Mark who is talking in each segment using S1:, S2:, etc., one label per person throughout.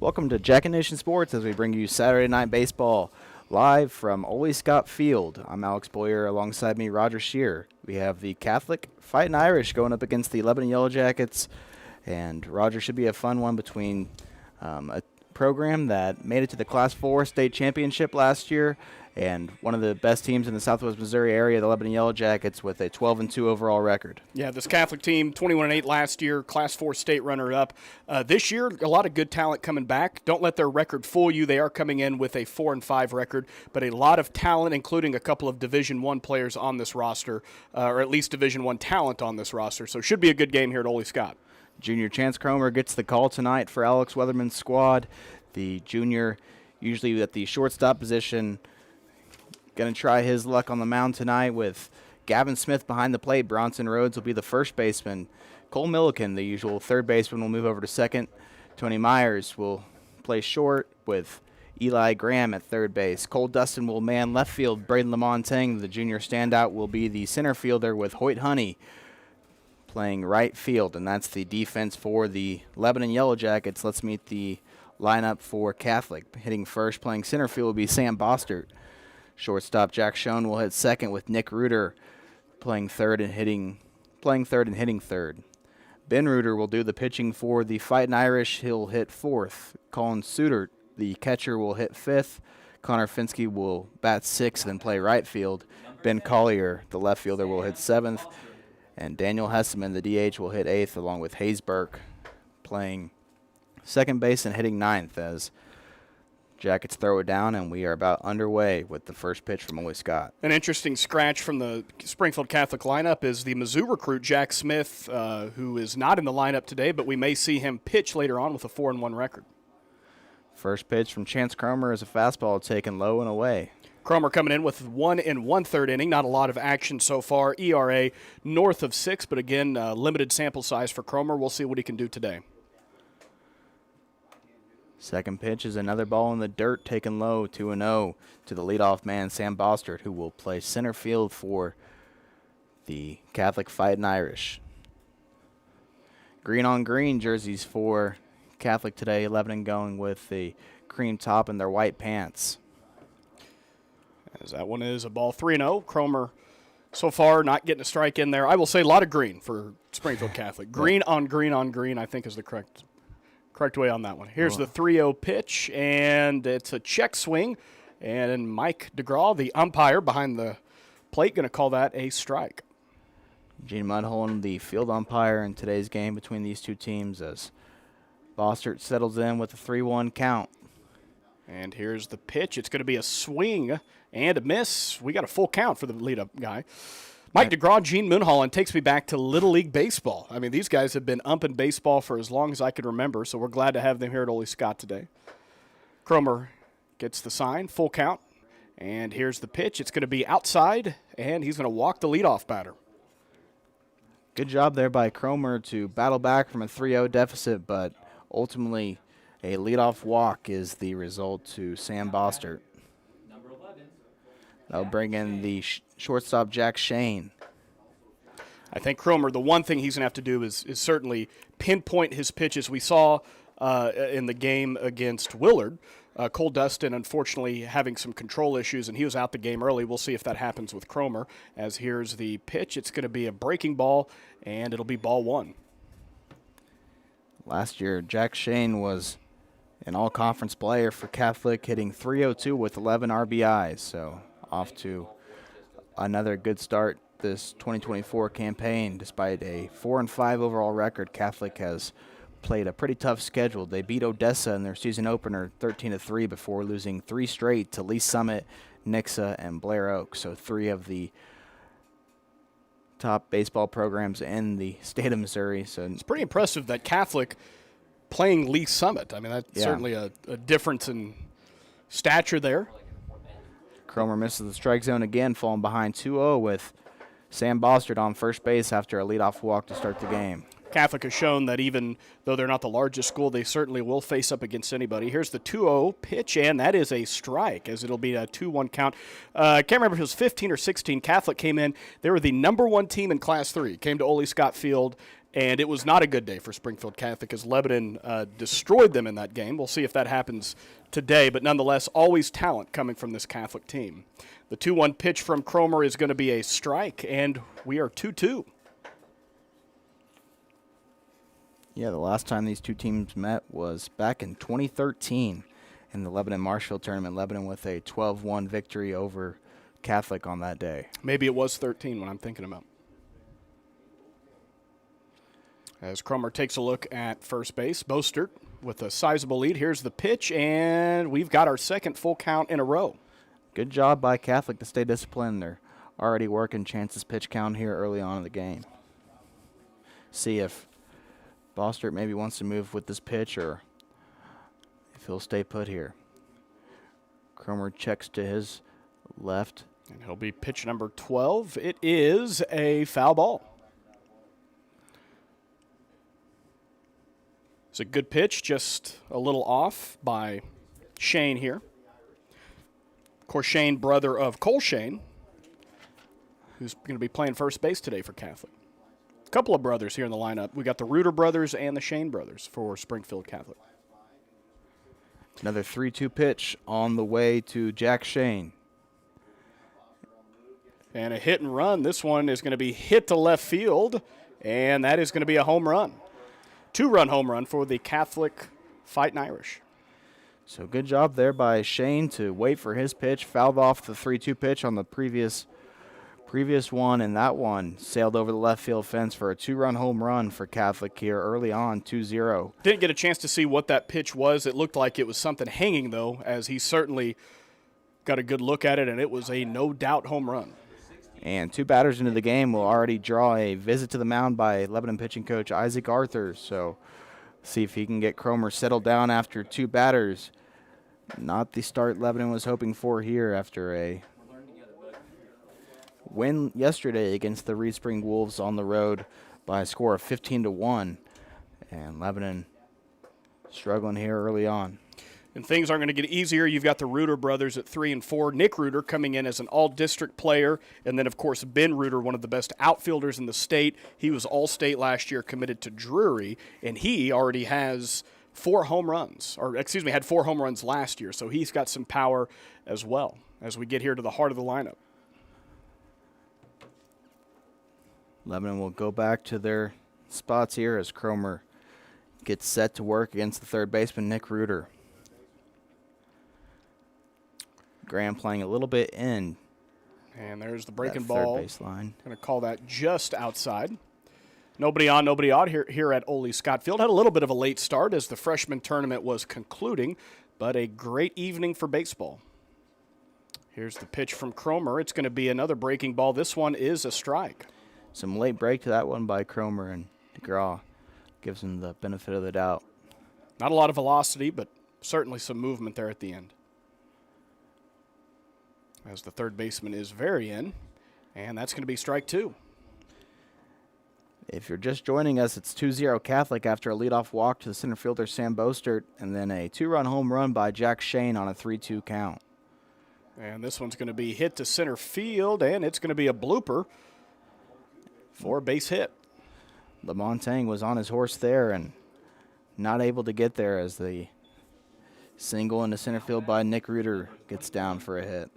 S1: Welcome to Jack and Nation Sports as we bring you Saturday Night Baseball live from Ole Scott Field. I'm Alex Boyer, alongside me Roger Shear. We have the Catholic Fightin Irish going up against the Lebanon Yellow Jackets, and Roger, should be a fun one between a program that made it to the Class 4 state championship last year and one of the best teams in the Southwest Missouri area, the Lebanon Yellow Jackets, with a 12-2 overall record.
S2: Yeah, this Catholic team, 21-8 last year, Class 4 state runner-up. This year, a lot of good talent coming back. Don't let their record fool you. They are coming in with a 4-5 record, but a lot of talent, including a couple of Division I players on this roster, or at least Division I talent on this roster. So it should be a good game here at Ole Scott.
S1: Junior Chance Cromer gets the call tonight for Alex Weatherman's squad. The junior, usually at the shortstop position, going to try his luck on the mound tonight with Gavin Smith behind the plate. Bronson Rhodes will be the first baseman. Cole Milliken, the usual third baseman, will move over to second. Tony Myers will play short with Eli Graham at third base. Cole Dustin will man left field. Braden Lamontang, the junior standout, will be the center fielder with Hoyt Honey playing right field. And that's the defense for the Lebanon Yellow Jackets. Let's meet the lineup for Catholic. Hitting first, playing center field, will be Sam Bostert. Shortstop Jack Schoen will hit second with Nick Reuter playing third and hitting third. Ben Reuter will do the pitching for the Fightin Irish. He'll hit fourth. Colin Suter, the catcher, will hit fifth. Connor Finsky will bat sixth and play right field. Ben Collier, the left fielder, will hit seventh. And Daniel Hesseman, the DH, will hit eighth, along with Hayes Burke playing second base and hitting ninth as Jackets throw it down, and we are about underway with the first pitch from Ole Scott.
S2: An interesting scratch from the Springfield Catholic lineup is the Mizzou recruit Jack Smith, who is not in the lineup today, but we may see him pitch later on with a 4-1 record.
S1: First pitch from Chance Cromer is a fastball taken low and away.
S2: Cromer coming in with 1 1/3 inning. Not a lot of action so far. ERA north of 6, but again, limited sample size for Cromer. We'll see what he can do today.
S1: Second pitch is another ball in the dirt, taken low, 2-0 to the leadoff man, Sam Bostert, who will play center field for the Catholic Fightin Irish. Green on green jerseys for Catholic today. Lebanon going with the cream top and their white pants.
S2: As that one is a ball 3-0. Cromer so far not getting a strike in there. I will say a lot of green for Springfield Catholic. Green on green on green, I think, is the correct way on that one. Here's the 3-0 pitch, and it's a check swing. And Mike DeGraw, the umpire behind the plate, going to call that a strike.
S1: Gene Mudholm, the field umpire in today's game between these two teams, as Bostert settles in with a 3-1 count.
S2: And here's the pitch. It's going to be a swing and a miss. We got a full count for the lead-up guy. Mike DeGraw, Gene Moonholland takes me back to Little League Baseball. I mean, these guys have been umping baseball for as long as I can remember, so we're glad to have them here at Ole Scott today. Cromer gets the sign, full count, and here's the pitch. It's going to be outside, and he's going to walk the leadoff batter.
S1: Good job there by Cromer to battle back from a 3-0 deficit, but ultimately a leadoff walk is the result to Sam Bostert. That'll bring in the shortstop Jack Shane.
S2: I think Cromer, the one thing he's going to have to do is certainly pinpoint his pitches. We saw in the game against Willard, Cole Dustin, unfortunately, having some control issues, and he was out the game early. We'll see if that happens with Cromer, as here's the pitch. It's going to be a breaking ball, and it'll be ball 1.
S1: Last year, Jack Shane was an all-conference player for Catholic, hitting .302 with 11 RBIs, so off to another good start this 2024 campaign. Despite a 4-5 overall record, Catholic has played a pretty tough schedule. They beat Odessa in their season opener 13-3 before losing 3 straight to Lee Summit, Nixa, and Blair Oak. So 3 of the top baseball programs in the state of Missouri. So
S2: it's pretty impressive that Catholic playing Lee Summit. I mean, that's certainly a difference in stature there.
S1: Cromer misses the strike zone again, falling behind 2-0 with Sam Bostert on first base after a leadoff walk to start the game.
S2: Catholic has shown that even though they're not the largest school, they certainly will face up against anybody. Here's the 2-0 pitch, and that is a strike, as it'll be a 2-1 count. I can't remember if it was 15 or 16. Catholic came in. They were the #1 team in Class 3. Came to Ole Scott Field And it was not a good day for Springfield Catholic as Lebanon destroyed them in that game. We'll see if that happens today, but nonetheless, always talent coming from this Catholic team. The 2-1 pitch from Cromer is going to be a strike, and we are 2-2.
S1: Yeah, the last time these two teams met was back in 2013 in the Lebanon Marshfield tournament. Lebanon with a 12-1 victory over Catholic on that day.
S2: Maybe it was 13 when I'm thinking about. As Cromer takes a look at first base, Bostert with a sizable lead. Here's the pitch, and we've got our second full count in a row.
S1: Good job by Catholic to stay disciplined. They're already working Chance's pitch count here early on in the game. See if Bostert maybe wants to move with this pitch or if he'll stay put here. Cromer checks to his left.
S2: And he'll be pitch number 12. It is a foul ball. It's a good pitch, just a little off by Shane here. Of course, Shane, brother of Cole Shane, who's going to be playing first base today for Catholic. A couple of brothers here in the lineup. We got the Reuter brothers and the Shane brothers for Springfield Catholic.
S1: Another 3-2 pitch on the way to Jack Shane.
S2: And a hit and run. This one is going to be hit to left field, and that is going to be a home run. 2-run home run for the Catholic Fightin Irish.
S1: So good job there by Shane to wait for his pitch. Fouled off the 3-2 pitch on the previous one, and that one sailed over the left field fence for a 2-run home run for Catholic here early on, 2-0.
S2: Didn't get a chance to see what that pitch was. It looked like it was something hanging, though, as he certainly got a good look at it, and it was a no-doubt home run.
S1: And 2 batters into the game will already draw a visit to the mound by Lebanon pitching coach Isaac Arthur. So see if he can get Cromer settled down after 2 batters. Not the start Lebanon was hoping for here after a win yesterday against the Reed Spring Wolves on the road by a score of 15-1. And Lebanon struggling here early on.
S2: And things aren't going to get easier. You've got the Reuter brothers at 3 and 4. Nick Reuter coming in as an all-district player. And then, of course, Ben Reuter, one of the best outfielders in the state. He was all-state last year, committed to Drury. And he already has 4 home runs. Had 4 home runs last year. So he's got some power as well as we get here to the heart of the lineup.
S1: Lebanon will go back to their spots here as Cromer gets set to work against the third baseman, Nick Reuter. Graham playing a little bit in.
S2: And there's the breaking
S1: ball.
S2: Third
S1: baseline.
S2: Going to call that just outside. Nobody on, nobody out here at Ole Scott Field. Had a little bit of a late start as the freshman tournament was concluding, but a great evening for baseball. Here's the pitch from Cromer. It's going to be another breaking ball. This one is a strike.
S1: Some late break to that one by Cromer, and DeGraw gives him the benefit of the doubt.
S2: Not a lot of velocity, but certainly some movement there at the end. As the third baseman is very in, and that's going to be strike 2.
S1: If you're just joining us, it's 2-0 Catholic after a leadoff walk to the center fielder Sam Bostert, and then a 2-run home run by Jack Shane on a 3-2 count.
S2: And this one's going to be hit to center field, and it's going to be a blooper for a base hit.
S1: Lamontagne was on his horse there and not able to get there as the single into center field by Nick Reuter gets down for a hit.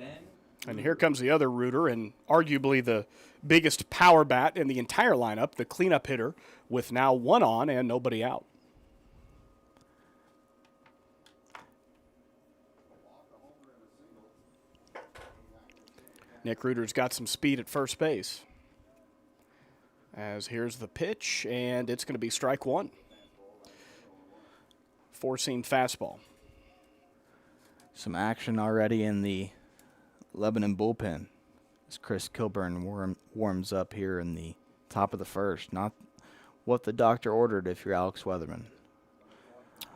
S2: And here comes the other Reuter, and arguably the biggest power bat in the entire lineup, the cleanup hitter, with now 1 on and nobody out. Nick Reuter's got some speed at first base. As here's the pitch, and it's going to be strike 1. 4-seam fastball.
S1: Some action already in the Lebanon bullpen as Chris Kilburn warms up here in the top of the first. Not what the doctor ordered if you're Alex Weatherman.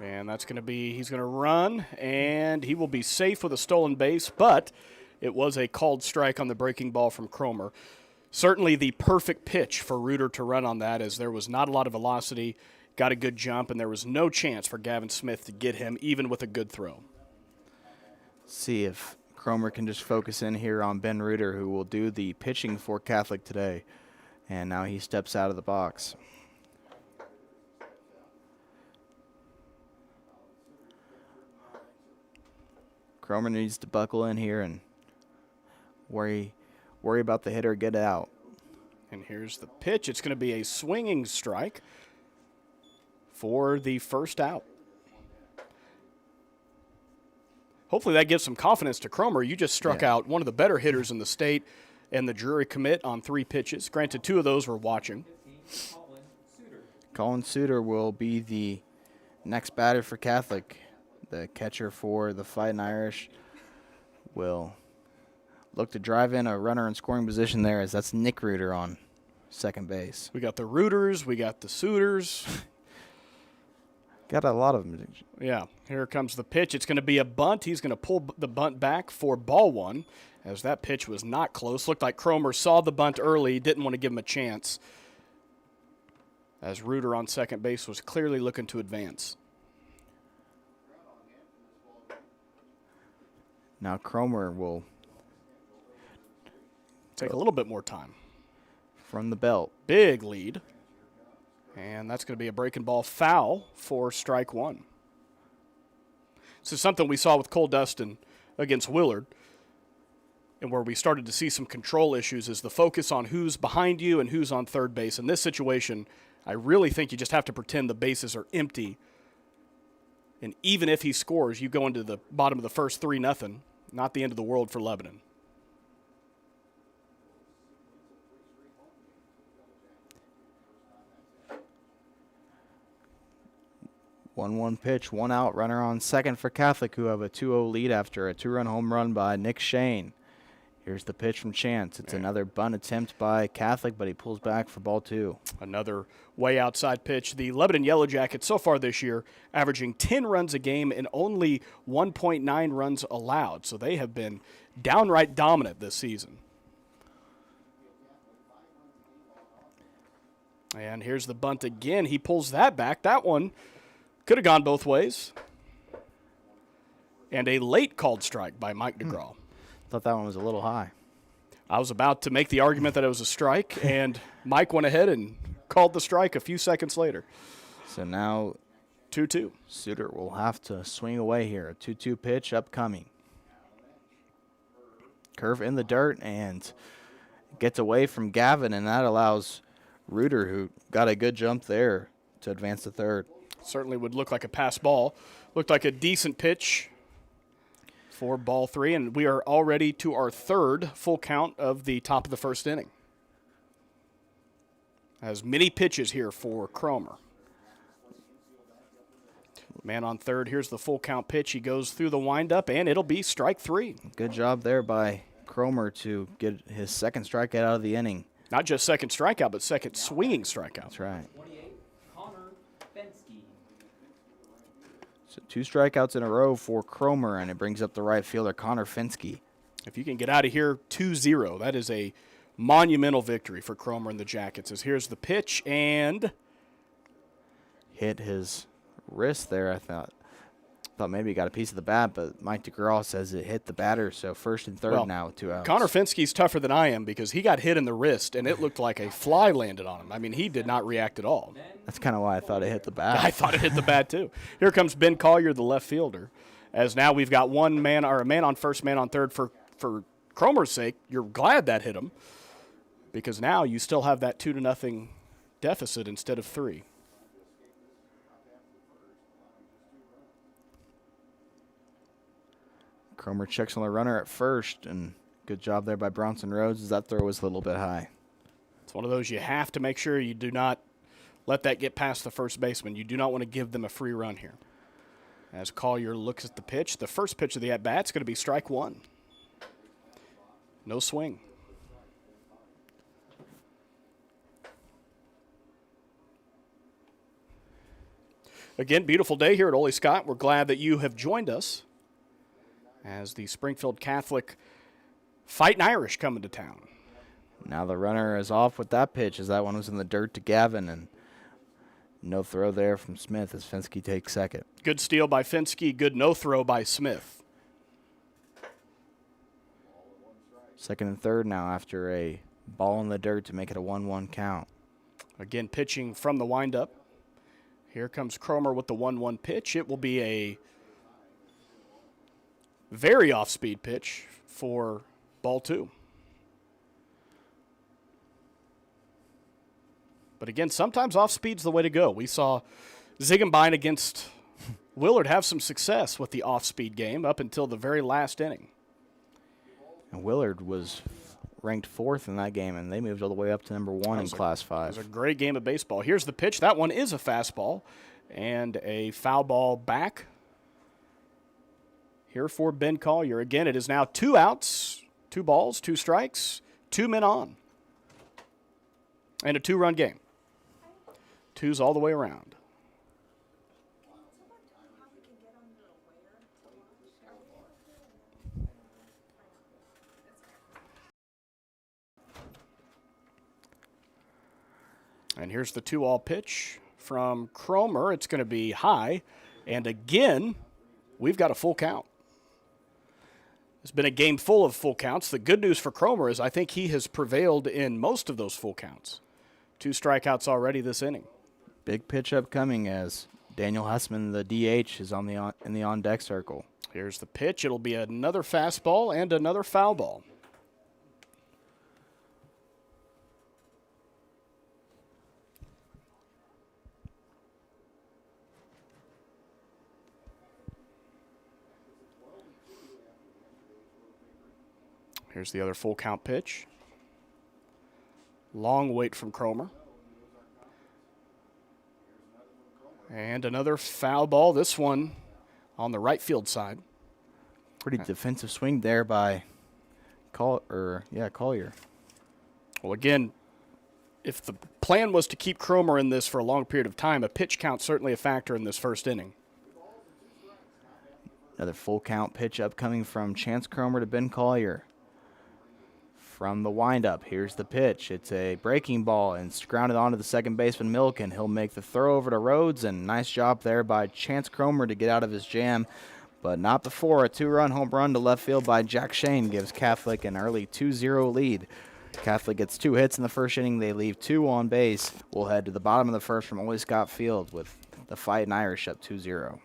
S2: And that's going to be, he's going to run, and he will be safe with a stolen base, but it was a called strike on the breaking ball from Cromer. Certainly the perfect pitch for Reuter to run on that, as there was not a lot of velocity, got a good jump, and there was no chance for Gavin Smith to get him, even with a good throw.
S1: See if Cromer can just focus in here on Ben Reuter, who will do the pitching for Catholic today. And now he steps out of the box. Cromer needs to buckle in here and worry about the hitter, get it out.
S2: And here's the pitch. It's going to be a swinging strike for the first out. Hopefully that gives some confidence to Cromer. You just struck out one of the better hitters in the state and the jury commit on 3 pitches. Granted, 2 of those were watching.
S1: Colin Suter will be the next batter for Catholic. The catcher for the Fightin Irish will look to drive in a runner in scoring position there, as that's Nick Reuter on second base.
S2: We got the Reuters, we got the Suiters.
S1: Got a lot of them.
S2: Yeah, here comes the pitch. It's going to be a bunt. He's going to pull the bunt back for ball 1, as that pitch was not close. Looked like Cromer saw the bunt early, didn't want to give him a chance, as Reuter on second base was clearly looking to advance.
S1: Now Cromer will
S2: take a little bit more time.
S1: From the belt.
S2: Big lead. And that's going to be a breaking ball foul for strike 1. This is something we saw with Cole Dustin against Willard, and where we started to see some control issues is the focus on who's behind you and who's on third base. In this situation, I really think you just have to pretend the bases are empty. And even if he scores, you go into the bottom of the first 3-0. Not the end of the world for Lebanon.
S1: 1-1 pitch, 1 out, runner on second for Catholic, who have a 2-0 lead after a 2-run home run by Nick Shane. Here's the pitch from Chance. It's another bunt attempt by Catholic, but he pulls back for ball 2.
S2: Another way outside pitch. The Lebanon Yellow Jackets so far this year averaging 10 runs a game and only 1.9 runs allowed. So they have been downright dominant this season. And here's the bunt again. He pulls that back. That one could have gone both ways. And a late called strike by Mike DeGraw.
S1: Thought that one was a little high.
S2: I was about to make the argument that it was a strike, and Mike went ahead and called the strike a few seconds later.
S1: So now
S2: 2-2.
S1: Suter will have to swing away here. A 2-2 pitch upcoming. Curve in the dirt and gets away from Gavin, and that allows Reuter, who got a good jump there, to advance to third.
S2: Certainly would look like a pass ball. Looked like a decent pitch for ball 3, and we are already to our third full count of the top of the first inning. As many pitches here for Cromer. Man on third, here's the full count pitch. He goes through the windup, and it'll be strike 3.
S1: Good job there by Cromer to get his second strikeout out of the inning.
S2: Not just second strikeout, but second swinging strikeout.
S1: That's right. So 2 strikeouts in a row for Cromer, and it brings up the right fielder, Connor Finsky.
S2: If you can get out of here 2-0, that is a monumental victory for Cromer and the Jackets. As here's the pitch, and
S1: hit his wrist there, I thought maybe he got a piece of the bat, but Mike DeGraw says it hit the batter, so first and third now with 2 outs.
S2: Connor Finsky's tougher than I am because he got hit in the wrist, and it looked like a fly landed on him. I mean, he did not react at all.
S1: That's kind of why I thought it hit the bat.
S2: I thought it hit the bat, too. Here comes Ben Collier, the left fielder, as now we've got a man on first, man on third. For Cromer's sake, you're glad that hit him because now you still have that 2-0 deficit instead of 3.
S1: Cromer checks on the runner at first, and good job there by Bronson Rhodes as that throw was a little bit high.
S2: It's one of those you have to make sure you do not let that get past the first baseman. You do not want to give them a free run here. As Collier looks at the pitch, the first pitch of the at-bat is going to be strike 1. No swing. Again, beautiful day here at Ole Scott. We're glad that you have joined us as the Springfield Catholic Fightin Irish coming to town.
S1: Now the runner is off with that pitch as that one was in the dirt to Gavin, and no throw there from Smith as Finsky takes second.
S2: Good steal by Finsky, good no throw by Smith.
S1: Second and third now after a ball in the dirt to make it a 1-1 count.
S2: Again, pitching from the windup. Here comes Cromer with the 1-1 pitch. It will be a Very off-speed pitch for ball 2. But again, sometimes off-speed's the way to go. We saw Ziegenbein against Willard have some success with the off-speed game up until the very last inning.
S1: And Willard was ranked 4th in that game, and they moved all the way up to number 1 in Class 5.
S2: It was a great game of baseball. Here's the pitch. That one is a fastball and a foul ball back. Here for Ben Collier. Again, it is now 2 outs, 2 balls, 2 strikes, 2 men on. And a 2-run game. 2s all the way around. And here's the 2-all pitch from Cromer. It's going to be high. And again, we've got a full count. It's been a game full of full counts. The good news for Cromer is I think he has prevailed in most of those full counts. 2 strikeouts already this inning.
S1: Big pitch upcoming as Daniel Hussman, the DH, is in the on-deck circle.
S2: Here's the pitch. It'll be another fastball and another foul ball. Here's the other full count pitch. Long wait from Cromer. And another foul ball, this one on the right field side.
S1: Pretty defensive swing there by Collier.
S2: Well, again, if the plan was to keep Cromer in this for a long period of time, a pitch count's certainly a factor in this first inning.
S1: Another full count pitch upcoming from Chance Cromer to Ben Collier. From the windup, here's the pitch. It's a breaking ball and it's grounded onto the second baseman Milliken. He'll make the throw over to Rhodes, and nice job there by Chance Cromer to get out of his jam, but not before a 2-run home run to left field by Jack Shane gives Catholic an early 2-0 lead. Catholic gets 2 hits in the first inning. They leave 2 on base. We'll head to the bottom of the first from Ole Scott Field with the Fightin Irish up 2-0.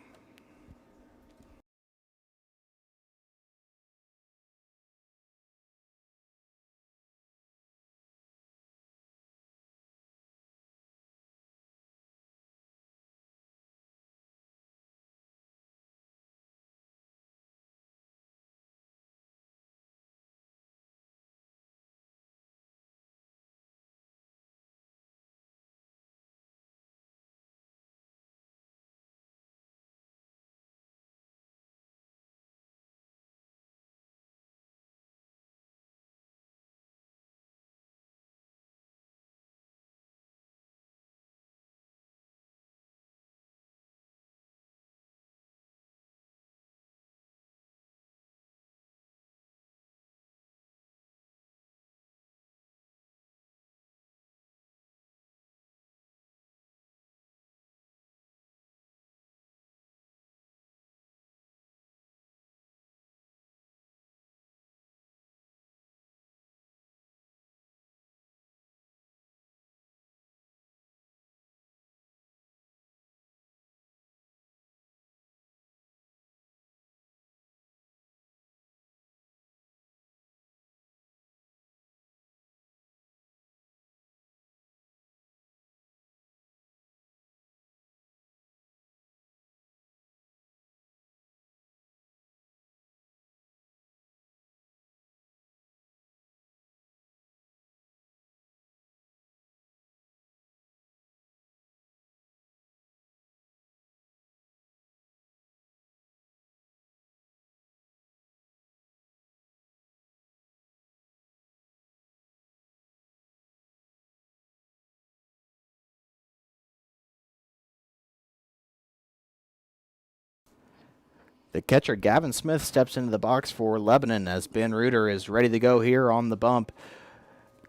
S1: The catcher, Gavin Smith, steps into the box for Lebanon as Ben Reuter is ready to go here on the bump.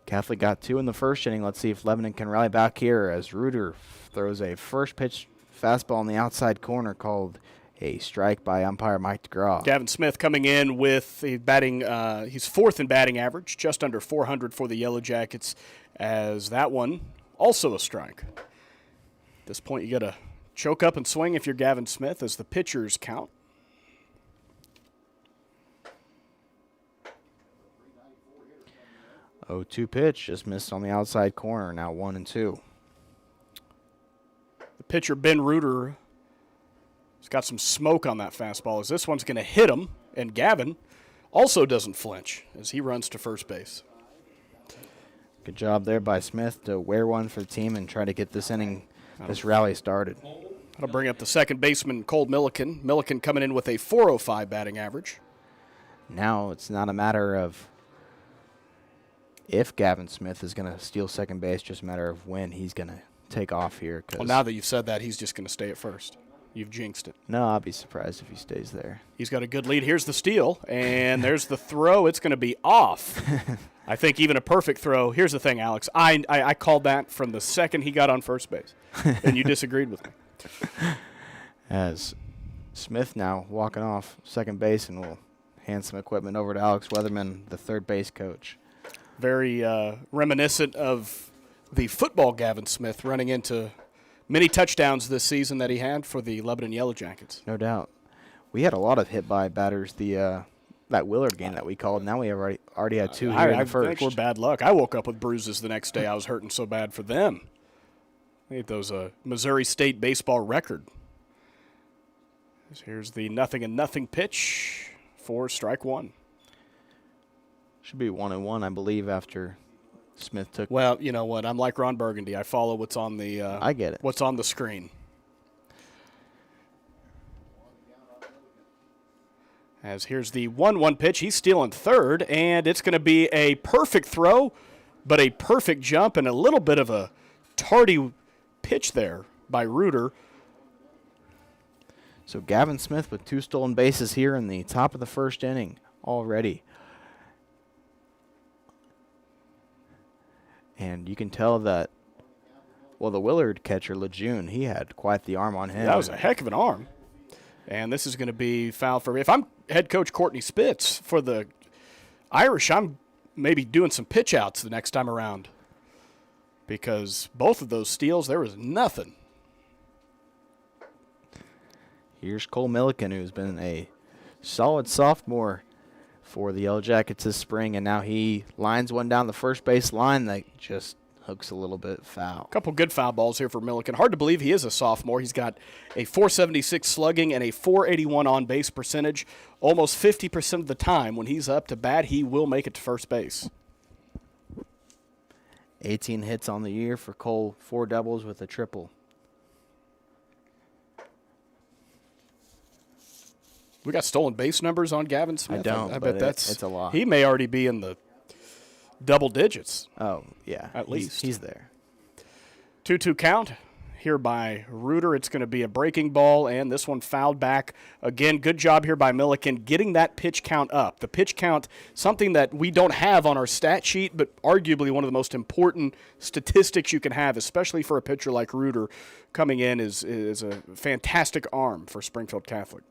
S1: Catholic got 2 in the first inning. Let's see if Lebanon can rally back here as Reuter throws a first pitch fastball in the outside corner called a strike by umpire Mike DeGraw.
S2: Gavin Smith coming in with a batting, he's 4th in batting average, just under 400 for the Yellow Jackets, as that one also a strike. At this point, you got to choke up and swing if you're Gavin Smith as the pitchers count.
S1: 0-2 pitch, just missed on the outside corner. Now 1-2.
S2: The pitcher, Ben Reuter, has got some smoke on that fastball as this one's going to hit him, and Gavin also doesn't flinch as he runs to first base.
S1: Good job there by Smith to wear one for the team and try to get this inning, this rally started.
S2: That'll bring up the second baseman, Cole Milliken. Milliken coming in with a .405 batting average.
S1: Now it's not a matter of if Gavin Smith is going to steal second base, just a matter of when he's going to take off here.
S2: Well, now that you've said that, he's just going to stay at first. You've jinxed it.
S1: No, I'll be surprised if he stays there.
S2: He's got a good lead. Here's the steal, and there's the throw. It's going to be off. I think even a perfect throw. Here's the thing, Alex. I called that from the second he got on first base, and you disagreed with me.
S1: As Smith now walking off second base, and will hand some equipment over to Alex Weatherman, the third base coach.
S2: Very reminiscent of the football Gavin Smith running into many touchdowns this season that he had for the Lebanon Yellow Jackets.
S1: No doubt. We had a lot of hit by batters that Willard game that we called. Now we have already had two here in the first.
S2: I think we're bad luck. I woke up with bruises the next day. I was hurting so bad for them. They had those Missouri State baseball record. Here's the 0-0 pitch for strike one.
S1: Should be 1-1, I believe, after Smith took.
S2: Well, you know what? I'm like Ron Burgundy. I follow what's on the.
S1: I get it.
S2: What's on the screen. As here's the 1-1 pitch. He's stealing third, and it's going to be a perfect throw, but a perfect jump and a little bit of a tardy pitch there by Reuter.
S1: So Gavin Smith with 2 stolen bases here in the top of the first inning already. And you can tell that, well, the Willard catcher, Lejeune, he had quite the arm on him.
S2: That was a heck of an arm. And this is going to be foul for me. If I'm head coach Courtney Spitz for the Irish, I'm maybe doing some pitch outs the next time around. Because both of those steals, there was nothing.
S1: Here's Cole Milliken, who's been a solid sophomore for the Yellow Jackets this spring, and now he lines one down the first base line that just hooks a little bit foul.
S2: A couple good foul balls here for Milliken. Hard to believe he is a sophomore. He's got a .476 slugging and a .481 on-base percentage. Almost 50% of the time when he's up to bat, he will make it to first base.
S1: 18 hits on the year for Cole, 4 doubles with a triple.
S2: We got stolen base numbers on Gavin Smith.
S1: I don't,
S2: I
S1: but
S2: bet
S1: it's a lot.
S2: He may already be in the double digits.
S1: Oh, yeah.
S2: At least.
S1: He's there.
S2: 2-2 count here by Reuter. It's going to be a breaking ball, and this one fouled back. Again, good job here by Milliken getting that pitch count up. The pitch count, something that we don't have on our stat sheet, but arguably one of the most important statistics you can have, especially for a pitcher like Reuter coming in, is a fantastic arm for Springfield Catholic.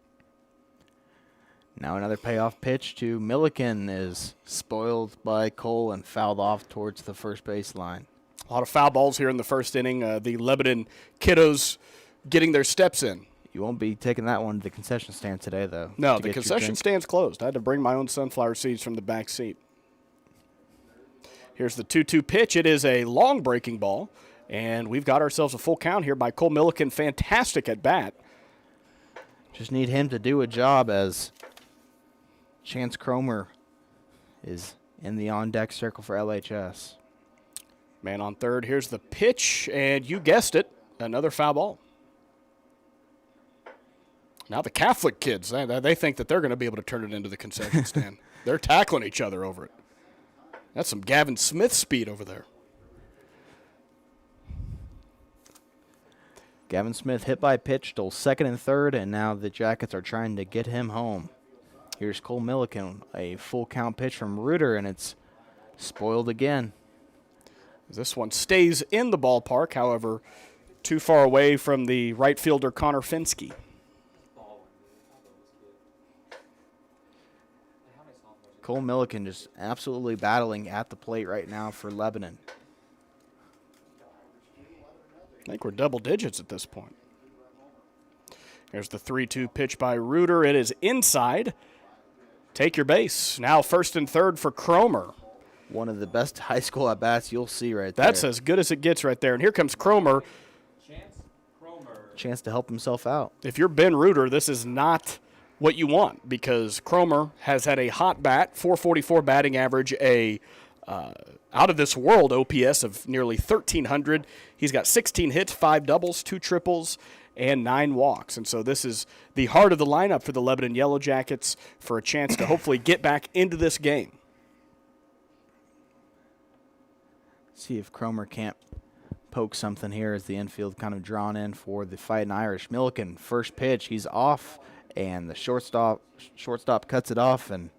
S1: Now another payoff pitch to Milliken is spoiled by Cole and fouled off towards the first base line.
S2: A lot of foul balls here in the first inning. The Lebanon kiddos getting their steps in.
S1: You won't be taking that one to the concession stand today, though.
S2: No, the concession stand's closed. I had to bring my own sunflower seeds from the back seat. Here's the 2-2 pitch. It is a long breaking ball, and we've got ourselves a full count here by Cole Milliken. Fantastic at bat.
S1: Just need him to do a job as Chance Cromer is in the on-deck circle for LHS.
S2: Man on third. Here's the pitch, and you guessed it, another foul ball. Now the Catholic kids, they think that they're going to be able to turn it into the concession stand. They're tackling each other over it. That's some Gavin Smith speed over there.
S1: Gavin Smith hit by pitch, stole second and third, and now the Jackets are trying to get him home. Here's Cole Milliken, a full count pitch from Reuter, and it's spoiled again.
S2: This one stays in the ballpark, however, too far away from the right fielder Connor Finsky.
S1: Cole Milliken just absolutely battling at the plate right now for Lebanon.
S2: I think we're double digits at this point. Here's the 3-2 pitch by Reuter. It is inside. Take your base. Now first and third for Cromer.
S1: one of the best high school at-bats you'll see right there.
S2: That's as good as it gets right there. And here comes Cromer.
S1: Chance to help himself out.
S2: If you're Ben Reuter, this is not what you want because Cromer has had a hot bat, 444 batting average, a out-of-this-world OPS of nearly 1,300. He's got 16 hits, 5 doubles, 2 triples, and 9 walks. And so this is the heart of the lineup for the Lebanon Yellow Jackets for a chance to hopefully get back into this game.
S1: See if Cromer can't poke something here as the infield kind of drawn in for the Fightin Irish. Milliken, first pitch, he's off, and the shortstop cuts it off and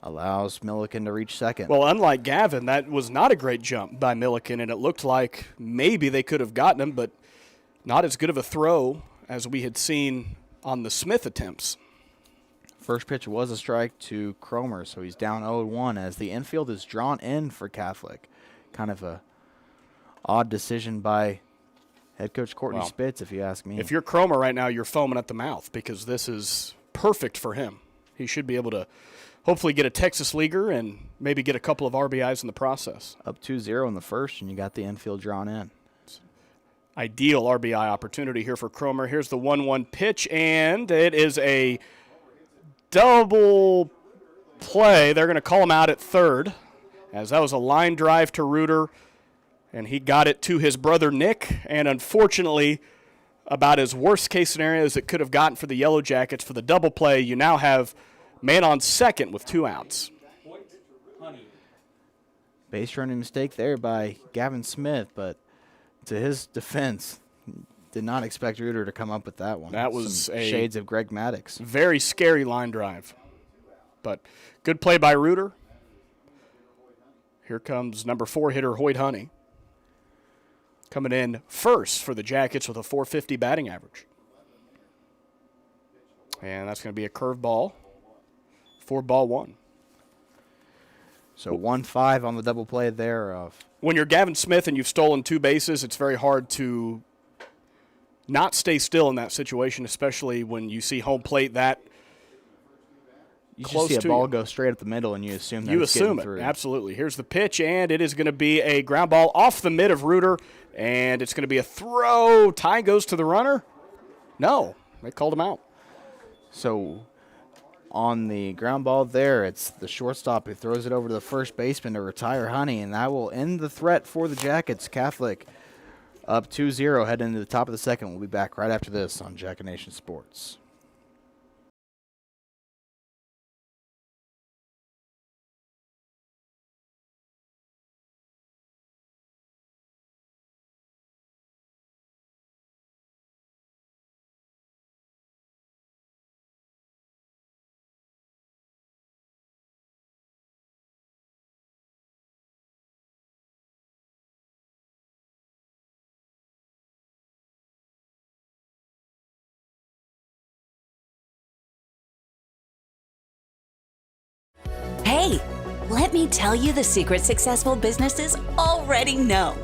S1: allows Milliken to reach second.
S2: Well, unlike Gavin, that was not a great jump by Milliken, and it looked like maybe they could have gotten him, but not as good of a throw as we had seen on the Smith attempts.
S1: First pitch was a strike to Cromer, so he's down 0-1 as the infield is drawn in for Catholic. Kind of a odd decision by head coach Courtney Spitz, if you ask me.
S2: If you're Cromer right now, you're foaming at the mouth because this is perfect for him. He should be able to hopefully get a Texas leaguer and maybe get a couple of RBIs in the process.
S1: Up 2-0 in the first, and you got the infield drawn in.
S2: Ideal RBI opportunity here for Cromer. Here's the 1-1 pitch, and it is a double play. They're going to call him out at third, as that was a line drive to Reuter, and he got it to his brother Nick, and unfortunately, about as worst-case scenario as it could have gotten for the Yellow Jackets for the double play, you now have man on second with 2 outs.
S1: Base running mistake there by Gavin Smith, but to his defense, did not expect Reuter to come up with that one.
S2: That was a
S1: shades of Greg Maddox.
S2: Very scary line drive, but good play by Reuter. Here comes number 4 hitter Hoyt Honey, coming in first for the Jackets with a .450 batting average. And that's going to be a curveball for ball 1.
S1: So 1-5 on the double play there.
S2: When you're Gavin Smith and you've stolen 2 bases, it's very hard to not stay still in that situation, especially when you see home plate that
S1: you
S2: close
S1: just see
S2: to
S1: a ball
S2: you.
S1: go straight up the middle, and you assume that
S2: You
S1: it's
S2: assume
S1: getting
S2: it,
S1: through.
S2: absolutely. Here's the pitch, and it is going to be a ground ball off the mid of Reuter, and it's going to be a throw. Tie goes to the runner. No, they called him out.
S1: So on the ground ball there, it's the shortstop who throws it over to the first baseman to retire Honey, and that will end the threat for the Jackets. Catholic up 2-0, heading into the top of the second. We'll be back right after this on Jacket Nation Sports.
S3: Hey, let me tell you the secret successful businesses already know.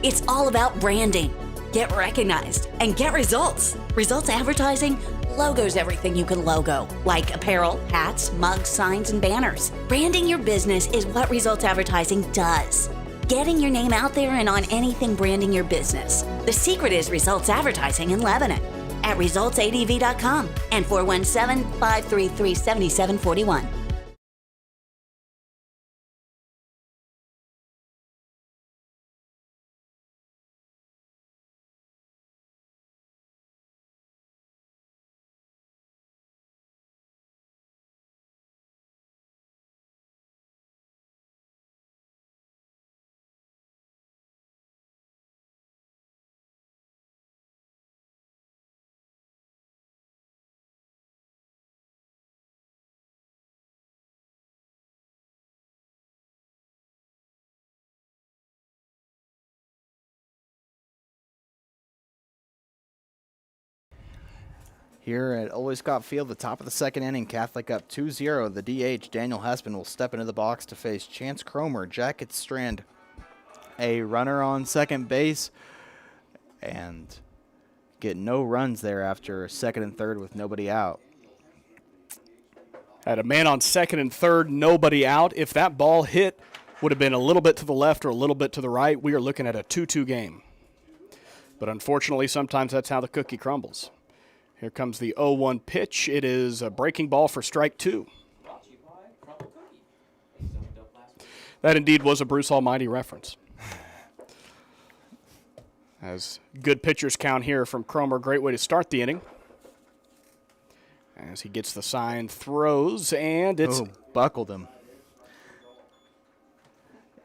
S3: It's all about branding. Get recognized and get results. Results advertising logos everything you can logo, like apparel, hats, mugs, signs, and banners. Branding your business is what Results Advertising does. Getting your name out there and on anything branding your business. The secret is Results Advertising in Lebanon at resultsadv.com and 417-533-7741.
S1: Here at Ole Scott Field, the top of the second inning, Catholic up 2-0. The DH, Daniel Hespin, will step into the box to face Chance Cromer. Jackets strand a runner on second base and get no runs there after second and third with nobody out.
S2: Had a man on second and third, nobody out. If that ball hit would have been a little bit to the left or a little bit to the right, we are looking at a 2-2 game. But unfortunately, sometimes that's how the cookie crumbles. Here comes the 0-1 pitch. It is a breaking ball for strike 2. That indeed was a Bruce Almighty reference. As good pitchers count here from Cromer. Great way to start the inning. As he gets the sign, throws, and it's...
S1: Oh, buckled him.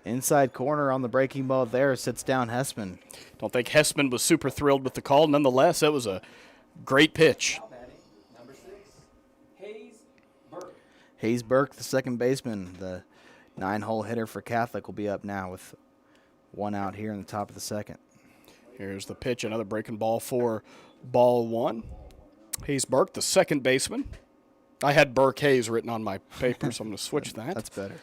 S1: Inside corner on the breaking ball there sits down Hessman.
S2: Don't think Hessman was super thrilled with the call. Nonetheless, that was a great pitch.
S4: Number 6, Hayes Burke.
S1: Hayes Burke, the second baseman, the 9-hole hitter for Catholic, will be up now with 1 out here in the top of the second.
S2: Here's the pitch, another breaking ball for ball 1. Hayes Burke, the second baseman. I had Burke Hayes written on my paper, so I'm going to switch that.
S1: That's better.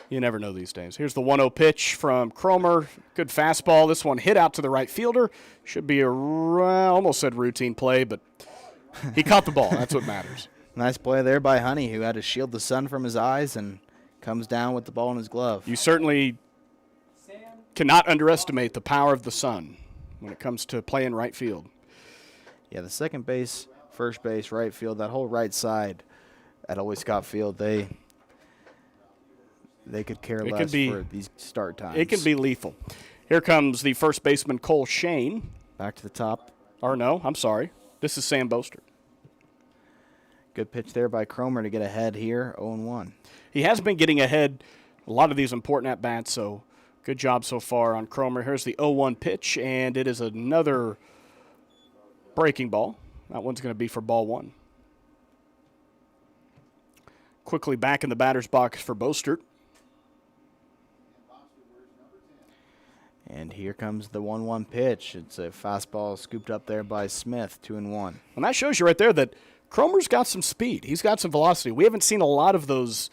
S2: You never know these days. Here's the 1-0 pitch from Cromer. Good fastball. This one hit out to the right fielder. Should be almost said routine play, but he caught the ball. That's what matters.
S1: Nice play there by Honey, who had to shield the sun from his eyes and comes down with the ball in his glove.
S2: You certainly cannot underestimate the power of the sun when it comes to playing right field.
S1: Yeah, the second base, first base, right field, that whole right side at Always Scott Field, they could care less for these start times.
S2: It can be lethal. Here comes the first baseman, Cole Shane.
S1: Back to the top.
S2: Or no, I'm sorry. This is Sam Bostert.
S1: Good pitch there by Cromer to get ahead here, 0-1.
S2: He has been getting ahead a lot of these important at-bats, so good job so far on Cromer. Here's the 0-1 pitch, and it is another breaking ball. That one's going to be for ball 1. Quickly back in the batter's box for Bostert.
S1: And here comes the 1-1 pitch. It's a fastball scooped up there by Smith, 2-1.
S2: And that shows you right there that Cromer's got some speed. He's got some velocity. We haven't seen a lot of those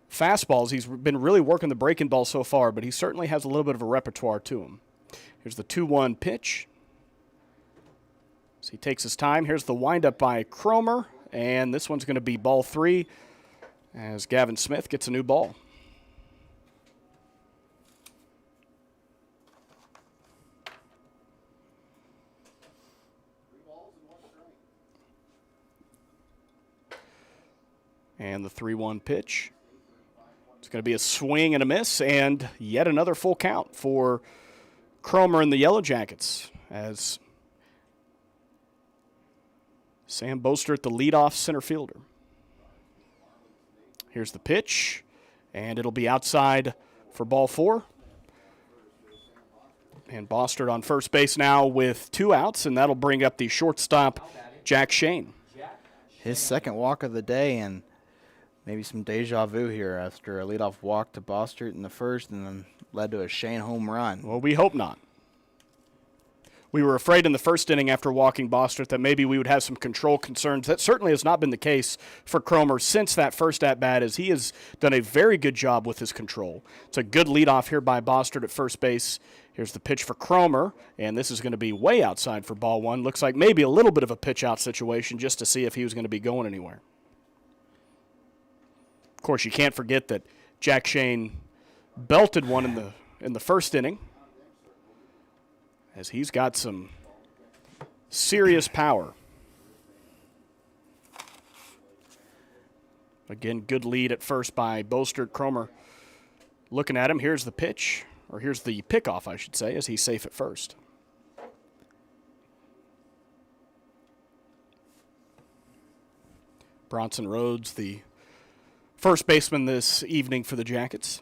S2: fastballs. He's been really working the breaking ball so far, but he certainly has a little bit of a repertoire to him. Here's the 2-1 pitch. So he takes his time. Here's the windup by Cromer, and this one's going to be ball 3 as Gavin Smith gets a new ball. And the 3-1 pitch. It's going to be a swing and a miss, and yet another full count for Cromer and the Yellow Jackets as Sam Bostert, the leadoff center fielder. Here's the pitch, and it'll be outside for ball 4. And Bostert on first base now with 2 outs, and that'll bring up the shortstop, Jack Shane.
S1: His second walk of the day, and maybe some deja vu here after a leadoff walk to Bostert in the first and then led to a Shane home run.
S2: Well, we hope not. We were afraid in the first inning after walking Bostert that maybe we would have some control concerns. That certainly has not been the case for Cromer since that first at-bat, as he has done a very good job with his control. It's a good leadoff here by Bostert at first base. Here's the pitch for Cromer, and this is going to be way outside for ball 1. Looks like maybe a little bit of a pitch-out situation just to see if he was going to be going anywhere. Of course, you can't forget that Jack Shane belted one in the first inning, as he's got some serious power. Again, good lead at first by Bostert. Cromer looking at him. Here's the pitch, or here's the pickoff, I should say, as he's safe at first. Bronson Rhodes, the first baseman this evening for the Jackets,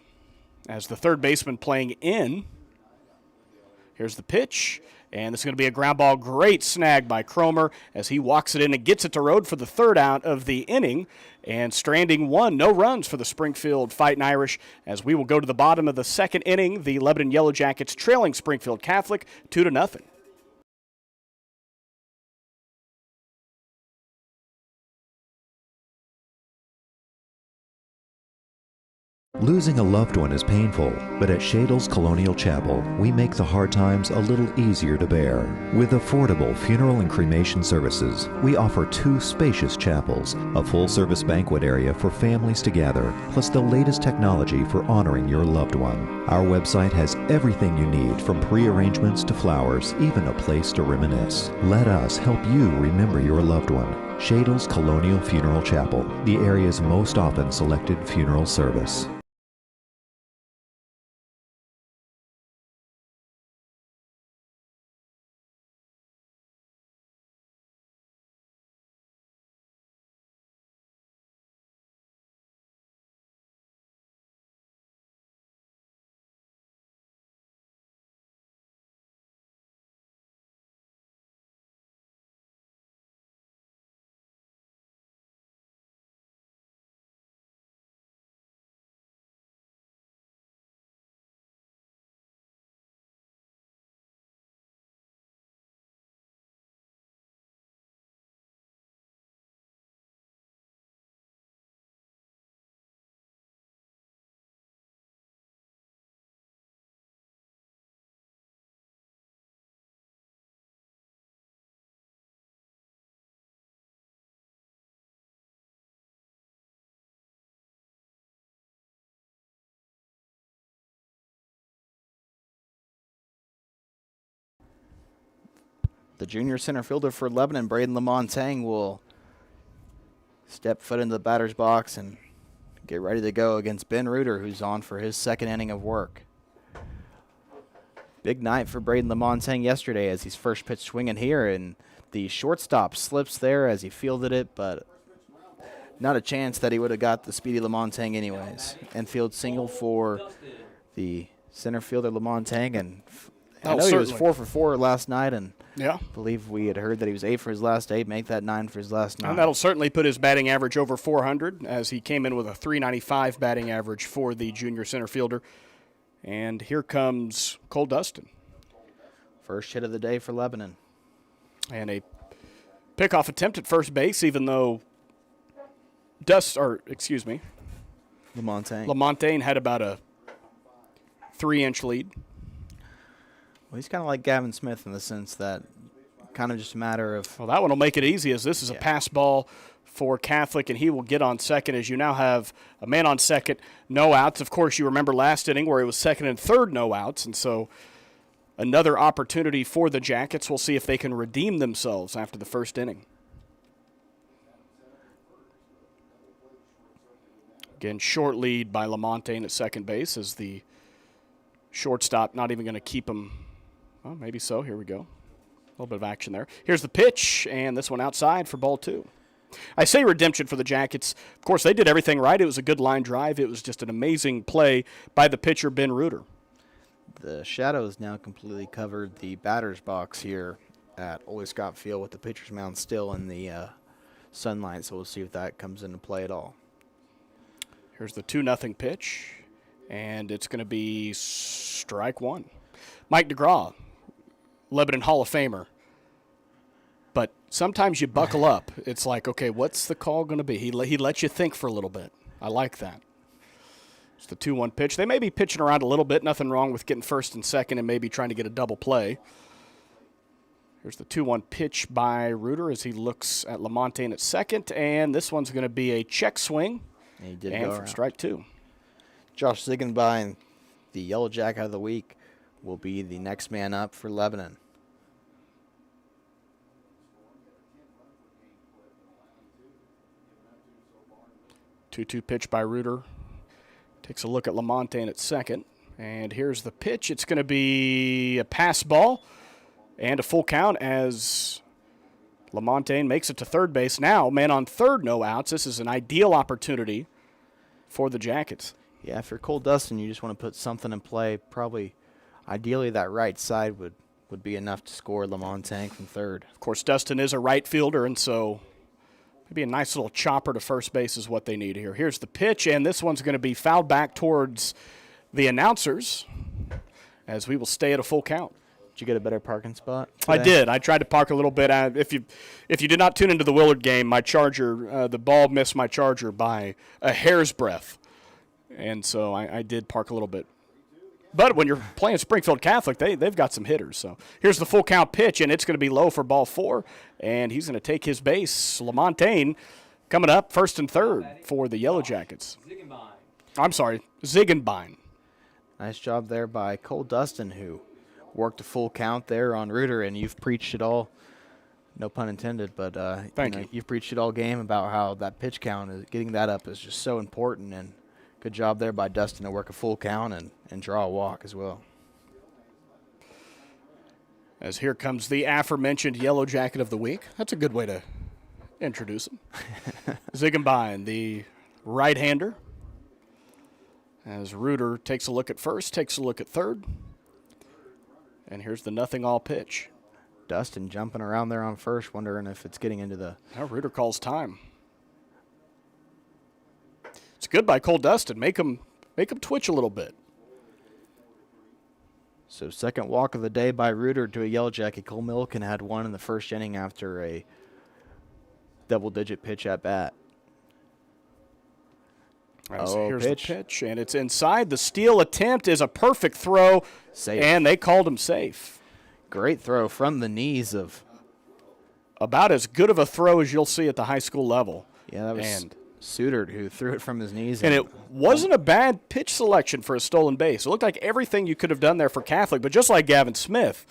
S2: as the third baseman playing in. Here's the pitch, and this is going to be a ground ball. Great snag by Cromer as he walks it in and gets it to Rhodes for the third out of the inning, and stranding 1. No runs for the Springfield Fightin Irish, as we will go to the bottom of the second inning. The Lebanon Yellow Jackets trailing Springfield Catholic 2-0.
S5: Losing a loved one is painful, but at Shadle's Colonial Chapel, we make the hard times a little easier to bear. With affordable funeral and cremation services, we offer 2 spacious chapels, a full-service banquet area for families to gather, plus the latest technology for honoring your loved one. Our website has everything you need, from pre-arrangements to flowers, even a place to reminisce. Let us help you remember your loved one. Shadle's Colonial Funeral Chapel, the area's most often selected funeral service.
S1: The junior center fielder for Lebanon, Braden Lamontang, will step foot into the batter's box and get ready to go against Ben Reuter, who's on for his 2nd inning of work. Big night for Braden Lamontang yesterday as he's first pitch swinging here, and the shortstop slips there as he fielded it, but not a chance that he would have got the speedy Lamontang anyways. Infield single for the center fielder Lamontang, and I know he was 4 for 4 last night, and I believe we had heard that he was 8 for his last 8, make that 9 for his last 9.
S2: And that'll certainly put his batting average over 400 as he came in with a .395 batting average for the junior center fielder. And here comes Cole Dustin.
S1: First hit of the day for Lebanon.
S2: And a pickoff attempt at first base, even though Lamontang had about a 3-inch lead.
S1: Well, he's kind of like Gavin Smith in the sense that kind of just a matter of...
S2: Well, that one will make it easy as this is a pass ball for Catholic, and he will get on second as you now have a man on second, no outs. Of course, you remember last inning where it was second and third, no outs, and so another opportunity for the Jackets. We'll see if they can redeem themselves after the first inning. Again, short lead by Lamontang at second base as the shortstop not even going to keep him. Well, maybe so. Here we go. A little bit of action there. Here's the pitch, and this one outside for ball 2. I say redemption for the Jackets. Of course, they did everything right. It was a good line drive. It was just an amazing play by the pitcher, Ben Reuter.
S1: The shadows now completely covered the batter's box here at Ole Scott Field with the pitcher's mound still in the sunlight, so we'll see if that comes into play at all.
S2: Here's the 2-0 pitch, and it's going to be strike 1. Mike DeGraw, Lebanon Hall of Famer. But sometimes you buckle up. It's like, okay, what's the call going to be? He lets you think for a little bit. I like that. It's the 2-1 pitch. They may be pitching around a little bit. Nothing wrong with getting first and second and maybe trying to get a double play. Here's the 2-1 pitch by Reuter as he looks at Lamontang at second. And this one's going to be a check swing.
S1: And he did
S2: and
S1: go
S2: for
S1: around.
S2: strike 2.
S1: Josh Ziegenbein, the Yellow Jacket of the week, will be the next man up for Lebanon.
S2: 2-2 pitch by Reuter. Takes a look at Lamontang at second. And here's the pitch. It's going to be a pass ball and a full count as Lamontang makes it to third base. Now, man on third, no outs. This is an ideal opportunity for the Jackets.
S1: Yeah, if you're Cole Dustin, you just want to put something in play. Probably, ideally, that right side would be enough to score Lamontang from third.
S2: Of course, Dustin is a right fielder, and so maybe a nice little chopper to first base is what they need here. Here's the pitch, and this one's going to be fouled back towards the announcers as we will stay at a full count.
S1: Did you get a better parking spot today?
S2: I did. I tried to park a little bit. If you did not tune into the Willard game, my Charger, the ball missed my Charger by a hair's breadth. And so I did park a little bit. But when you're playing Springfield Catholic, they've got some hitters. So here's the full count pitch, and it's going to be low for ball 4. And he's going to take his base. Lamontagne coming up first and third for the Yellow Jackets. I'm sorry, Ziegenbein.
S1: Nice job there by Cole Dustin, who worked a full count there on Reuter, and you've preached it all. No pun intended, but
S2: Thank you.
S1: You've preached it all game about how that pitch count, getting that up is just so important, and good job there by Dustin to work a full count and draw a walk as well.
S2: As here comes the aforementioned Yellow Jacket of the Week. That's a good way to introduce him. Ziegenbein, the right-hander. As Reuter takes a look at first, takes a look at third. And here's the 0-all pitch.
S1: Dustin jumping around there on first, wondering if it's getting into the...
S2: Now Reuter calls time. It's good by Cole Dustin. Make him twitch a little bit.
S1: So second walk of the day by Reuter to a Yellow Jacket. Cole Milliken had one in the first inning after a double-digit pitch at bat.
S2: Here's the pitch, and it's inside. The steal attempt is a perfect throw,
S1: Safe.
S2: And they called him safe.
S1: Great throw from the knees of...
S2: About as good of a throw as you'll see at the high school level.
S1: Yeah, that was Suter who threw it from his knees.
S2: And it wasn't a bad pitch selection for a stolen base. It looked like everything you could have done there for Catholic, but just like Gavin Smith,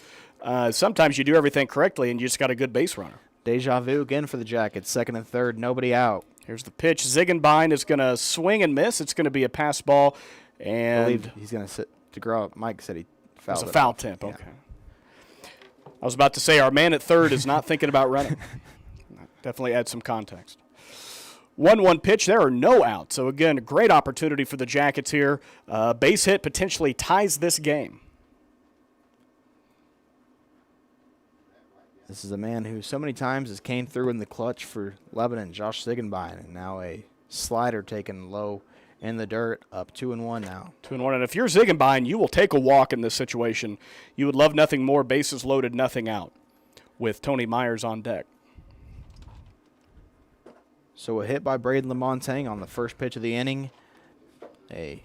S2: sometimes you do everything correctly and you just got a good base runner.
S1: Deja vu again for the Jackets. Second and third, nobody out.
S2: Here's the pitch. Ziegenbein is going to swing and miss. It's going to be a pass ball. And
S1: I believe he's going to sit to grow up. Mike said he fouled it.
S2: It's a foul tip, okay. I was about to say our man at third is not thinking about running. Definitely add some context. 1-1 pitch. There are no outs. So, again, a great opportunity for the Jackets here. Base hit potentially ties this game.
S1: This is a man who so many times has came through in the clutch for Lebanon, Josh Ziegenbein, and now a slider taken low in the dirt, up 2-1 now.
S2: 2-1, and if you're Ziegenbein, you will take a walk in this situation. You would love nothing more, bases loaded, nothing out, with Tony Myers on deck.
S1: So a hit by Braden Lamontagne on the first pitch of the inning, a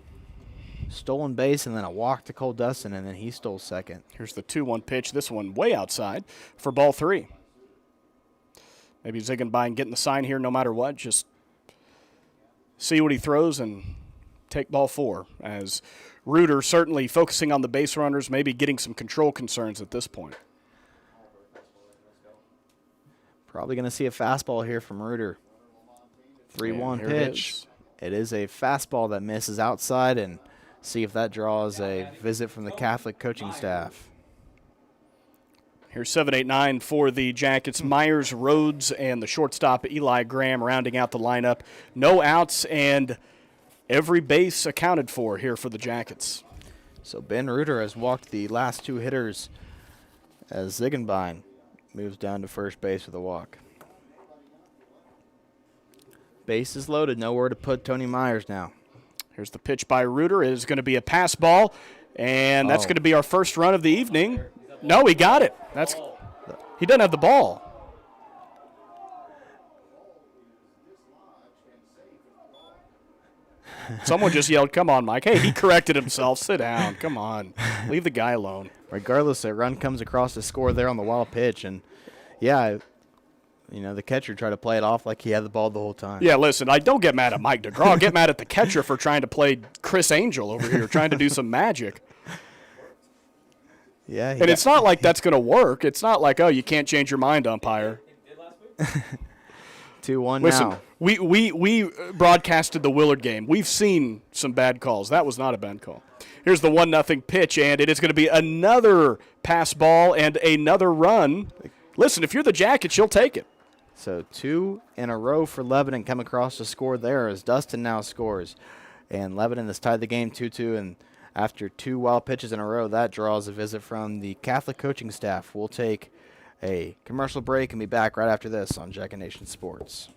S1: stolen base, and then a walk to Cole Dustin, and then he stole second.
S2: Here's the 2-1 pitch, this one way outside for ball 3. Maybe Ziegenbein getting the sign here no matter what, just see what he throws and take ball 4, as Reuter certainly focusing on the base runners, maybe getting some control concerns at this point.
S1: Probably going to see a fastball here from Reuter. 3-1 pitch. It is a fastball that misses outside, and see if that draws a visit from the Catholic coaching staff.
S2: Here's 7-8-9 for the Jackets. Myers, Rhodes, and the shortstop Eli Graham rounding out the lineup. No outs and every base accounted for here for the Jackets.
S1: So Ben Reuter has walked the last 2 hitters as Ziegenbein moves down to first base with a walk. Base is loaded. Nowhere to put Tony Myers now.
S2: Here's the pitch by Reuter. It is going to be a pass ball, and that's going to be our first run of the evening. No, he got it. He doesn't have the ball. Someone just yelled, "Come on, Mike." Hey, he corrected himself. Sit down. Come on. Leave the guy alone.
S1: Regardless, a run comes across the score there on the wild pitch, and yeah, you know, the catcher tried to play it off like he had the ball the whole time.
S2: Yeah, listen, I don't get mad at Mike DeGraw. Get mad at the catcher for trying to play Chris Angel over here, trying to do some magic.
S1: Yeah,
S2: and it's not like that's going to work. It's not like, oh, you can't change your mind, umpire.
S1: 2-1
S2: Listen,
S1: now.
S2: we broadcasted the Willard game. We've seen some bad calls. That was not a bad call. Here's the 1-0 pitch, and it is going to be another pass ball and another run. Listen, if you're the Jackets, you'll take it.
S1: So 2 in a row for Lebanon come across the score there as Dustin now scores. And Lebanon has tied the game 2-2, and after 2 wild pitches in a row, that draws a visit from the Catholic coaching staff. We'll take a commercial break and be back right after this on Jacket Nation Sports.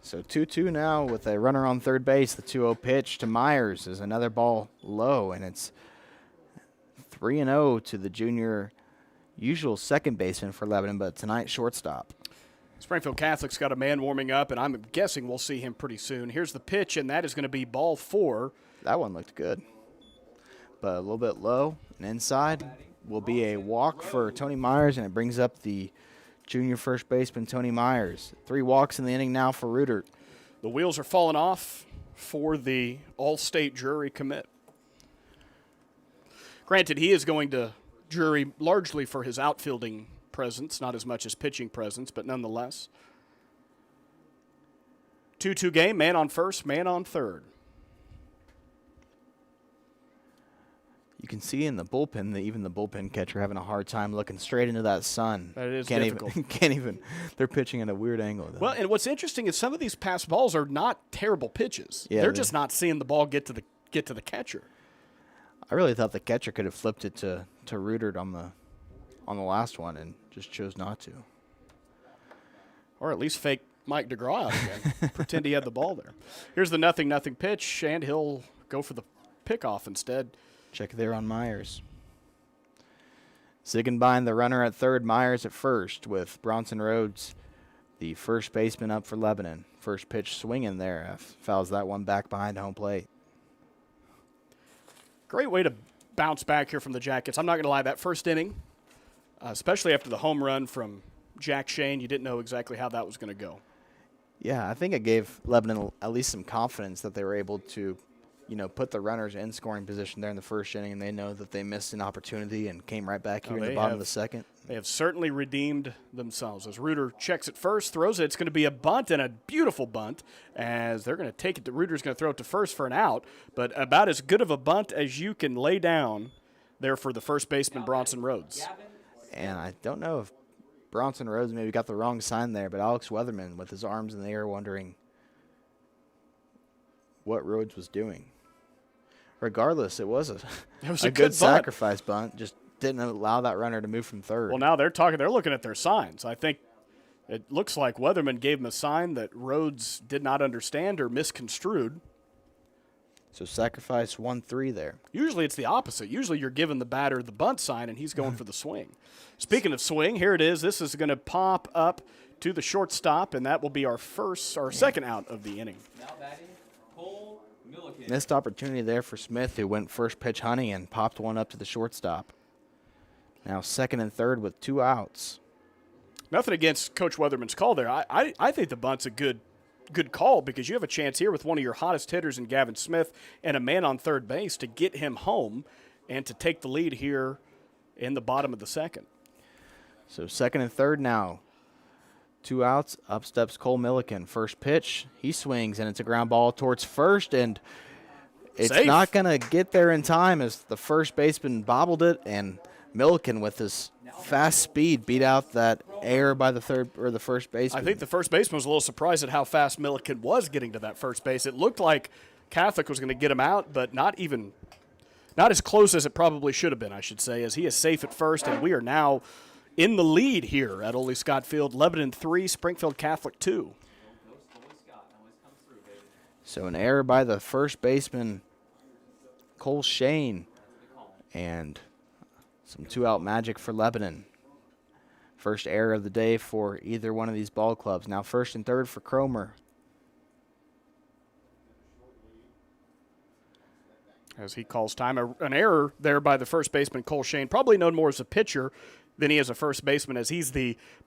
S1: So 2-2 now with a runner on third base. The 2-0 pitch to Myers is another ball low, and it's 3-0 to the junior usual second baseman for Lebanon, but tonight shortstop.
S2: Springfield Catholic's got a man warming up, and I'm guessing we'll see him pretty soon. Here's the pitch, and that is going to be ball 4.
S1: That one looked good, but a little bit low and inside will be a walk for Tony Myers, and it brings up the junior first baseman Tony Myers. 3 walks in the inning now for Reuter.
S2: The wheels are falling off for the all-state jury commit. Granted, he is going to jury largely for his outfielding presence, not as much as pitching presence, but nonetheless. 2-2 game, man on first, man on third.
S1: You can see in the bullpen that even the bullpen catcher having a hard time looking straight into that sun.
S2: That is
S1: can't
S2: difficult.
S1: Can't even. They're pitching at a weird angle. Though.
S2: Well, and what's interesting is some of these pass balls are not terrible pitches.
S1: Yeah,
S2: they're just not seeing the ball get to the catcher.
S1: I really thought the catcher could have flipped it to Reuter on the last one and just chose not to.
S2: Or at least fake Mike DeGraw out again. Pretend he had the ball there. Here's the 0-0 pitch, and he'll go for the pickoff instead.
S1: Check there on Myers. Ziegenbein, the runner at third, Myers at first, with Bronson Rhodes, the first baseman, up for Lebanon. First pitch swinging there. Fouls that one back behind home plate.
S2: Great way to bounce back here from the Jackets. I'm not going to lie, that first inning, especially after the home run from Jack Shane, you didn't know exactly how that was going to go.
S1: Yeah, I think it gave Lebanon at least some confidence that they were able to, put the runners in scoring position there in the first inning, and they know that they missed an opportunity and came right back here in the bottom of the second.
S2: They have certainly redeemed themselves. As Reuter checks it first, throws it. It's going to be a bunt, and a beautiful bunt, as they're going to take it. Reuter's going to throw it to first for an out, but about as good of a bunt as you can lay down there for the first baseman, Bronson Rhodes.
S1: And I don't know if Bronson Rhodes maybe got the wrong sign there, but Alex Weatherman with his arms in the air wondering what Rhodes was doing. Regardless, it was a good sacrifice bunt. Just didn't allow that runner to move from third.
S2: Well, now they're looking at their signs. I think it looks like Weatherman gave him a sign that Rhodes did not understand or misconstrued.
S1: So sacrifice 1-3 there.
S2: Usually it's the opposite. Usually you're giving the batter the bunt sign, and he's going for the swing. Speaking of swing, here it is. This is going to pop up to the shortstop, and that will be our second out of the inning.
S4: Now batting, Cole Milliken.
S1: Missed opportunity there for Smith, who went first pitch hunting and popped one up to the shortstop. Now second and third with 2 outs.
S2: Nothing against Coach Weatherman's call there. I think the bunt's a good call, because you have a chance here with one of your hottest hitters in Gavin Smith and a man on third base to get him home and to take the lead here in the bottom of the second.
S1: So second and third now. 2 outs. Up steps Cole Milliken. First pitch. He swings, and it's a ground ball towards first, and it's
S2: Safe.
S1: not going to get there in time as the first baseman bobbled it, and Milliken with his fast speed beat out that error by the first baseman.
S2: I think the first baseman was a little surprised at how fast Milliken was getting to that first base. It looked like Catholic was going to get him out, but not as close as it probably should have been, I should say, as he is safe at first, and we are now in the lead here at Ole Scott Field. Lebanon 3, Springfield Catholic 2.
S1: So an error by the first baseman, Cole Shane, and some 2-out magic for Lebanon. First error of the day for either one of these ball clubs. Now first and third for Cromer.
S2: As he calls time, an error there by the first baseman, Cole Shane, probably known more as a pitcher than he is a first baseman, as he's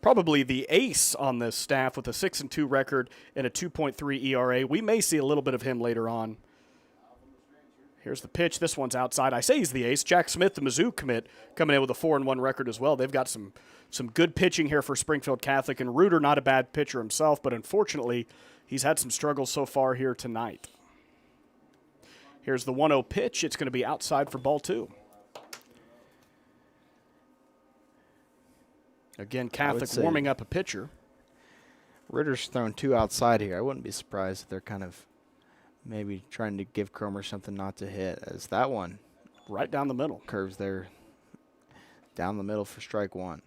S2: probably the ace on this staff with a 6-2 record and a 2.3 ERA. We may see a little bit of him later on. Here's the pitch. This one's outside. I say he's the ace. Jack Smith, the Mizzou commit, coming in with a 4-1 record as well. They've got some good pitching here for Springfield Catholic, and Reuter, not a bad pitcher himself, but unfortunately he's had some struggles so far here tonight. Here's the 1-0 pitch. It's going to be outside for ball 2. Again, Catholic warming up a pitcher.
S1: Ritter's thrown 2 outside here. I wouldn't be surprised if they're kind of maybe trying to give Cromer something not to hit, as that one
S2: right down the middle
S1: curves there down the middle for strike 1.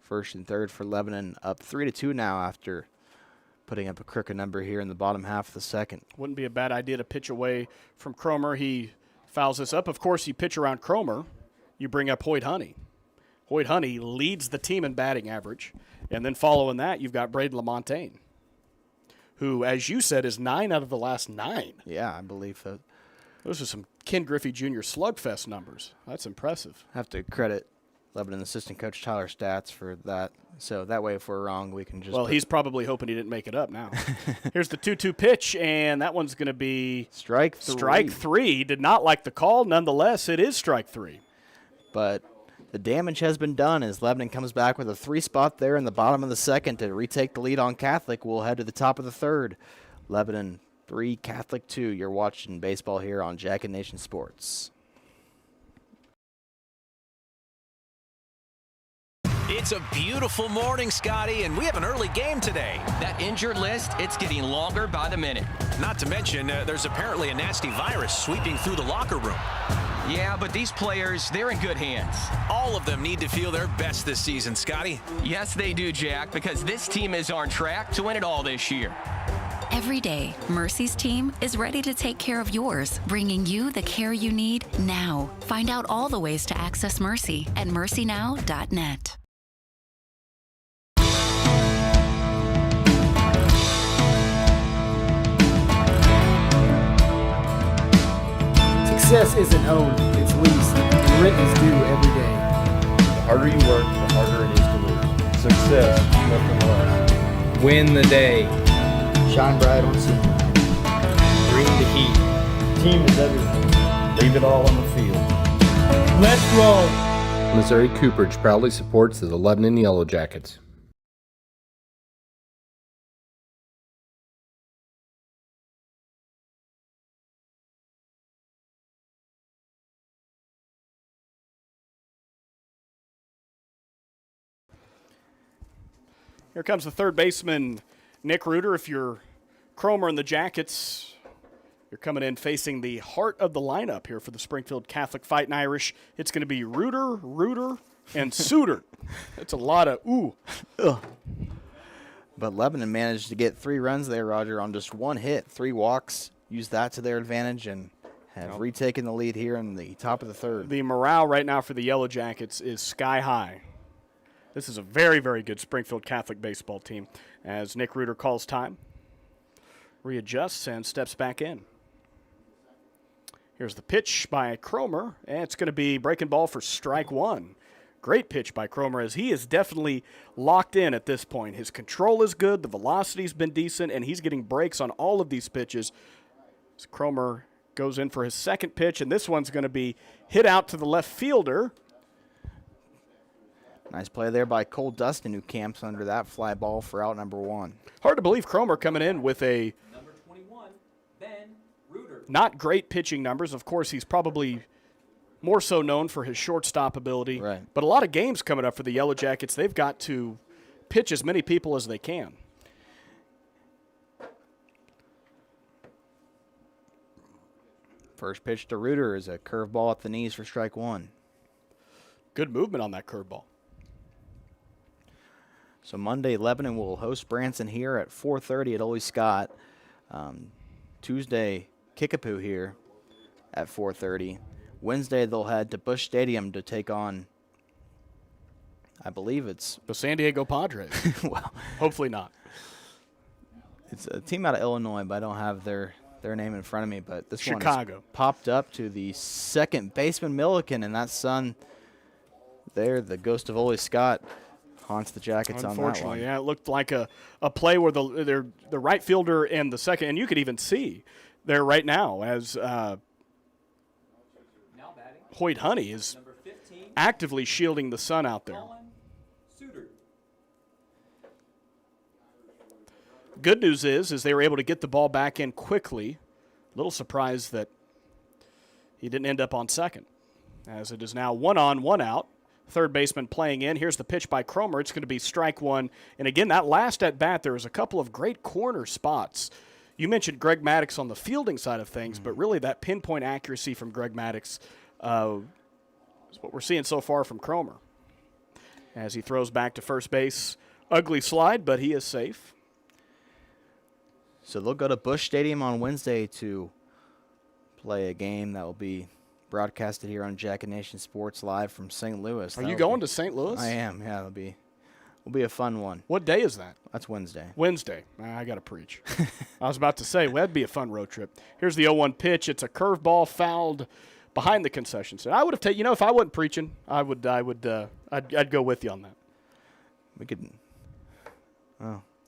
S1: First and third for Lebanon, up 3-2 now after putting up a crooked number here in the bottom half of the second.
S2: Wouldn't be a bad idea to pitch away from Cromer. He fouls this up. Of course, you pitch around Cromer, you bring up Hoyt Honey. Hoyt Honey leads the team in batting average. And then following that, you've got Braden LaMontagne, who, as you said, is 9 out of the last 9.
S1: Yeah, I believe that.
S2: Those are some Ken Griffey Jr. slugfest numbers. That's impressive.
S1: I have to credit Lebanon assistant coach Tyler Stats for that. So that way, if we're wrong, we can just.
S2: Well, he's probably hoping he didn't make it up now. Here's the 2-2 pitch, and that one's going to be
S1: strike 3.
S2: Strike 3. Did not like the call. Nonetheless, it is strike 3.
S1: But the damage has been done as Lebanon comes back with a 3 spot there in the bottom of the second to retake the lead on Catholic. We'll head to the top of the third. Lebanon 3, Catholic 2. You're watching baseball here on Jacket Nation Sports.
S6: It's a beautiful morning, Scotty, and we have an early game today.
S7: That injured list, it's getting longer by the minute.
S6: Not to mention, there's apparently a nasty virus sweeping through the locker room.
S7: Yeah, but these players, they're in good hands.
S6: All of them need to feel their best this season, Scotty.
S7: Yes, they do, Jack, because this team is on track to win it all this year.
S8: Every day, Mercy's team is ready to take care of yours, bringing you the care you need now. Find out all the ways to access Mercy at mercynow.net.
S9: Success isn't owned, it's leased, and rent is due every day.
S10: The harder you work, the harder it is to lose. Success, nothing less.
S11: Win the day.
S9: Shine bright on senior.
S11: Bring the heat.
S10: Team is everything. Leave it all on the field.
S11: Let's roll.
S12: Missouri Cooperage proudly supports the Lebanon Yellow Jackets.
S2: Here comes the third baseman, Nick Reuter. If you're Cromer and the Jackets, you're coming in facing the heart of the lineup here for the Springfield Catholic Fightin Irish. It's going to be Reuter, and Suter. That's a lot of ooh.
S1: Ugh. But Lebanon managed to get 3 runs there, Roger, on just 1 hit, 3 walks. Used that to their advantage and have retaken the lead here in the top of the third.
S2: The morale right now for the Yellow Jackets is sky high. This is a very, very good Springfield Catholic baseball team as Nick Reuter calls time, readjusts, and steps back in. Here's the pitch by Cromer, and it's going to be breaking ball for strike 1. Great pitch by Cromer as he is definitely locked in at this point. His control is good, the velocity's been decent, and he's getting breaks on all of these pitches. As Cromer goes in for his second pitch, and this one's going to be hit out to the left fielder.
S1: Nice play there by Cole Dustin, who camps under that fly ball for out number 1.
S2: Hard to believe Cromer coming in with a
S4: Number 21, Ben Reuter.
S2: not great pitching numbers. Of course, he's probably more so known for his shortstop ability.
S1: Right.
S2: But a lot of games coming up for the Yellow Jackets. They've got to pitch as many people as they can.
S1: First pitch to Reuter is a curveball at the knees for strike 1.
S2: Good movement on that curveball.
S1: So Monday, Lebanon will host Branson here at 4:30 at Ole Scott. Tuesday, Kickapoo here at 4:30. Wednesday, they'll head to Busch Stadium to take on, I believe it's
S2: the San Diego Padres.
S1: Well,
S2: hopefully not.
S1: It's a team out of Illinois, but I don't have their name in front of me. But this
S2: Chicago
S1: one popped up to the second baseman Milliken, and that son there, the ghost of Ole Scott, haunts the Jackets on that one.
S2: Unfortunately, yeah, it looked like a play where the right fielder and the second, and you could even see there right now as Hoyt Honey is actively shielding the sun out there. Good news is they were able to get the ball back in quickly. A little surprised that he didn't end up on second, as it is now 1 on, 1 out. Third baseman playing in. Here's the pitch by Cromer. It's going to be strike 1. And again, that last at bat, there was a couple of great corner spots. You mentioned Greg Maddox on the fielding side of things, but really that pinpoint accuracy from Greg Maddox is what we're seeing so far from Cromer. As he throws back to first base. Ugly slide, but he is safe.
S1: So they'll go to Busch Stadium on Wednesday to play a game that will be broadcasted here on Jack and Nation Sports live from St. Louis.
S2: Are you going to St. Louis?
S1: I am, yeah. Will be a fun one.
S2: What day is that?
S1: That's Wednesday.
S2: Wednesday. I got to preach. I was about to say, well, that'd be a fun road trip. Here's the 0-1 pitch. It's a curveball fouled behind the concession stand. I would have taken, if I wasn't preaching, I'd go with you on that.
S1: We could,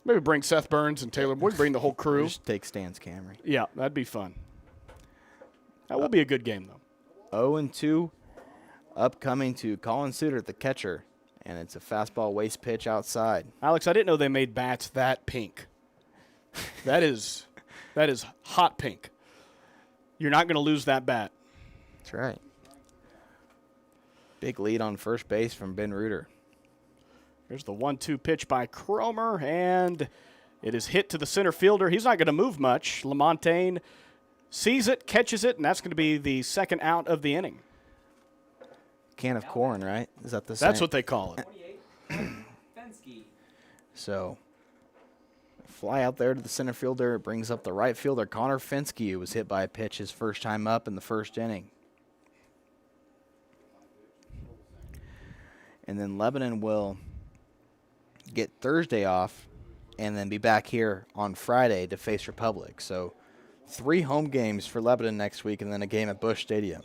S2: maybe bring Seth Burns and Taylor. We could bring the whole crew.
S1: Just take Stan's Camry.
S2: Yeah, that'd be fun. That will be a good game, though.
S1: 0-2, upcoming to Colin Suter, the catcher, and it's a fastball waste pitch outside.
S2: Alex, I didn't know they made bats that pink. That is hot pink. You're not going to lose that bat.
S1: That's right. Big lead on first base from Ben Reuter.
S2: Here's the 1-2 pitch by Cromer, and it is hit to the center fielder. He's not going to move much. LaMontagne sees it, catches it, and that's going to be the second out of the inning.
S1: Can of corn, right? Is that the same?
S2: That's what they call it.
S1: So, fly out there to the center fielder. It brings up the right fielder, Connor Fensky, who was hit by a pitch his first time up in the first inning. And then Lebanon will get Thursday off and then be back here on Friday to face Republic. So 3 home games for Lebanon next week and then a game at Busch Stadium.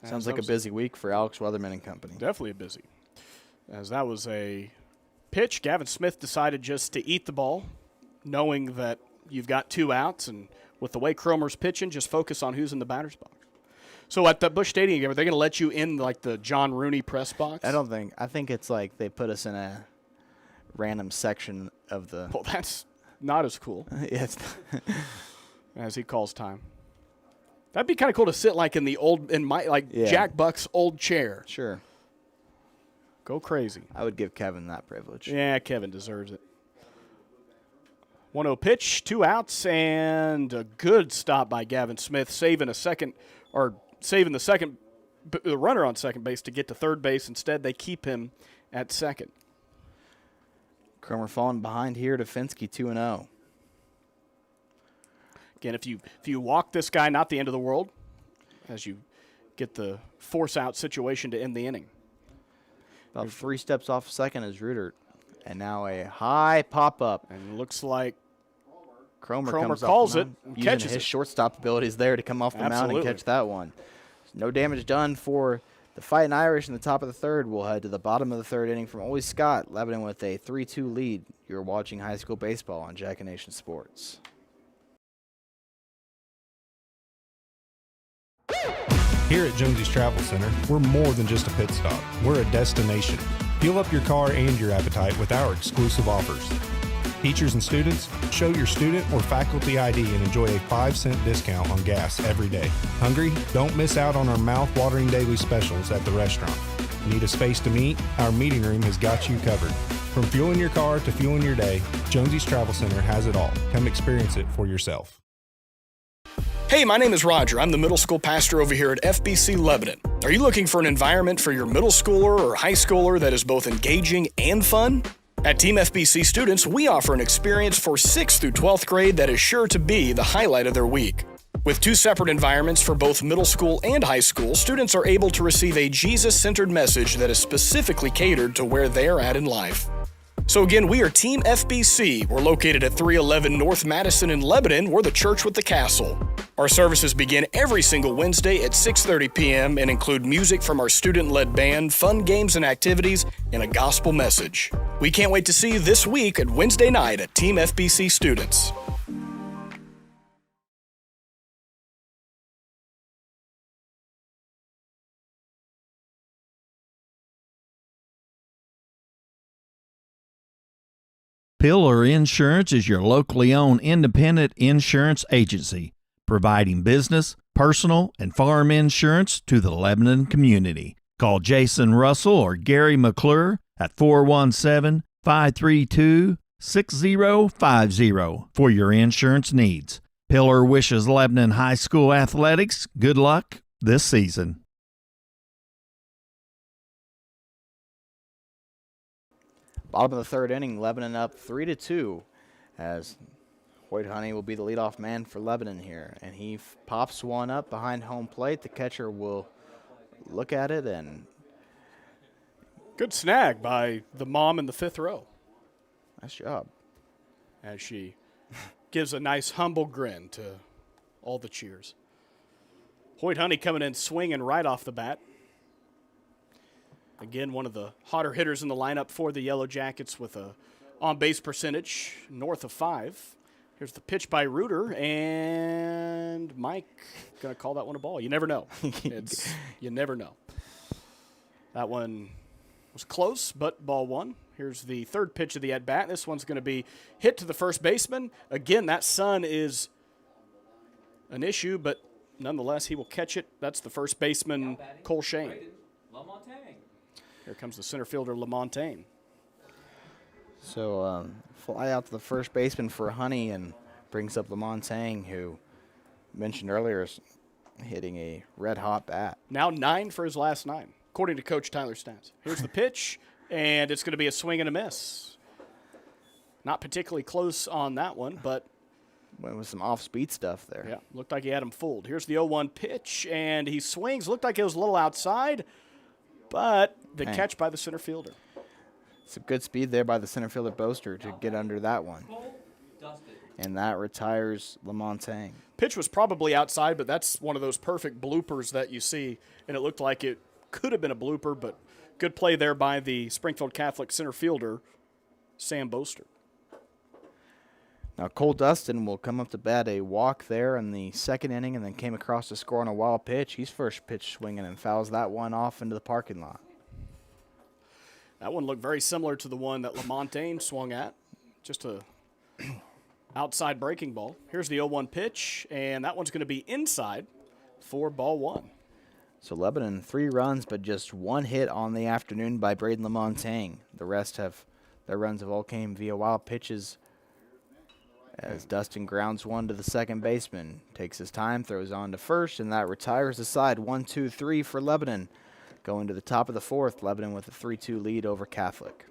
S1: Sounds like a busy week for Alex Weatherman and company.
S2: Definitely busy. As that was a pitch, Gavin Smith decided just to eat the ball, knowing that you've got 2 outs, and with the way Cromer's pitching, just focus on who's in the batter's box. So at the Busch Stadium game, are they going to let you in like the John Rooney press box?
S1: I think it's like they put us in a random section of the.
S2: Well, that's not as cool.
S1: Yes.
S2: As he calls time. That'd be kind of cool to sit like Jack Buck's old chair.
S1: Sure.
S2: Go crazy.
S1: I would give Kevin that privilege.
S2: Yeah, Kevin deserves it. 1-0 pitch, 2 outs, and a good stop by Gavin Smith, saving the runner on second base to get to third base. Instead, they keep him at second.
S1: Cromer falling behind here to Fensky, 2-0.
S2: Again, if you walk this guy, not the end of the world, as you get the force-out situation to end the inning.
S1: About 3 steps off second is Reuter. And now a high pop-up.
S2: And it looks like
S1: Cromer
S2: calls it,
S1: using his shortstop abilities there to come off the mound and catch that one. No damage done for the Fightin Irish in the top of the third. We'll head to the bottom of the third inning from Ole Scott, Lebanon with a 3-2 lead. You're watching high school baseball on Jack and Nation Sports.
S13: Here at Jonesy's Travel Center, we're more than just a pit stop. We're a destination. Fuel up your car and your appetite with our exclusive offers. Teachers and students, show your student or faculty ID and enjoy a 5-cent discount on gas every day. Hungry? Don't miss out on our mouth-watering daily specials at the restaurant. Need a space to meet? Our meeting room has got you covered. From fueling your car to fueling your day, Jonesy's Travel Center has it all. Come experience it for yourself.
S2: Hey, my name is Roger. I'm the middle school pastor over here at FBC Lebanon. Are you looking for an environment for your middle schooler or high schooler that is both engaging and fun? At Team FBC students, we offer an experience for 6th through 12th grade that is sure to be the highlight of their week. With 2 separate environments for both middle school and high school, students are able to receive a Jesus-centered message that is specifically catered to where they are at in life. So again, we are Team FBC. We're located at 311 North Madison in Lebanon. We're the church with the castle. Our services begin every single Wednesday at 6:30 p.m. and include music from our student-led band, fun games and activities, and a gospel message. We can't wait to see you this week at Wednesday night at Team FBC Students.
S14: Pillar Insurance is your locally owned independent insurance agency, providing business, personal, and farm insurance to the Lebanon community. Call Jason Russell or Gary McClure at 417-532-6050 for your insurance needs. Pillar wishes Lebanon High School athletics good luck this season.
S1: Bottom of the third inning, Lebanon up 3-2 as Hoyt Honey will be the leadoff man for Lebanon here, and he pops one up behind home plate. The catcher will look at it, and
S2: good snag by the mom in the 5th row.
S1: Nice job.
S2: As she gives a nice humble grin to all the cheers. Hoyt Honey coming in swinging right off the bat. Again, one of the hotter hitters in the lineup for the Yellow Jackets with a on-base percentage north of 5. Here's the pitch by Reuter, and Mike going to call that one a ball. You never know. You never know. That one was close, but ball 1. Here's the 3rd pitch of the at-bat. This one's going to be hit to the first baseman. Again, that sun is an issue, but nonetheless, he will catch it. That's the first baseman, Cole Shane. Here comes the center fielder, LaMontagne.
S1: So fly out to the first baseman for Honey and brings up LaMontagne, who mentioned earlier is hitting a red-hot bat.
S2: Now 9 for his last 9, according to Coach Tyler Stats. Here's the pitch, and it's going to be a swing and a miss. Not particularly close on that one, but
S1: went with some off-speed stuff there.
S2: Yeah, looked like he had him fooled. Here's the 0-1 pitch, and he swings. Looked like it was a little outside, but the catch by the center fielder.
S1: Some good speed there by the center fielder Boaster to get under that one. And that retires LaMontagne.
S2: Pitch was probably outside, but that's one of those perfect bloopers that you see, and it looked like it could have been a blooper, but good play there by the Springfield Catholic center fielder, Sam Boaster.
S1: Now Cole Dustin will come up to bat a walk there in the 2nd inning and then came across to score on a wild pitch. He's first pitch swinging and fouls that one off into the parking lot.
S2: That one looked very similar to the one that LaMontagne swung at. Just a outside breaking ball. Here's the 0-1 pitch, and that one's going to be inside for ball 1.
S1: So Lebanon 3 runs, but just 1 hit on the afternoon by Braden LaMontagne. The rest have their runs have all came via wild pitches. As Dustin grounds one to the second baseman, takes his time, throws on to first, and that retires the side. 1-2-3 for Lebanon. Going to the top of the 4th, Lebanon with a 3-2 lead over Catholic.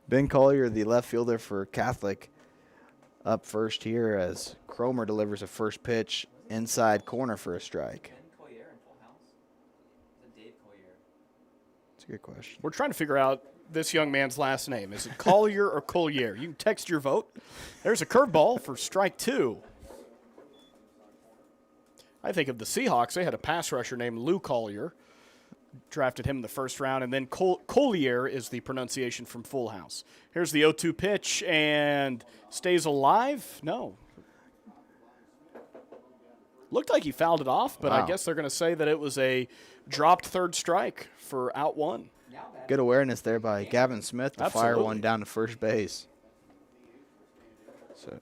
S1: Ben Collier, the left fielder for Catholic, up first here as Cromer delivers a first pitch inside corner for a strike. That's a good question.
S2: We're trying to figure out this young man's last name. Is it Collier or Collier? You can text your vote. There's a curveball for strike 2. I think of the Seahawks. They had a pass rusher named Lou Collier. Drafted him in the 1st round, and then Collier is the pronunciation from Full House. Here's the 0-2 pitch, and stays alive? No. Looked like he fouled it off, but
S1: wow.
S2: I guess they're going to say that it was a dropped 3rd strike for out 1.
S1: Good awareness there by Gavin Smith to
S2: Absolutely.
S1: fire one down to first base. So,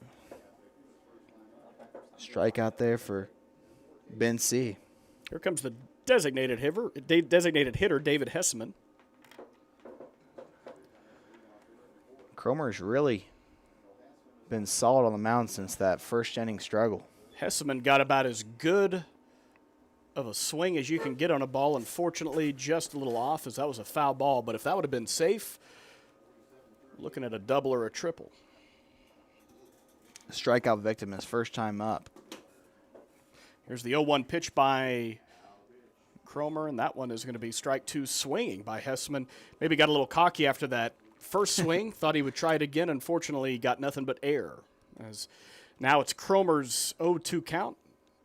S1: strike out there for Ben C.
S2: Here comes the designated hitter, David Hesseman.
S1: Cromer's really been solid on the mound since that 1st inning struggle.
S2: Hesseman got about as good of a swing as you can get on a ball. Unfortunately, just a little off as that was a foul ball. But if that would have been safe, looking at a double or a triple.
S1: Strikeout victim his first time up.
S2: Here's the 0-1 pitch by Cromer, and that one is going to be strike two swinging by Hessman. Maybe got a little cocky after that first swing, thought he would try it again. Unfortunately, he got nothing but air. As now it's Cromer's 0-2 count,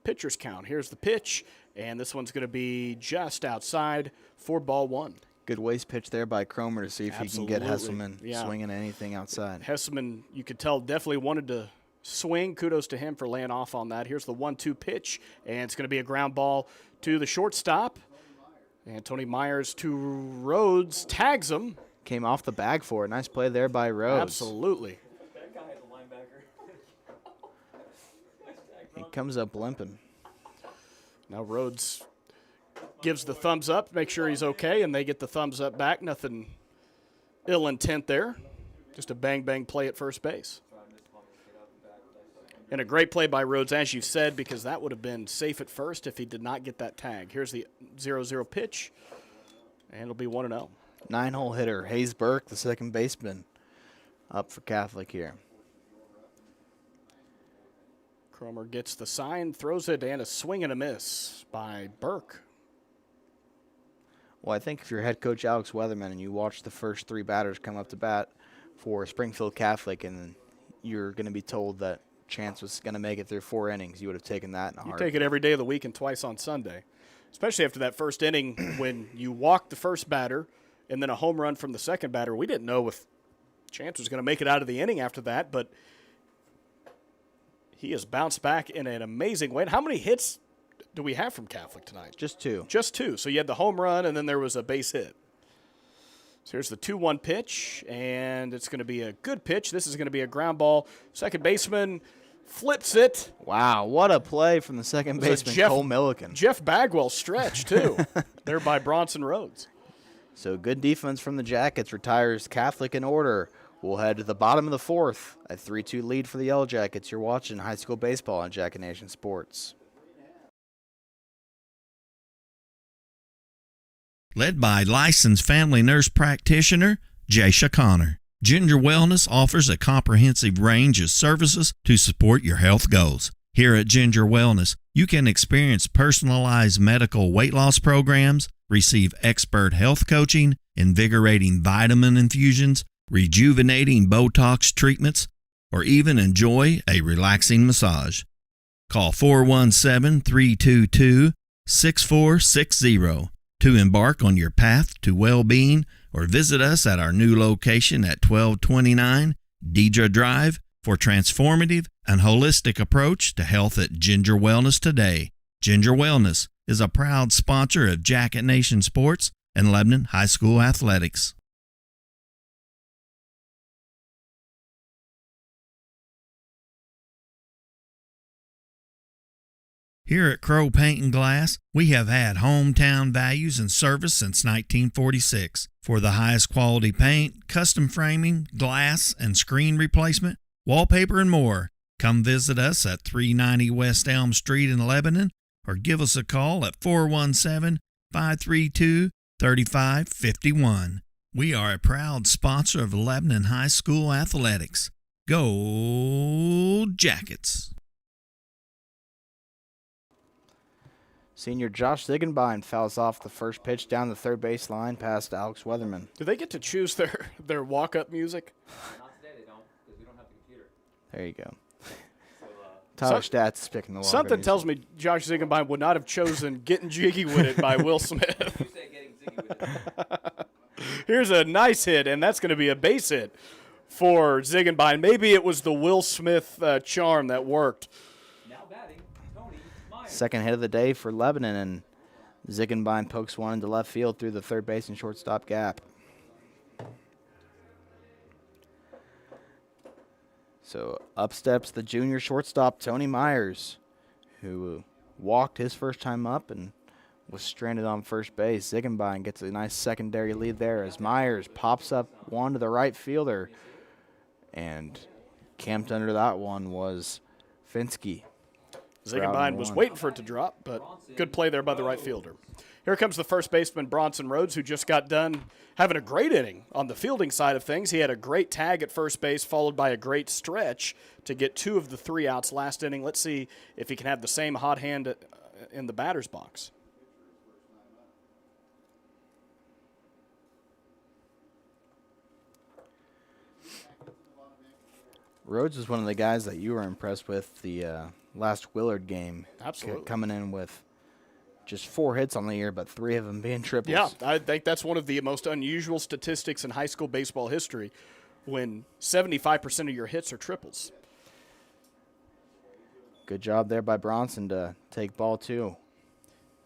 S2: pitcher's count. Here's the pitch, and this one's going to be just outside for ball one.
S1: Good waste pitch there by Cromer to see if
S2: Absolutely.
S1: he can get Hesselman swinging anything outside.
S2: Hesselman, you could tell, definitely wanted to swing. Kudos to him for laying off on that. Here's the 1-2 pitch, and it's going to be a ground ball to the shortstop. And Tony Myers to Rhodes, tags him.
S1: Came off the bag for it. Nice play there by Rhodes.
S2: Absolutely.
S1: He comes up limping.
S2: Now Rhodes gives the thumbs up, make sure he's okay, and they get the thumbs up back. Nothing ill intent there. Just a bang-bang play at first base. And a great play by Rhodes, as you said, because that would have been safe at first if he did not get that tag. Here's the 0-0 pitch, and it'll be 1-0.
S1: 9-hole hitter, Hayes Burke, the second baseman, up for Catholic here.
S2: Cromer gets the sign, throws it, and a swing and a miss by Burke.
S1: Well, I think if you're head coach Alex Weatherman and you watch the first three batters come up to bat for Springfield Catholic and you're going to be told that Chance was going to make it through 4 innings, you would have taken that in a heartbeat.
S2: You take it every day of the week and twice on Sunday, especially after that first inning when you walked the first batter and then a home run from the second batter. We didn't know if Chance was going to make it out of the inning after that, but he has bounced back in an amazing way. And how many hits do we have from Catholic tonight?
S1: Just 2.
S2: Just 2. So you had the home run and then there was a base hit. So here's the 2-1 pitch, and it's going to be a good pitch. This is going to be a ground ball. Second baseman flips it.
S1: Wow, what a play from the second baseman, Cole Milliken.
S2: Jeff Bagwell stretch, too, there by Bronson Rhodes.
S1: So good defense from the Jackets retires Catholic in order. We'll head to the bottom of the fourth. A 3-2 lead for the Yellow Jackets. You're watching high school baseball on Jacket Nation Sports.
S14: Led by licensed family nurse practitioner Jaysha Connor, Ginger Wellness offers a comprehensive range of services to support your health goals. Here at Ginger Wellness, you can experience personalized medical weight loss programs, receive expert health coaching, invigorating vitamin infusions, rejuvenating Botox treatments, or even enjoy a relaxing massage. Call 417-322-6460 to embark on your path to well-being, or visit us at our new location at 1229 Deidre Drive for transformative and holistic approach to health at Ginger Wellness today. Ginger Wellness is a proud sponsor of Jacket Nation Sports and Lebanon High School Athletics. Here at Crow Paint and Glass, we have had hometown values and service since 1946. For the highest quality paint, custom framing, glass and screen replacement, wallpaper, and more, come visit us at 390 West Elm Street in Lebanon or give us a call at 417-532-3551. We are a proud sponsor of Lebanon High School Athletics. Go Jackets!
S1: Senior Josh Ziegenbein fouls off the first pitch down the third base line past Alex Weatherman.
S2: Do they get to choose their walk-up music?
S4: Not today, they don't, because we don't have the computer.
S1: There you go. Tyler Stats is picking the walk-up
S2: Something
S1: music.
S2: tells me Josh Ziegenbein would not have chosen Getting Jiggy With It by Will Smith.
S4: You say Getting Jiggy With It.
S2: Here's a nice hit, and that's going to be a base hit for Ziegenbein. Maybe it was the Will Smith charm that worked.
S4: Now batting, Tony Myers.
S1: Second hit of the day for Lebanon, and Ziegenbein pokes one into left field through the third base and shortstop gap. So up steps the junior shortstop, Tony Myers, who walked his first time up and was stranded on first base. Ziegenbein gets a nice secondary lead there as Myers pops up one to the right fielder, and camped under that one was Finsky.
S2: Ziegenbein was waiting for it to drop, but good play there by the right fielder. Here comes the first baseman, Bronson Rhodes, who just got done having a great inning on the fielding side of things. He had a great tag at first base, followed by a great stretch to get 2 of the 3 outs last inning. Let's see if he can have the same hot hand in the batter's box.
S1: Rhodes is one of the guys that you were impressed with the last Willard game.
S2: Absolutely.
S1: Coming in with just 4 hits on the year, but 3 of them being triples.
S2: Yeah, I think that's one of the most unusual statistics in high school baseball history when 75% of your hits are triples.
S1: Good job there by Bronson to take ball 2.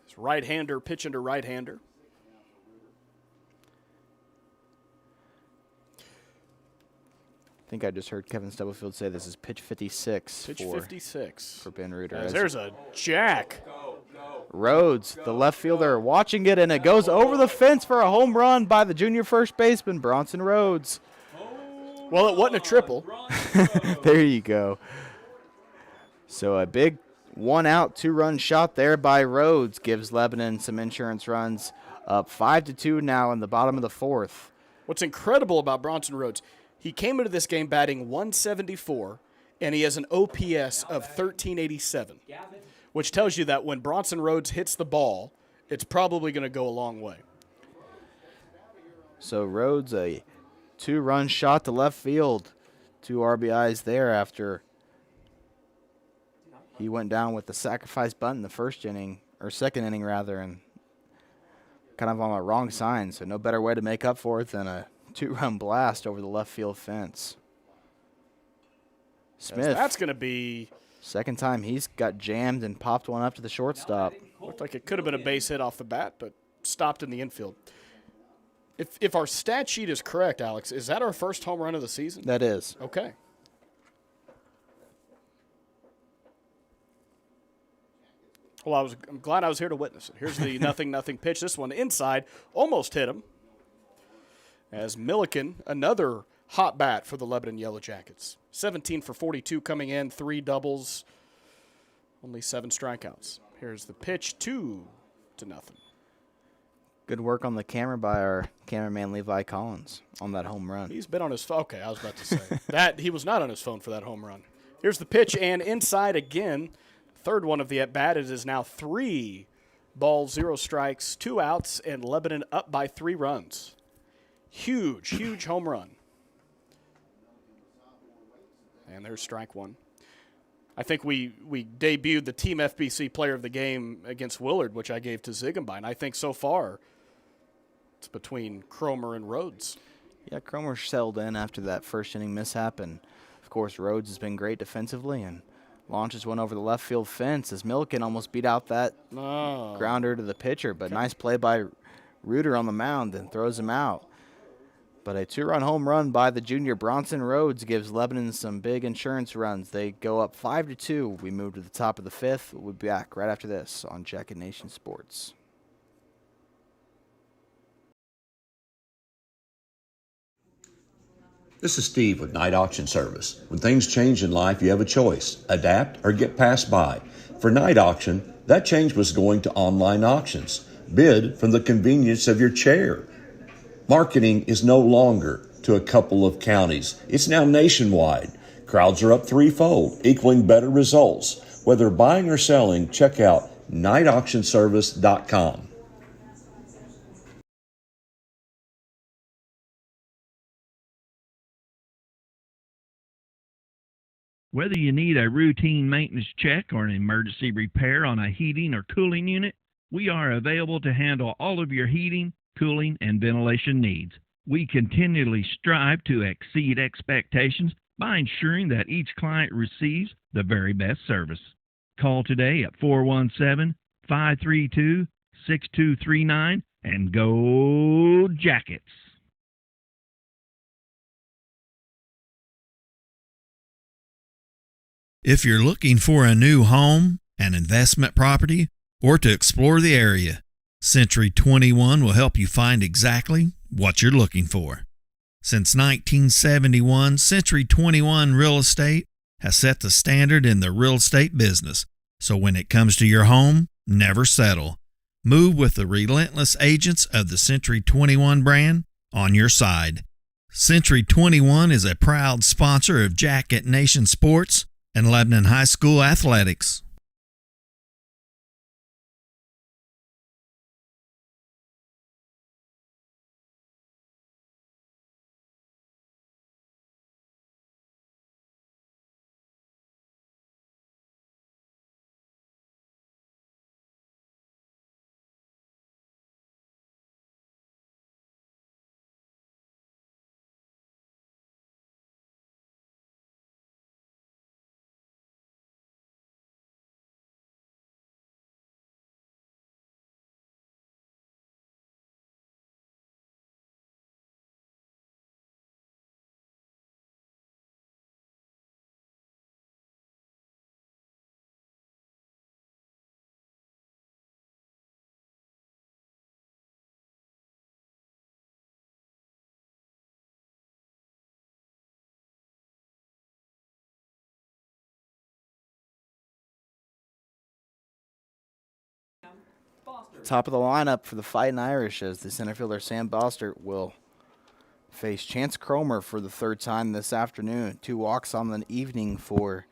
S2: It's right-hander pitching to right-hander.
S1: I think I just heard Kevin Stubblefield say this is pitch 56.
S2: Pitch 56.
S1: For Ben Reuter.
S2: There's a jack.
S1: Rhodes, the left fielder, watching it, and it goes over the fence for a home run by the junior first baseman, Bronson Rhodes.
S2: Well, it wasn't a triple.
S1: There you go. So a big 1-out, 2-run shot there by Rhodes gives Lebanon some insurance runs, up 5-2 now in the bottom of the 4th.
S2: What's incredible about Bronson Rhodes, he came into this game batting 174, and he has an OPS of 1387, which tells you that when Bronson Rhodes hits the ball, it's probably going to go a long way.
S1: So Rhodes, a 2-run shot to left field. 2 RBIs there after he went down with the sacrifice bunt in the first inning, or second inning rather, and kind of on the wrong sign. So no better way to make up for it than a 2-run blast over the left field fence. Smith.
S2: That's going to be...
S1: Second time he's got jammed and popped one up to the shortstop.
S2: Looked like it could have been a base hit off the bat, but stopped in the infield. If our stat sheet is correct, Alex, is that our first home run of the season?
S1: That is.
S2: Okay. Well, I'm glad I was here to witness it. Here's the 0-0 pitch. This one inside, almost hit him. As Milliken, another hot bat for the Lebanon Yellow Jackets. 17 for 42 coming in, 3 doubles, only 7 strikeouts. Here's the pitch, 2-0.
S1: Good work on the camera by our cameraman Levi Collins on that home run.
S2: He's been on his phone. Okay, I was about to say. that he was not on his phone for that home run. Here's the pitch, and inside again. Third one of the at-bat. It is now 3 balls, 0 strikes, 2 outs, and Lebanon up by 3 runs. Huge, huge home run. And there's strike 1. I think we debuted the Team FBC Player of the Game against Willard, which I gave to Ziegenbein. I think so far it's between Cromer and Rhodes.
S1: Yeah, Cromer settled in after that first inning mishap, and, of course, Rhodes has been great defensively and launches one over the left field fence as Milliken almost beat out that grounder to the pitcher, but nice play by Reuter on the mound and throws him out. But a 2-run home run by the junior Bronson Rhodes gives Lebanon some big insurance runs. They go up 5-2. We move to the top of the 5th. We'll be back right after this on Jacket Nation Sports.
S15: This is Steve with Night Auction Service. When things change in life, you have a choice: adapt or get passed by. For Night Auction, that change was going to online auctions. Bid from the convenience of your chair. Marketing is no longer to a couple of counties. It's now nationwide. Crowds are up 3-fold, equaling better results. Whether buying or selling, check out nightauctionservice.com.
S16: Whether you need a routine maintenance check or an emergency repair on a heating or cooling unit, we are available to handle all of your heating, cooling, and ventilation needs. We continually strive to exceed expectations by ensuring that each client receives the very best service. Call today at 417-532-6239 and go Jackets!
S14: If you're looking for a new home, an investment property, or to explore the area, Century 21 will help you find exactly what you're looking for. Since 1971, Century 21 Real Estate has set the standard in the real estate business, So when it comes to your home, never settle. Move with the relentless agents of the Century 21 brand on your side. Century 21 is a proud sponsor of Jacket Nation Sports and Lebanon High School Athletics.
S1: Top of the lineup for the Fightin Irish as the center fielder Sam Bostert will face Chance Cromer for the third time this afternoon. 2 walks on the evening for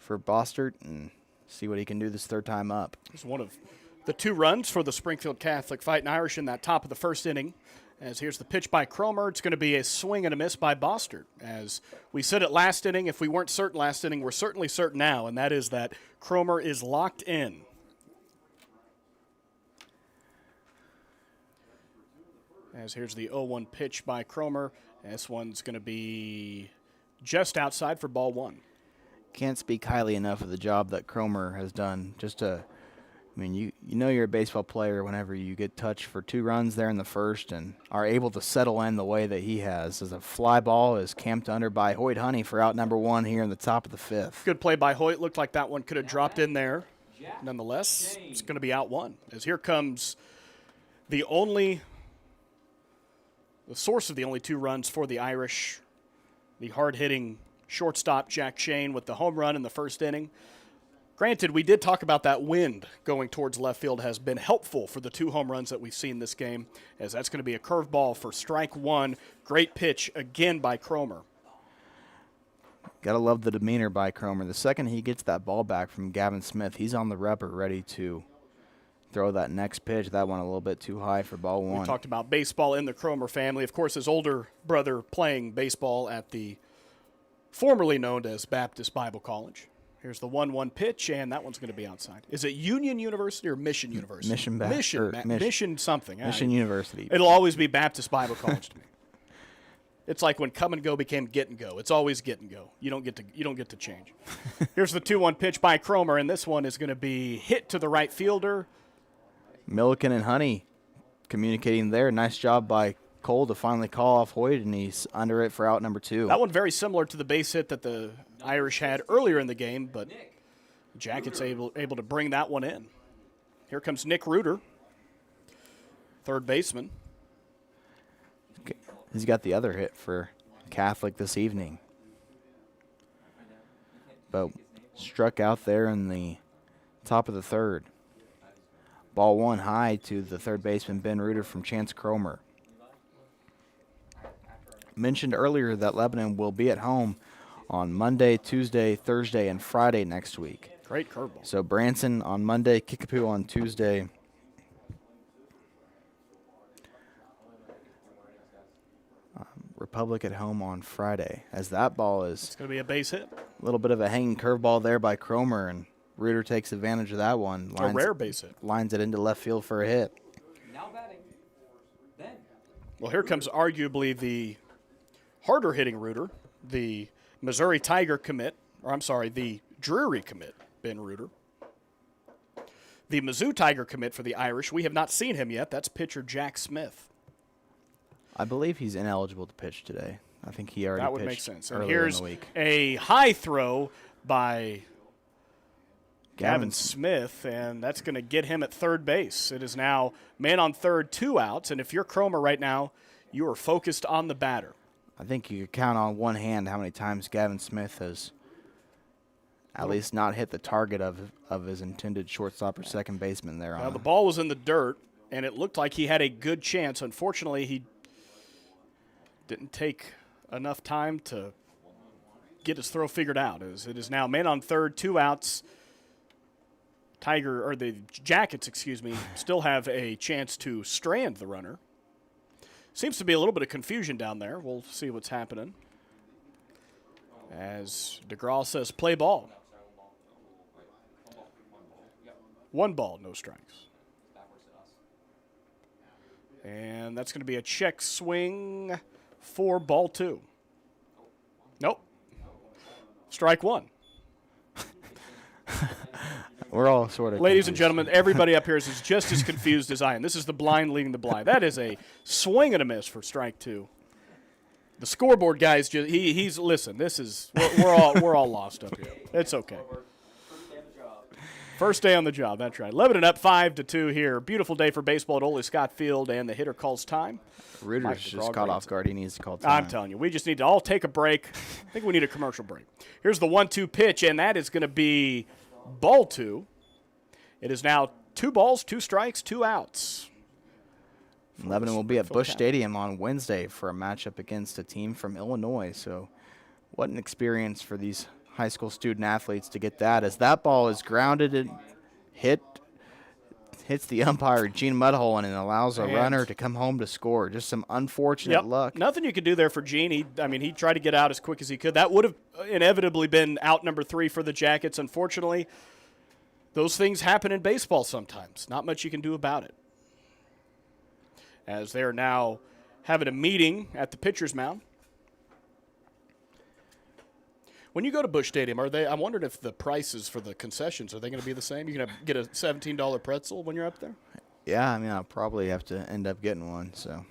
S1: Bostert, and see what he can do this third time up.
S2: It's one of the 2 runs for the Springfield Catholic Fightin Irish in that top of the first inning. As here's the pitch by Cromer. It's going to be a swing and a miss by Bostert. As we said it last inning, if we weren't certain last inning, we're certainly certain now, and that is that Cromer is locked in. As here's the 0-1 pitch by Cromer. This one's going to be just outside for ball 1.
S1: Can't speak highly enough of the job that Cromer has done. You know you're a baseball player whenever you get touched for 2 runs there in the first and are able to settle in the way that he has. As a fly ball is camped under by Hoyt Honey for out number 1 here in the top of the 5th.
S2: Good play by Hoyt. Looked like that one could have dropped in there. Nonetheless, it's going to be out 1. As here comes the source of the only 2 runs for the Irish, the hard-hitting shortstop Jack Shane with the home run in the first inning. Granted, we did talk about that wind going towards left field has been helpful for the 2 home runs that we've seen this game, as that's going to be a curveball for strike 1. Great pitch again by Cromer.
S1: Got to love the demeanor by Cromer. The second he gets that ball back from Gavin Smith, he's on the rubber ready to throw that next pitch. That one a little bit too high for ball 1.
S2: We talked about baseball in the Cromer family. Of course, his older brother playing baseball at the formerly known as Baptist Bible College. Here's the 1-1 pitch, and that one's going to be outside. Is it Union University or Mission University? Mission something.
S1: Mission University.
S2: It'll always be Baptist Bible College to me. It's like when come and go became get and go. It's always get and go. You don't get to change. Here's the 2-1 pitch by Cromer, and this one is going to be hit to the right fielder.
S1: Milliken and Honey communicating there. Nice job by Cole to finally call off Hoyt, and he's under it for out number 2.
S2: That one very similar to the base hit that the Irish had earlier in the game, but Jackets able to bring that one in. Here comes Nick Reuter, third baseman.
S1: He's got the other hit for Catholic this evening. But struck out there in the top of the 3rd. Ball 1 high to the third baseman, Ben Reuter, from Chance Cromer. Mentioned earlier that Lebanon will be at home on Monday, Tuesday, Thursday, and Friday next week.
S2: Great curveball.
S1: So Branson on Monday, Kickapoo on Tuesday. Republic at home on Friday. As that ball is...
S2: It's going to be a base hit.
S1: A little bit of a hanging curveball there by Cromer, and Reuter takes advantage of that one.
S2: A rare base hit.
S1: Lines it into left field for a hit.
S4: Now batting. Ben.
S2: Well, here comes arguably the harder hitting Reuter, the Missouri Tiger commit, the Drury commit, Ben Reuter. The Mizzou Tiger commit for the Irish, we have not seen him yet. That's pitcher Jack Smith.
S1: I believe he's ineligible to pitch today. I think he already pitched.
S2: That would make sense.
S1: And
S2: here's a high throw by Gavin Smith, and that's going to get him at third base. It is now man on third, 2 outs, and if you're Cromer right now, you are focused on the batter.
S1: I think you could count on one hand how many times Gavin Smith has at least not hit the target of his intended shortstop or second baseman there.
S2: Well, the ball was in the dirt, and it looked like he had a good chance. Unfortunately, he didn't take enough time to get his throw figured out. It is now man on third, 2 outs. The Jackets, still have a chance to strand the runner. Seems to be a little bit of confusion down there. We'll see what's happening. As DeGraw says, play ball. 1 ball, no strikes. And that's going to be a check swing for ball 2. Nope. Strike 1.
S1: We're all sort of
S2: Ladies and gentlemen, everybody up here is just as confused as I am. This is the blind leading the blind. That is a swing and a miss for strike 2. The scoreboard guys he's listen. This is we're all lost up here. It's okay. First day on the job. That's right. Lebanon up 5-2 here. Beautiful day for baseball at Ole Scott Field, and the hitter calls time.
S1: Reuter's just caught off guard. He needs to call time.
S2: I'm telling you, we just need to all take a break. I think we need a commercial break. Here's the 1-2 pitch, and that is going to be ball 2. It is now 2 balls, 2 strikes, 2 outs.
S1: Lebanon will be at Busch Stadium on Wednesday for a matchup against a team from Illinois. So what an experience for these high school student athletes to get that, as that ball is grounded and hits the umpire, Gene Mudhole, and allows a runner to come home to score. Just some unfortunate luck.
S2: Nothing you could do there for Gene. He tried to get out as quick as he could. That would have inevitably been out number 3 for the Jackets. Unfortunately, those things happen in baseball sometimes. Not much you can do about it. As they're now having a meeting at the pitcher's mound. When you go to Busch Stadium, I wondered if the prices for the concessions, are they going to be the same? You're going to get a $17 pretzel when you're up there?
S1: Yeah, I'll probably have to end up getting one, so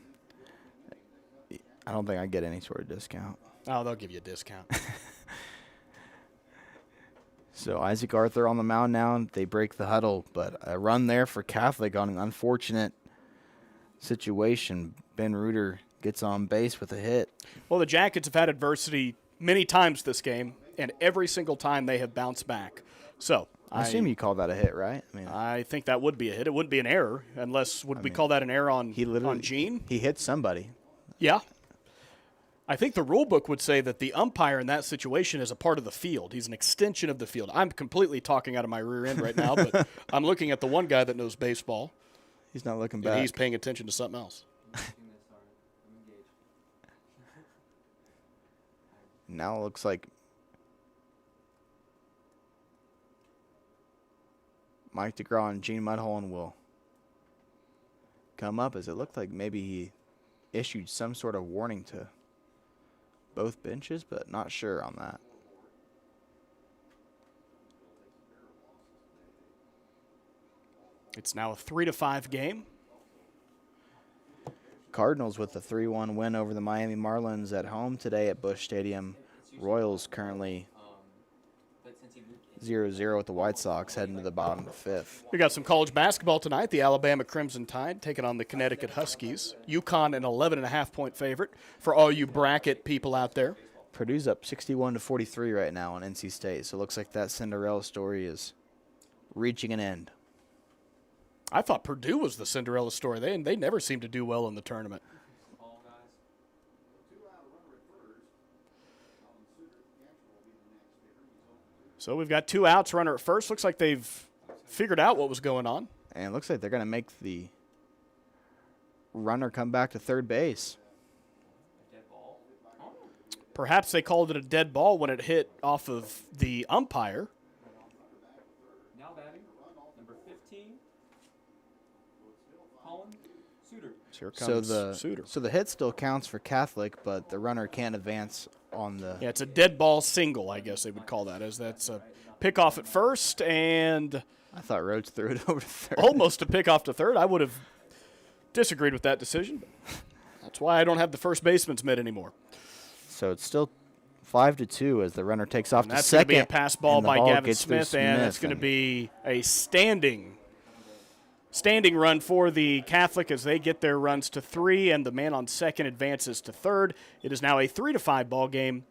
S1: I don't think I get any sort of discount.
S2: Oh, they'll give you a discount.
S1: So Isaac Arthur on the mound now. They break the huddle, but a run there for Catholic on an unfortunate situation. Ben Reuter gets on base with a hit.
S2: Well, the Jackets have had adversity many times this game, and every single time they have bounced back. So
S1: I assume you call that a hit, right?
S2: I think that would be a hit. It wouldn't be an error, unless we call that an error on Gene?
S1: He hit somebody.
S2: Yeah. I think the rule book would say that the umpire in that situation is a part of the field. He's an extension of the field. I'm completely talking out of my rear end right now, but I'm looking at the one guy that knows baseball.
S1: He's not looking back.
S2: He's paying attention to something else.
S1: Now it looks like Mike DeGraw and Gene Mudhole will come up, as it looked like maybe he issued some sort of warning to both benches, but not sure on that.
S2: It's now a 3-5 game.
S1: Cardinals with a 3-1 win over the Miami Marlins at home today at Busch Stadium. Royals currently 0-0 with the White Sox, heading to the bottom of the 5th.
S2: We got some college basketball tonight. The Alabama Crimson Tide taking on the Connecticut Huskies. UConn an 11.5-point favorite for all you bracket people out there.
S1: Purdue's up 61-43 right now on NC State, so it looks like that Cinderella story is reaching an end.
S2: I thought Purdue was the Cinderella story. They never seem to do well in the tournament. So we've got 2 outs, runner at first. Looks like they've figured out what was going on.
S1: And it looks like they're going to make the runner come back to third base.
S2: Perhaps they called it a dead ball when it hit off of the umpire.
S4: Now batting, number 15, Colin Suter.
S2: Here comes Suter.
S1: So the hit still counts for Catholic, but the runner can't advance on the...
S2: Yeah, it's a dead ball single, I guess they would call that, as that's a pickoff at first, and...
S1: I thought Rhodes threw it over to third.
S2: Almost a pickoff to third. I would have disagreed with that decision. That's why I don't have the first baseman's mitt anymore.
S1: So it's still 5-2 as the runner takes off to second.
S2: That's going to be a pass ball by Gavin
S1: Smith,
S2: and it's going to be a standing run for the Catholic as they get their runs to 3, and the man on second advances to third. It is now a 3-5 ball game.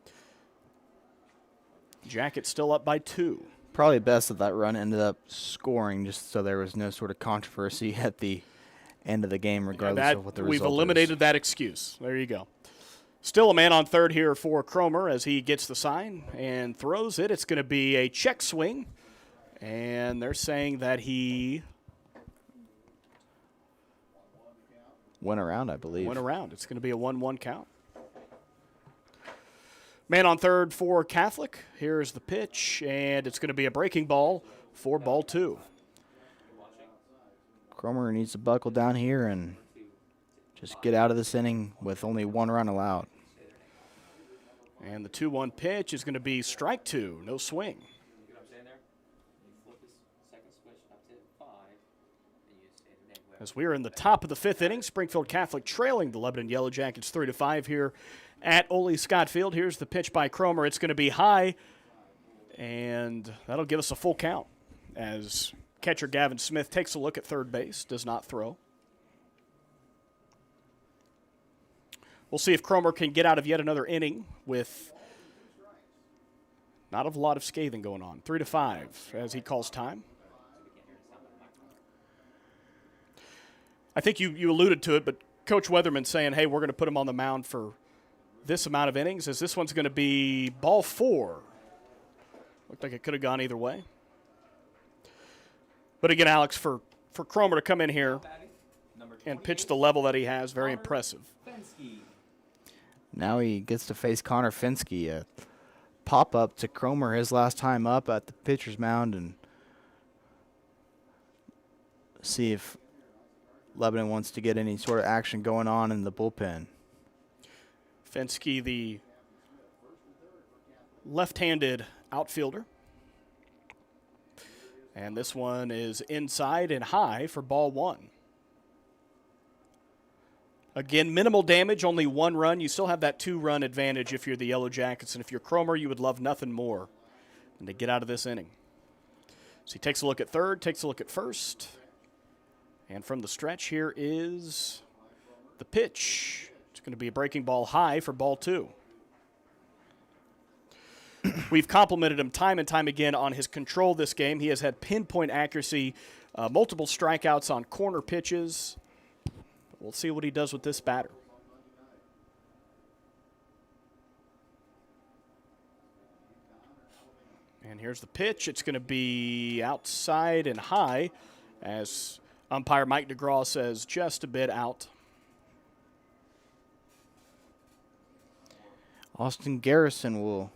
S2: Jackets still up by 2.
S1: Probably best that run ended up scoring, just so there was no sort of controversy at the end of the game, regardless of what the result is.
S2: We've eliminated that excuse. There you go. Still a man on third here for Cromer as he gets the sign and throws it. It's going to be a check swing, and they're saying that he
S1: went around, I believe.
S2: Went around. It's going to be a 1-1 count. Man on third for Catholic. Here's the pitch, and it's going to be a breaking ball for ball 2.
S1: Cromer needs to buckle down here and just get out of this inning with only 1 run allowed.
S2: And the 2-1 pitch is going to be strike 2, no swing. As we are in the top of the 5th inning, Springfield Catholic trailing the Lebanon Yellow Jackets 3-5 here at Ole Scott Field. Here's the pitch by Cromer. It's going to be high, and that'll give us a full count as catcher Gavin Smith takes a look at third base, does not throw. We'll see if Cromer can get out of yet another inning with not a lot of scathing going on. 3-5 as he calls time. I think you alluded to it, but Coach Weatherman saying, hey, we're going to put him on the mound for this amount of innings, as this one's going to be ball 4. Looked like it could have gone either way. But again, Alex, for Cromer to come in here and pitch the level that he has, very impressive.
S1: Now he gets to face Connor Finsky, a pop-up to Cromer his last time up at the pitcher's mound, and see if Lebanon wants to get any sort of action going on in the bullpen.
S2: Finsky, the left-handed outfielder. And this one is inside and high for ball 1. Again, minimal damage, only 1 run. You still have that 2-run advantage if you're the Yellow Jackets. And if you're Cromer, you would love nothing more than to get out of this inning. So he takes a look at third, takes a look at first. And from the stretch, here is the pitch. It's going to be a breaking ball high for ball 2. We've complimented him time and time again on his control this game. He has had pinpoint accuracy, multiple strikeouts on corner pitches. We'll see what he does with this batter. And here's the pitch. It's going to be outside and high as umpire Mike DeGraw says just a bit out.
S1: Austin Garrison will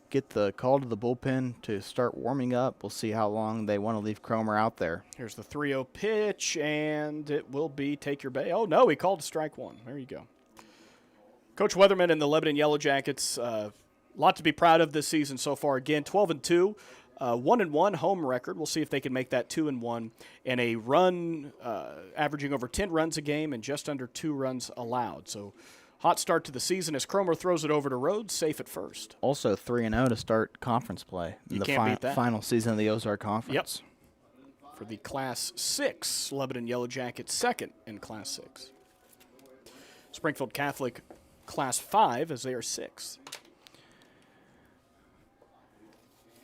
S1: get the call to the bullpen to start warming up. We'll see how long they want to leave Cromer out there.
S2: Here's the 3-0 pitch, and it will be take your bay. Oh, no, he called strike 1. There you go. Coach Weatherman and the Lebanon Yellow Jackets, a lot to be proud of this season so far. Again, 12-2, 1-1 home record. We'll see if they can make that 2-1, and a run averaging over 10 runs a game and just under 2 runs allowed. So hot start to the season as Cromer throws it over to Rhodes, safe at first.
S1: Also 3-0 to start conference play in the final season of the Ozark Conference.
S2: Yep. For the Class 6, Lebanon Yellow Jackets second in Class 6. Springfield Catholic Class 5 as they are 6th.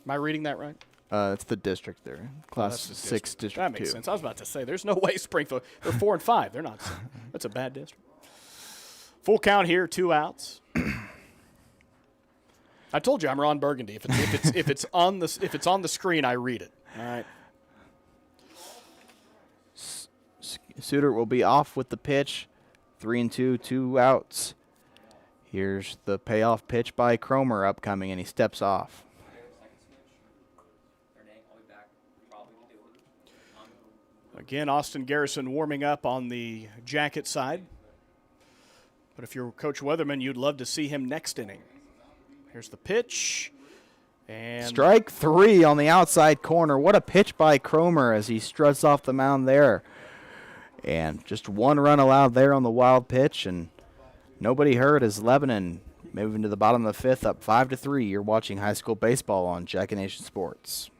S2: Am I reading that right?
S1: It's the district there. Class 6 district 2.
S2: That makes sense. I was about to say, there's no way Springfield. They're 4 and 5. They're not. That's a bad district. Full count here, 2 outs. I told you I'm Ron Burgundy. If it's on the screen, I read it. All right.
S1: Suter will be off with the pitch. 3-2, 2 outs. Here's the payoff pitch by Cromer upcoming, and he steps off.
S2: Again, Austin Garrison warming up on the Jacket side. But if you're Coach Weatherman, you'd love to see him next inning. Here's the pitch. And
S1: strike 3 on the outside corner. What a pitch by Cromer as he struts off the mound there. And just 1 run allowed there on the wild pitch, and nobody hurt as Lebanon moving to the bottom of the 5th, up 5-3. You're watching high school baseball on Jacket Nation Sports.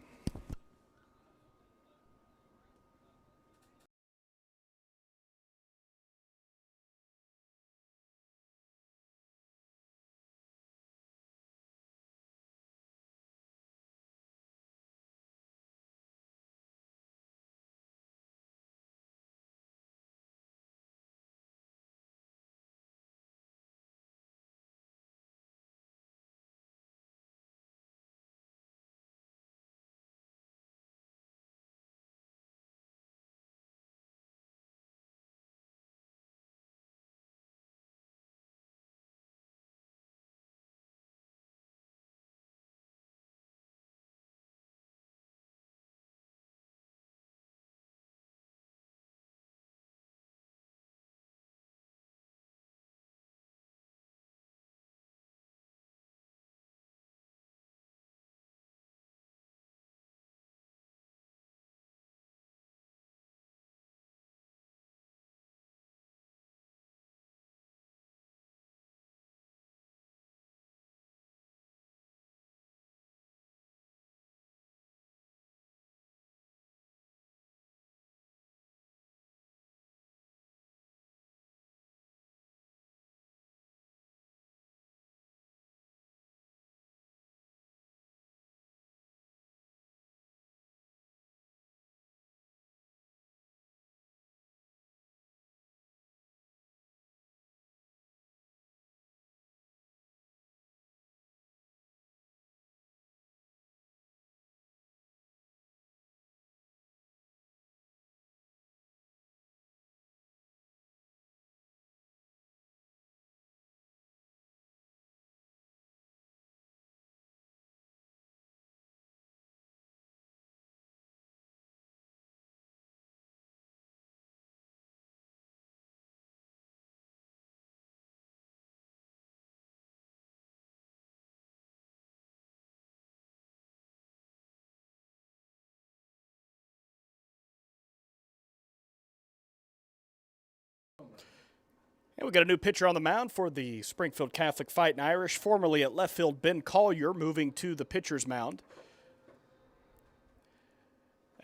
S2: And we got a new pitcher on the mound for the Springfield Catholic Fightin Irish, formerly at left field, Ben Collier, moving to the pitcher's mound.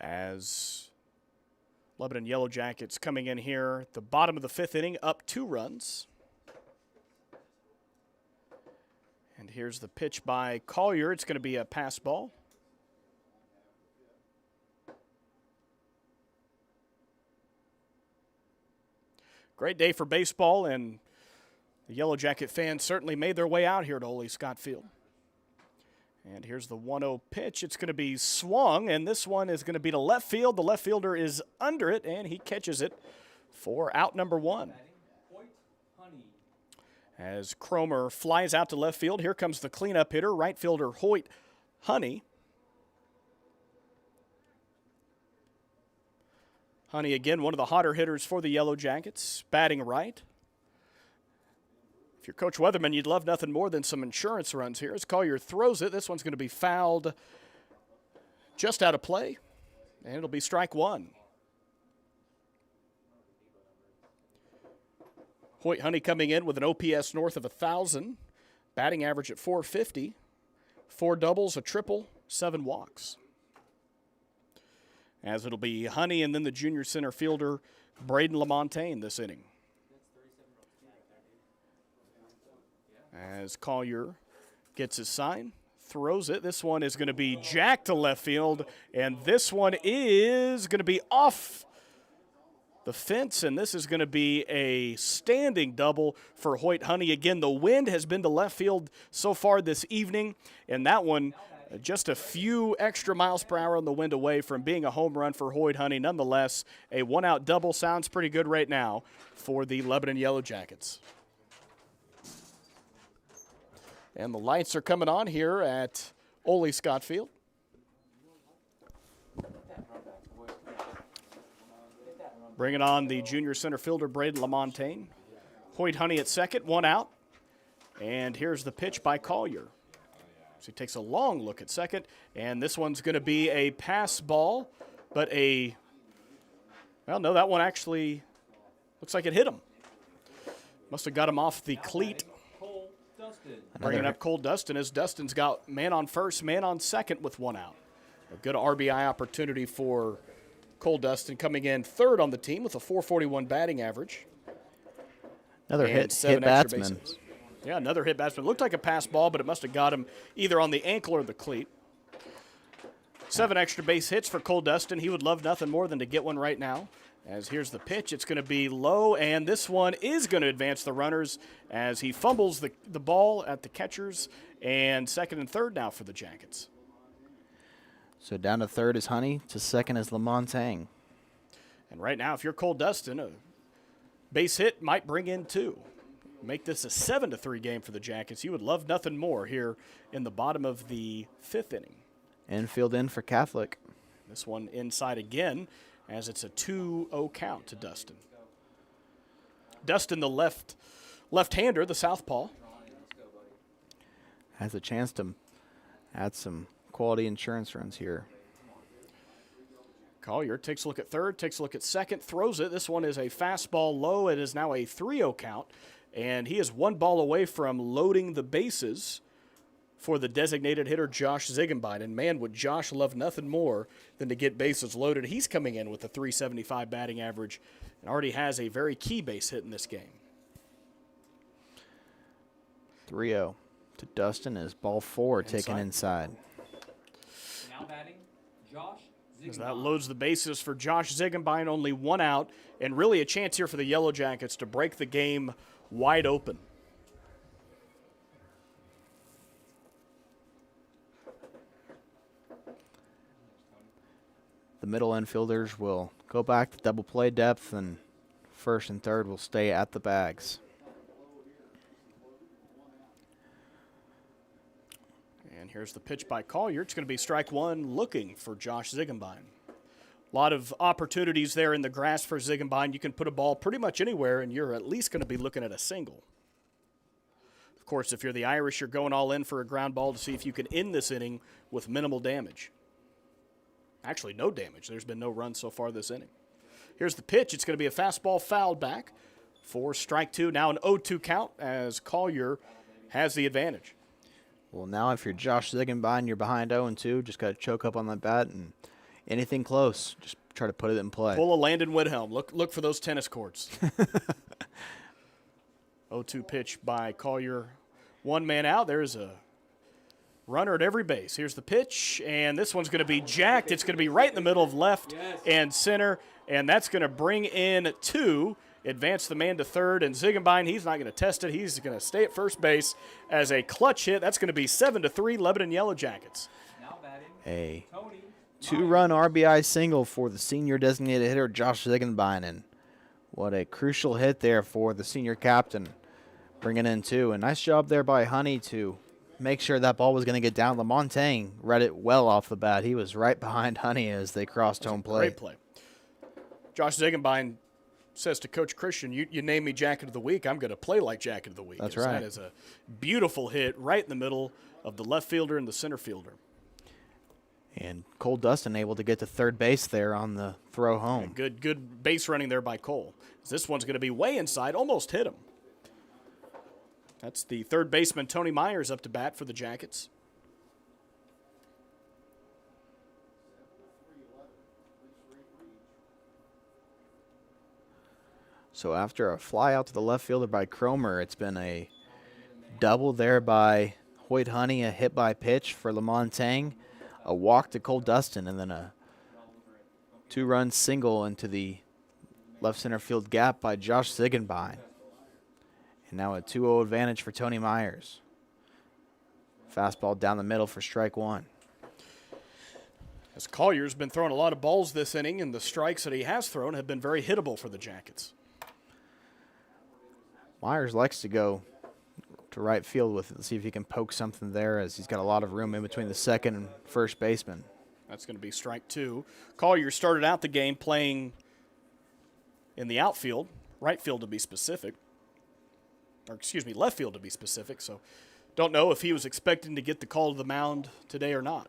S2: As Lebanon Yellow Jackets coming in here at the bottom of the 5th inning, up 2 runs. And here's the pitch by Collier. It's going to be a pass ball. Great day for baseball, and the Yellow Jacket fans certainly made their way out here to Ole Scott Field. And here's the 1-0 pitch. It's going to be swung, and this one is going to be to left field. The left fielder is under it, and he catches it for out number 1. As Cromer flies out to left field, here comes the cleanup hitter, right fielder Hoyt Honey. Honey, again, one of the hotter hitters for the Yellow Jackets, batting right. If you're Coach Weatherman, you'd love nothing more than some insurance runs here. As Collier throws it, this one's going to be fouled just out of play, and it'll be strike 1. Hoyt Honey coming in with an OPS north of 1,000, batting average at .450, 4 doubles, a triple, 7 walks. As it'll be Honey and then the junior center fielder, Braden LaMontagne, this inning. As Collier gets his sign, throws it. This one is going to be jacked to left field, and this one is going to be off the fence, and this is going to be a standing double for Hoyt Honey. Again, the wind has been to left field so far this evening, and that one just a few extra miles per hour on the wind away from being a home run for Hoyt Honey. Nonetheless, a 1-out double sounds pretty good right now for the Lebanon Yellow Jackets. And the lights are coming on here at Ole Scott Field. Bringing on the junior center fielder, Braden LaMontagne. Hoyt Honey at second, 1 out. And here's the pitch by Collier. So he takes a long look at second, and this one's going to be a pass ball, but well, no, that one actually looks like it hit him. Must have got him off the cleat. Bringing up Cole Dustin as Dustin's got man on first, man on second with 1 out. A good RBI opportunity for Cole Dustin, coming in third on the team with a .441 batting average.
S1: Another hit batsman.
S2: Yeah, another hit batsman. Looked like a pass ball, but it must have got him either on the ankle or the cleat. 7 extra base hits for Cole Dustin. He would love nothing more than to get one right now. As here's the pitch, it's going to be low, and this one is going to advance the runners as he fumbles the ball at the catchers, and second and third now for the Jackets.
S1: So down to third is Honey, to second is LaMontagne.
S2: And right now, if you're Cole Dustin, a base hit might bring in 2. Make this a 7-3 game for the Jackets. You would love nothing more here in the bottom of the 5th inning.
S1: Infield in for Catholic.
S2: This one inside again, as it's a 2-0 count to Dustin. Dustin, the left-hander, the southpaw.
S1: Has a chance to add some quality insurance runs here.
S2: Collier takes a look at third, takes a look at second, throws it. This one is a fastball low. It is now a 3-0 count, and he is 1 ball away from loading the bases for the designated hitter, Josh Ziegenbein. And, man, would Josh love nothing more than to get bases loaded. He's coming in with a .375 batting average and already has a very key base hit in this game.
S1: 3-0 to Dustin as ball 4 taken inside.
S4: Now batting, Josh Ziegenbein.
S2: As that loads the bases for Josh Ziegenbein, only 1 out, and really a chance here for the Yellow Jackets to break the game wide open.
S1: The middle infielders will go back to double play depth, and first and third will stay at the bags.
S2: And here's the pitch by Collier. It's going to be strike 1, looking for Josh Ziegenbein. A lot of opportunities there in the grass for Ziegenbein. You can put a ball pretty much anywhere, and you're at least going to be looking at a single. Of course, if you're the Irish, you're going all in for a ground ball to see if you can end this inning with minimal damage. Actually, no damage. There's been no runs so far this inning. Here's the pitch. It's going to be a fastball fouled back for strike two. Now an 0-2 count as Collier has the advantage.
S1: Well, now if you're Josh Ziegenbein, you're behind 0-2. Just got to choke up on that bat, and anything close, just try to put it in play.
S2: Pull a Landon Whithelm. Look for those tennis courts. 0-2 pitch by Collier. One man out. There's a runner at every base. Here's the pitch, and this one's going to be jacked. It's going to be right in the middle of left and center, and that's going to bring in two. Advance the man to third, and Ziegenbein, he's not going to test it. He's going to stay at first base as a clutch hit. That's going to be 7-3 Lebanon Yellow Jackets.
S1: A 2-run RBI single for the senior designated hitter, Josh Ziegenbein, and what a crucial hit there for the senior captain, bringing in two. A nice job there by Honey to make sure that ball was going to get down. Lamontagne read it well off the bat. He was right behind Honey as they crossed home plate.
S2: Great play. Josh Ziegenbein says to Coach Christian, you name me Jacket of the Week, I'm going to play like Jacket of the Week.
S1: That's right.
S2: That is a beautiful hit right in the middle of the left fielder and the center fielder.
S1: And Cole Dustin able to get to third base there on the throw home.
S2: Good base running there by Cole. This one's going to be way inside, almost hit him. That's the third baseman, Tony Myers, up to bat for the Jackets.
S1: So after a fly out to the left fielder by Cromer, it's been a double there by Hoyt Honey, a hit by pitch for Lamontagne, a walk to Cole Dustin, and then a 2-run single into the left center field gap by Josh Ziegenbein. And now a 2-0 advantage for Tony Myers. Fastball down the middle for strike one.
S2: As Collier's been throwing a lot of balls this inning, and the strikes that he has thrown have been very hittable for the Jackets.
S1: Myers likes to go to right field with it, see if he can poke something there, as he's got a lot of room in between the second and first baseman.
S2: That's going to be strike two. Collier started out the game playing in the outfield, right field to be specific, or excuse me, left field to be specific, so don't know if he was expecting to get the call to the mound today or not.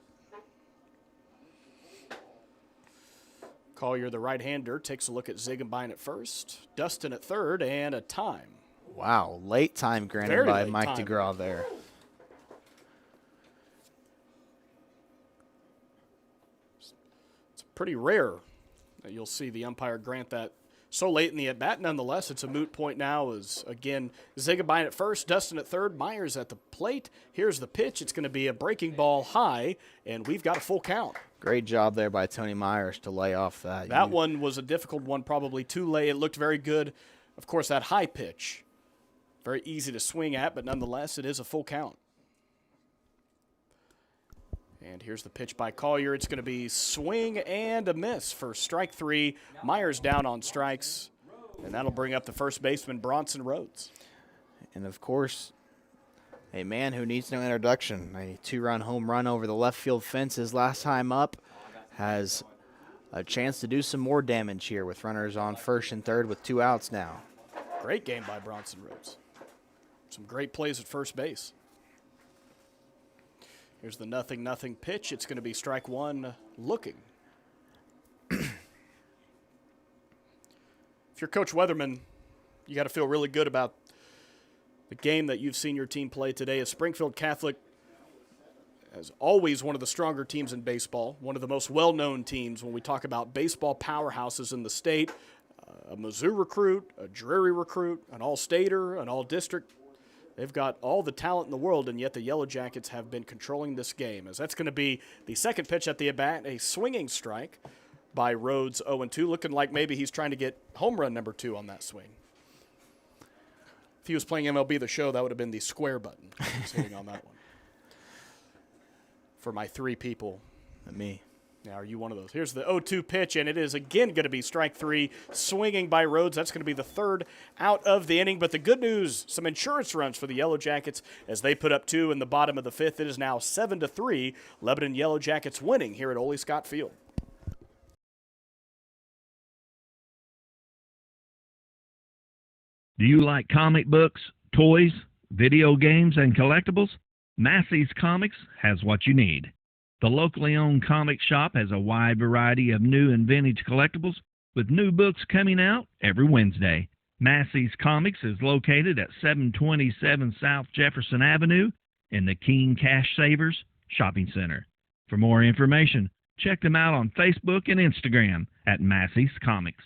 S2: Collier, the right-hander, takes a look at Ziegenbein at first, Dustin at third, and a time.
S1: Wow, late time granted by Mike DeGraw there.
S2: It's pretty rare that you'll see the umpire grant that so late in the at-bat. Nonetheless, it's a moot point now as, again, Ziegenbein at first, Dustin at third, Myers at the plate. Here's the pitch. It's going to be a breaking ball high, and we've got a full count.
S1: Great job there by Tony Myers to lay off that.
S2: That one was a difficult one, probably too late. It looked very good. Of course, that high pitch, very easy to swing at, but nonetheless, it is a full count. And here's the pitch by Collier. It's going to be swing and a miss for strike three. Myers down on strikes, and that'll bring up the first baseman, Bronson Rhodes.
S1: And, of course, a man who needs no introduction. A 2-run home run over the left field fence his last time up. Has a chance to do some more damage here with runners on first and third with 2 outs now.
S2: Great game by Bronson Rhodes. Some great plays at first base. Here's the 0-0 pitch. It's going to be strike one looking. If you're Coach Weatherman, you got to feel really good about the game that you've seen your team play today. As Springfield Catholic, as always, one of the stronger teams in baseball, one of the most well-known teams when we talk about baseball powerhouses in the state, a Mizzou recruit, a Drury recruit, an all-stater, an all-district. They've got all the talent in the world, and yet the Yellow Jackets have been controlling this game. As that's going to be the second pitch at the at-bat, a swinging strike by Rhodes, 0-2, looking like maybe he's trying to get home run number 2 on that swing. If he was playing MLB The Show, that would have been the square button. He's hitting on that one. For my 3 people.
S1: Me.
S2: Now, are you one of those? Here's the 0-2 pitch, and it is again going to be strike 3, swinging by Rhodes. That's going to be the third out of the inning. But the good news, some insurance runs for the Yellow Jackets as they put up 2 in the bottom of the 5th. It is now 7-3. Lebanon Yellow Jackets winning here at Ole Scott Field.
S16: Do you like comic books, toys, video games, and collectibles? Massey's Comics has what you need. The locally owned comic shop has a wide variety of new and vintage collectibles, with new books coming out every Wednesday. Massey's Comics is located at 727 South Jefferson Avenue in the Keene Cash Savers Shopping Center. For more information, check them out on Facebook and Instagram at Massey's Comics.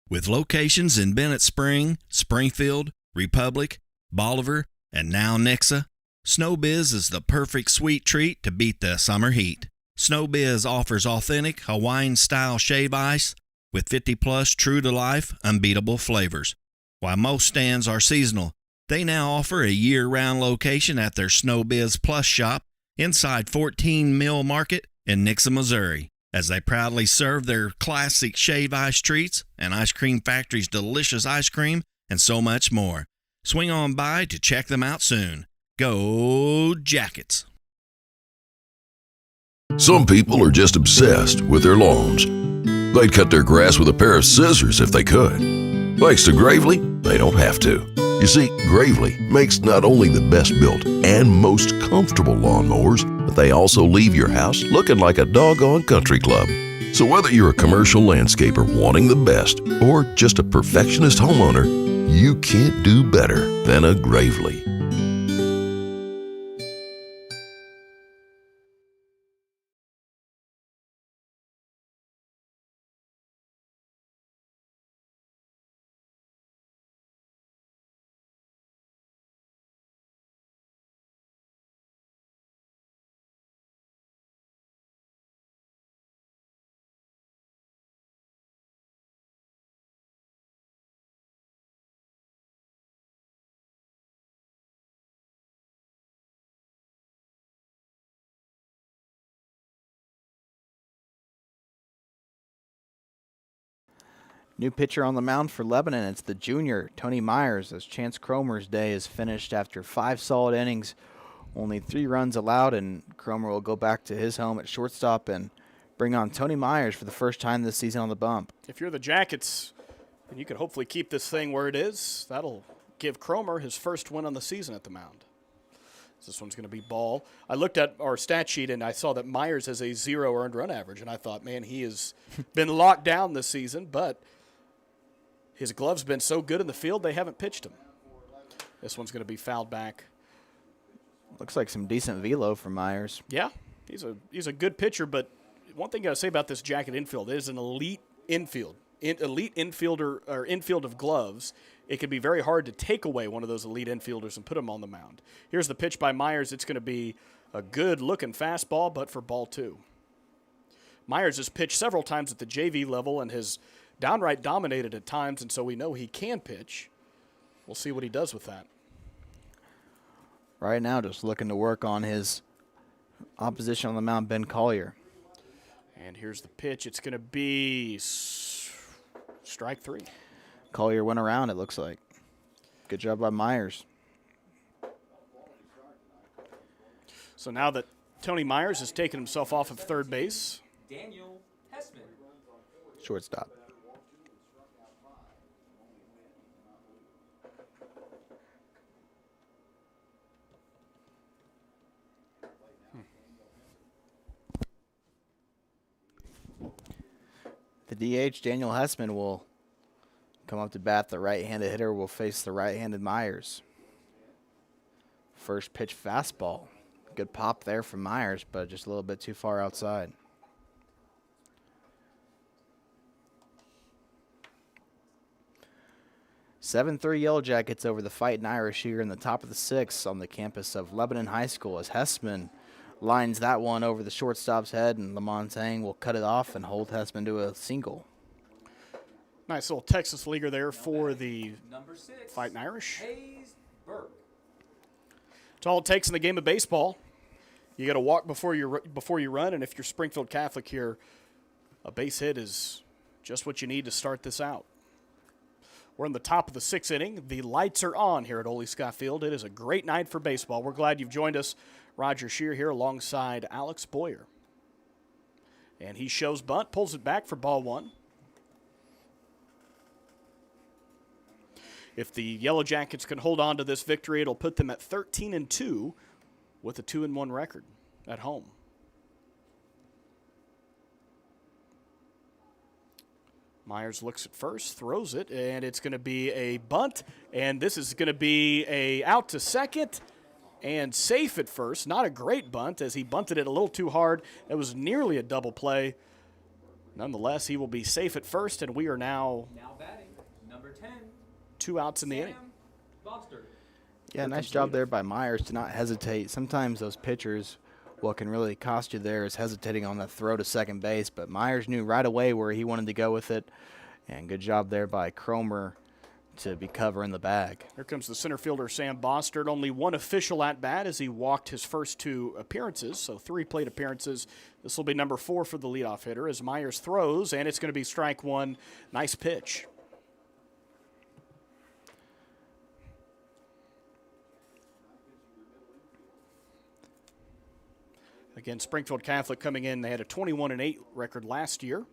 S14: With locations in Bennett Spring, Springfield, Republic, Bolivar, and now Nixa, SnowBiz is the perfect sweet treat to beat the summer heat. SnowBiz offers authentic Hawaiian-style shave ice with 50-plus true-to-life, unbeatable flavors. While most stands are seasonal, they now offer a year-round location at their SnowBiz Plus shop inside 14 Mill Market in Nixa, Missouri, as they proudly serve their classic shave ice treats and Ice Cream Factory's delicious ice cream and so much more. Swing on by to check them out soon. Go Jackets!
S17: Some people are just obsessed with their lawns. They'd cut their grass with a pair of scissors if they could. Thanks to Gravely, they don't have to. You see, Gravely makes not only the best built and most comfortable lawnmowers, but they also leave your house looking like a doggone country club. So whether you're a commercial landscaper wanting the best or just a perfectionist homeowner, you can't do better than a Gravely.
S1: New pitcher on the mound for Lebanon. It's the junior, Tony Myers, as Chance Cromer's day is finished after 5 solid innings. Only 3 runs allowed, and Cromer will go back to his home at shortstop and bring on Tony Myers for the first time this season on the bump.
S2: If you're the Jackets, and you can hopefully keep this thing where it is, that'll give Cromer his first win on the season at the mound. This one's going to be ball. I looked at our stat sheet, and I saw that Myers has a 0 earned run average, and I thought, man, he has been locked down this season, but his glove's been so good in the field, they haven't pitched him. This one's going to be fouled back.
S1: Looks like some decent velo from Myers.
S2: Yeah, he's a good pitcher, but one thing I got to say about this Jacket infield, it is an elite infield. Elite infielder or infield of gloves. It can be very hard to take away one of those elite infielders and put him on the mound. Here's the pitch by Myers. It's going to be a good-looking fastball, but for ball 2. Myers has pitched several times at the JV level and has downright dominated at times, and so we know he can pitch. We'll see what he does with that.
S1: Right now, just looking to work on his opposition on the mound, Ben Collier.
S2: And here's the pitch. It's going to be strike 3.
S1: Collier went around, it looks like. Good job by Myers.
S2: So now that Tony Myers has taken himself off of third base,
S4: Daniel Hessman,
S1: shortstop. The DH, Daniel Hessman, will come up to bat. The right-handed hitter will face the right-handed Myers. First pitch fastball. Good pop there from Myers, but just a little bit too far outside. (7-3) Yellow Jackets over the Fightin Irish here in the top of the 6th on the campus of Lebanon High School as Hessman lines that one over the shortstop's head, and Lamontagne will cut it off and hold Hessman to a single.
S2: Nice little Texas leaguer there for the Fightin Irish. It's all it takes in the game of baseball. You got to walk before you run, and if you're Springfield Catholic here, a base hit is just what you need to start this out. We're in the top of the 6th inning. The lights are on here at Ole Scott Field. It is a great night for baseball. We're glad you've joined us. Roger Shear here alongside Alex Boyer. And he shows bunt, pulls it back for ball 1. If the Yellow Jackets can hold on to this victory, it'll put them at 13-2 with a 2-1 record at home. Myers looks at first, throws it, and it's going to be a bunt, and this is going to be a out to second and safe at first. Not a great bunt as he bunted it a little too hard. It was nearly a double play. Nonetheless, he will be safe at first, and we are now
S4: batting, number 10.
S2: 2 outs in the inning.
S1: Yeah, nice job there by Myers to not hesitate. Sometimes those pitchers, what can really cost you there is hesitating on the throw to second base, but Myers knew right away where he wanted to go with it, and good job there by Cromer to be covering the bag.
S2: Here comes the center fielder, Sam Bostard. Only one official at-bat as he walked his first 2 appearances, so 3 plate appearances. This will be number 4 for the leadoff hitter as Myers throws, and it's going to be strike 1. Nice pitch. Again, Springfield Catholic coming in, they had a 21-8 record last year,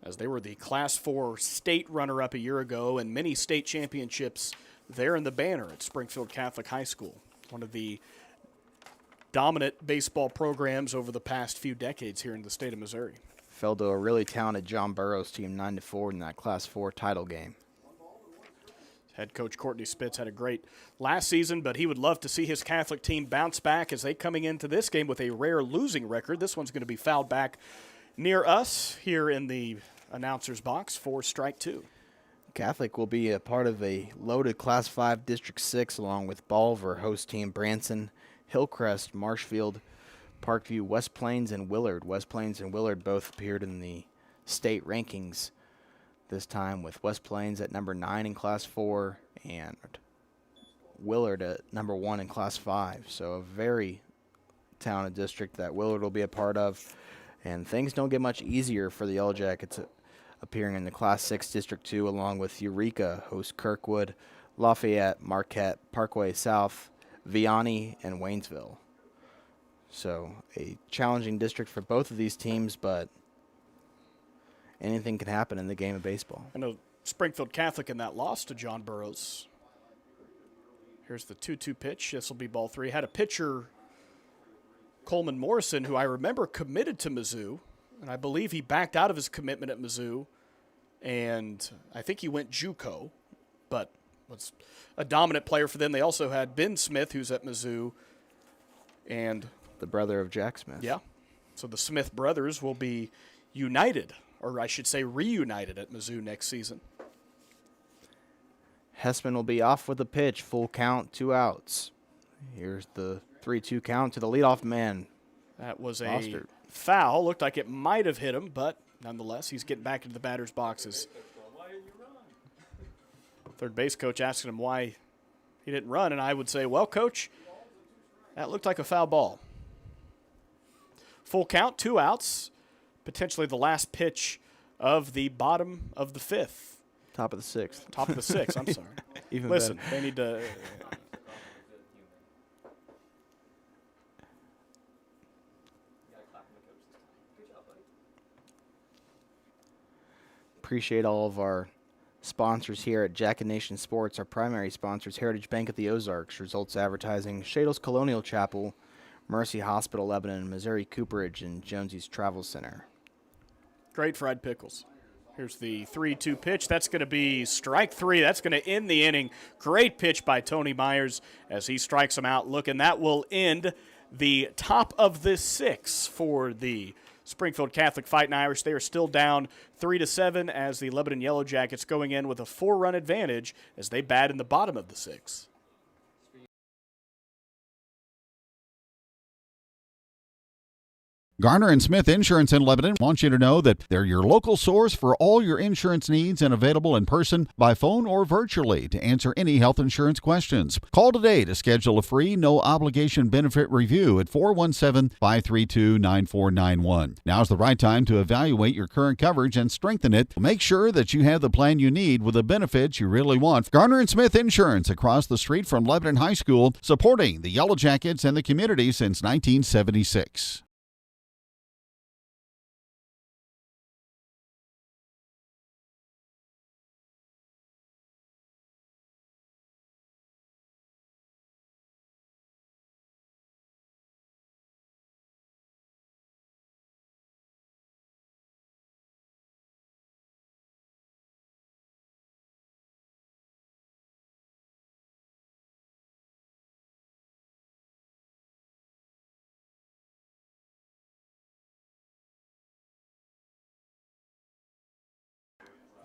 S2: as they were the Class 4 state runner-up a year ago and many state championships there in the banner at Springfield Catholic High School. One of the dominant baseball programs over the past few decades here in the state of Missouri.
S1: Fell to a really talented John Burroughs team 9-4 in that Class 4 title game.
S2: Head coach Courtney Spitz had a great last season, but he would love to see his Catholic team bounce back as they coming into this game with a rare losing record. This one's going to be fouled back near us here in the announcer's box for strike 2.
S1: Catholic will be a part of a loaded Class 5 District 6 along with Bolivar, host team Branson, Hillcrest, Marshfield, Parkview, West Plains, and Willard. West Plains and Willard both appeared in the state rankings this time, with West Plains at number 9 in Class 4 and Willard at number 1 in Class 5. So a very talented district that Willard will be a part of. And things don't get much easier for the Yellow Jackets appearing in the Class 6 District 2 along with Eureka, host Kirkwood, Lafayette, Marquette, Parkway South, Vianney, and Waynesville. So a challenging district for both of these teams, but anything can happen in the game of baseball.
S2: I know Springfield Catholic in that loss to John Burroughs. Here's the 2-2 pitch. This will be ball 3. Had a pitcher, Coleman Morrison, who I remember committed to Mizzou, and I believe he backed out of his commitment at Mizzou, and I think he went JUCO, but was a dominant player for them. They also had Ben Smith, who's at Mizzou, and
S1: the brother of Jack Smith.
S2: Yeah. So the Smith brothers will be united, or I should say reunited at Mizzou next season.
S1: Hessman will be off with a pitch, full count, 2 outs. Here's the 3-2 count to the leadoff man.
S2: That was a
S1: Bostard.
S2: foul. Looked like it might have hit him, but nonetheless, he's getting back into the batter's boxes. Third base coach asking him why he didn't run, and I would say, well, coach, that looked like a foul ball. Full count, 2 outs. Potentially the last pitch of the bottom of the 5th.
S1: Top of the 6th.
S2: Top of the 6th, I'm sorry.
S1: Even
S2: Listen,
S1: better.
S2: They need to...
S1: Appreciate all of our sponsors here at Jack and Nation Sports. Our primary sponsors, Heritage Bank of the Ozarks, Results Advertising, Shadles Colonial Chapel, Mercy Hospital, Lebanon, Missouri Cooperage, and Jonesy's Travel Center.
S2: Great fried pickles. Here's the 3-2 pitch. That's going to be strike 3. That's going to end the inning. Great pitch by Tony Myers as he strikes him out. Look, and that will end the top of the 6 for the Springfield Catholic Fightin Irish. They are still down 3-7 as the Lebanon Yellow Jackets going in with a 4-run advantage as they bat in the bottom of the 6.
S18: Garner and Smith Insurance in Lebanon wants you to know that they're your local source for all your insurance needs and available in person, by phone, or virtually to answer any health insurance questions. Call today to schedule a free, no-obligation benefit review at 417-532-9491. Now's the right time to evaluate your current coverage and strengthen it. Make sure that you have the plan you need with the benefits you really want. Garner and Smith Insurance across the street from Lebanon High School, supporting the Yellow Jackets and the community since 1976.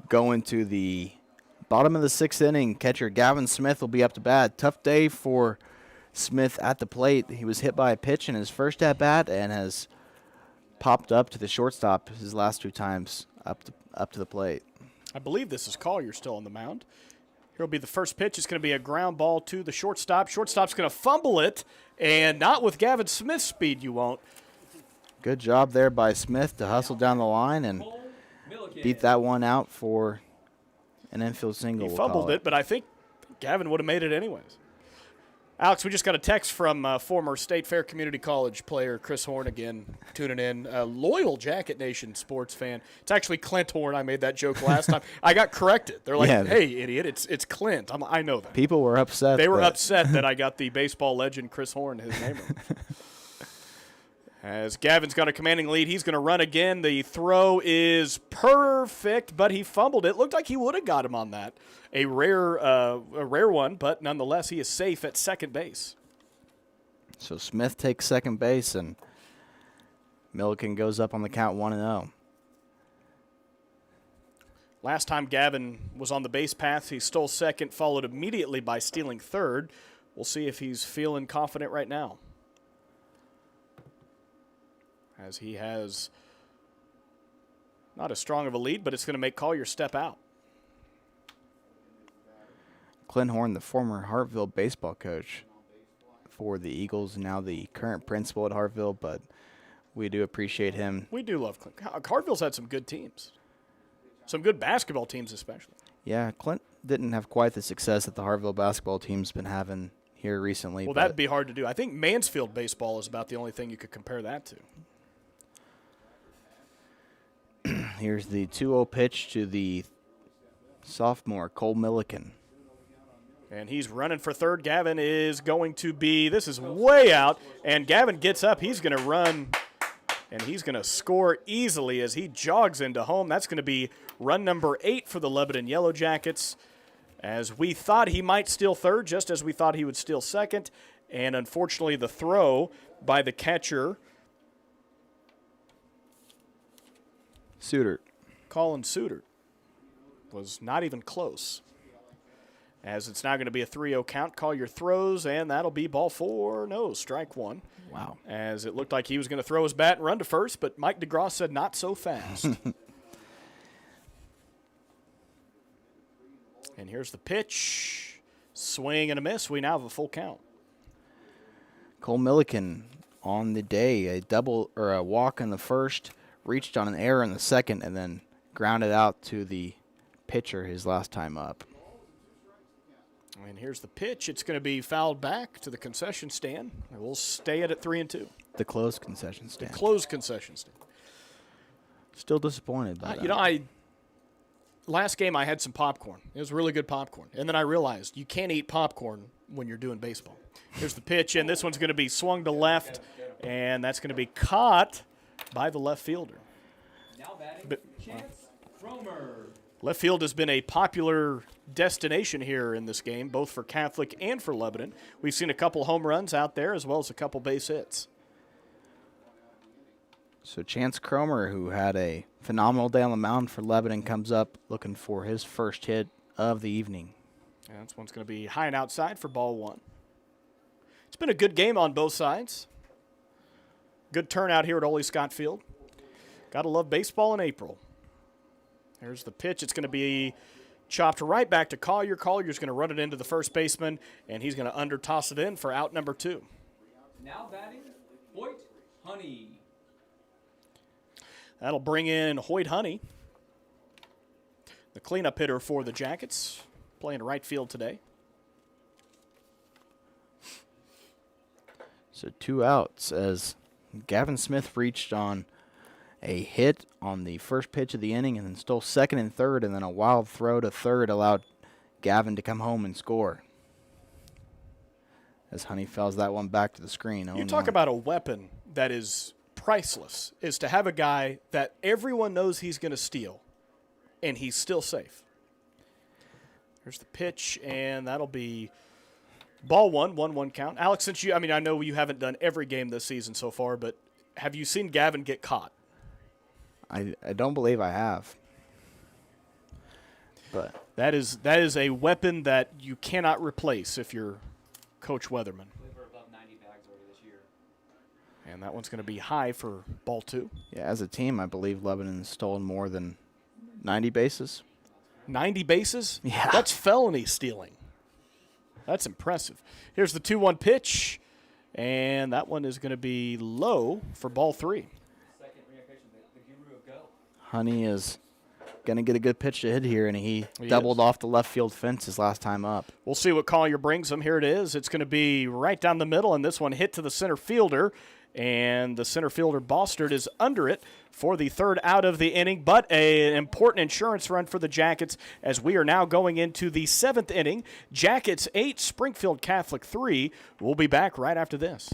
S1: Going to the bottom of the 6th inning, catcher Gavin Smith will be up to bat. Tough day for Smith at the plate. He was hit by a pitch in his first at-bat and has popped up to the shortstop his last 2 times up to the plate.
S2: I believe this is Collier still on the mound. Here will be the first pitch. It's going to be a ground ball to the shortstop. Shortstop's going to fumble it, and not with Gavin Smith's speed, you won't.
S1: Good job there by Smith to hustle down the line and beat that one out for an infield single.
S2: He fumbled it, but I think Gavin would have made it anyways. Alex, we just got a text from former State Fair Community College player Chris Horn again, tuning in. A loyal Jacket Nation sports fan. It's actually Clint Horn. I made that joke last time. I got corrected. They're like, hey, idiot, it's Clint. I know that.
S1: People were upset.
S2: They were upset that I got the baseball legend Chris Horn, his name wrong. As Gavin's got a commanding lead, he's going to run again. The throw is perfect, but he fumbled it. Looked like he would have got him on that. A rare one, but nonetheless, he is safe at second base.
S1: So Smith takes second base, and Milliken goes up on the count 1-0.
S2: Last time Gavin was on the base path, he stole second, followed immediately by stealing third. We'll see if he's feeling confident right now, as he has not as strong of a lead, but it's going to make Collier step out.
S1: Clint Horn, the former Hartville baseball coach for the Eagles, now the current principal at Hartville, but we do appreciate him.
S2: We do love Clint. Hartville's had some good teams, some good basketball teams especially.
S1: Yeah, Clint didn't have quite the success that the Hartville basketball team's been having here recently.
S2: Well, that'd be hard to do. I think Mansfield baseball is about the only thing you could compare that to.
S1: Here's the 2-0 pitch to the sophomore, Cole Milliken.
S2: And he's running for third. Gavin is going to be, this is way out, and Gavin gets up. He's going to run, and he's going to score easily as he jogs into home. That's going to be run number 8 for the Lebanon Yellow Jackets, as we thought he might steal third, just as we thought he would steal second. And unfortunately, the throw by the catcher, Colin Suter, was not even close. As it's now going to be a 3-0 count. Collier throws, and that'll be ball 4. No, strike 1.
S1: Wow.
S2: As it looked like he was going to throw his bat and run to first, but Mike DeGraw said not so fast. And here's the pitch. Swing and a miss. We now have a full count.
S1: Cole Milliken on the day, a double or a walk in the first, reached on an error in the second, and then grounded out to the pitcher his last time up.
S2: And here's the pitch. It's going to be fouled back to the concession stand. We'll stay at it 3-2.
S1: The closed concession stand.
S2: The closed concession stand.
S1: Still disappointed by that.
S2: Last game I had some popcorn. It was really good popcorn. And then I realized you can't eat popcorn when you're doing baseball. Here's the pitch, and this one's going to be swung to left, and that's going to be caught by the left fielder.
S4: Now batting, Chance Cromer.
S2: Left field has been a popular destination here in this game, both for Catholic and for Lebanon. We've seen a couple home runs out there as well as a couple base hits.
S1: So Chance Cromer, who had a phenomenal day on the mound for Lebanon, comes up looking for his first hit of the evening.
S2: And this one's going to be high and outside for ball 1. It's been a good game on both sides. Good turnout here at Ole Scott Field. Gotta love baseball in April. There's the pitch. It's going to be chopped right back to Collier. Collier's going to run it into the first baseman, and he's going to under-toss it in for out number 2.
S4: Now batting, Hoyt Honey.
S2: That'll bring in Hoyt Honey, the cleanup hitter for the Jackets, playing right field today.
S1: So 2 outs as Gavin Smith reached on a hit on the first pitch of the inning and then stole second and third, and then a wild throw to third allowed Gavin to come home and score. As Honey fouls that one back to the screen.
S2: You talk about a weapon that is priceless, is to have a guy that everyone knows he's going to steal, and he's still safe. Here's the pitch, and that'll be ball 1, 1-1 count. Alex, since I know you haven't done every game this season so far, but have you seen Gavin get caught?
S1: I don't believe I have. But
S2: that is a weapon that you cannot replace if you're Coach Weatherman.
S4: We're above 90 bags already this year.
S2: And that one's going to be high for ball 2.
S1: Yeah, as a team, I believe Lebanon's stolen more than 90 bases.
S2: 90 bases?
S1: Yeah.
S2: That's felony stealing. That's impressive. Here's the 2-1 pitch, and that one is going to be low for ball 3.
S4: Second reaction, the guru of go.
S1: Honey is going to get a good pitch to hit here, and he
S2: He
S1: doubled
S2: is.
S1: off the left field fence his last time up.
S2: We'll see what Collier brings him. Here it is. It's going to be right down the middle, and this one hit to the center fielder. And the center fielder, Bostard, is under it for the 3rd out of the inning. But an important insurance run for the Jackets as we are now going into the 7th inning. Jackets 8, Springfield Catholic 3. We'll be back right after this.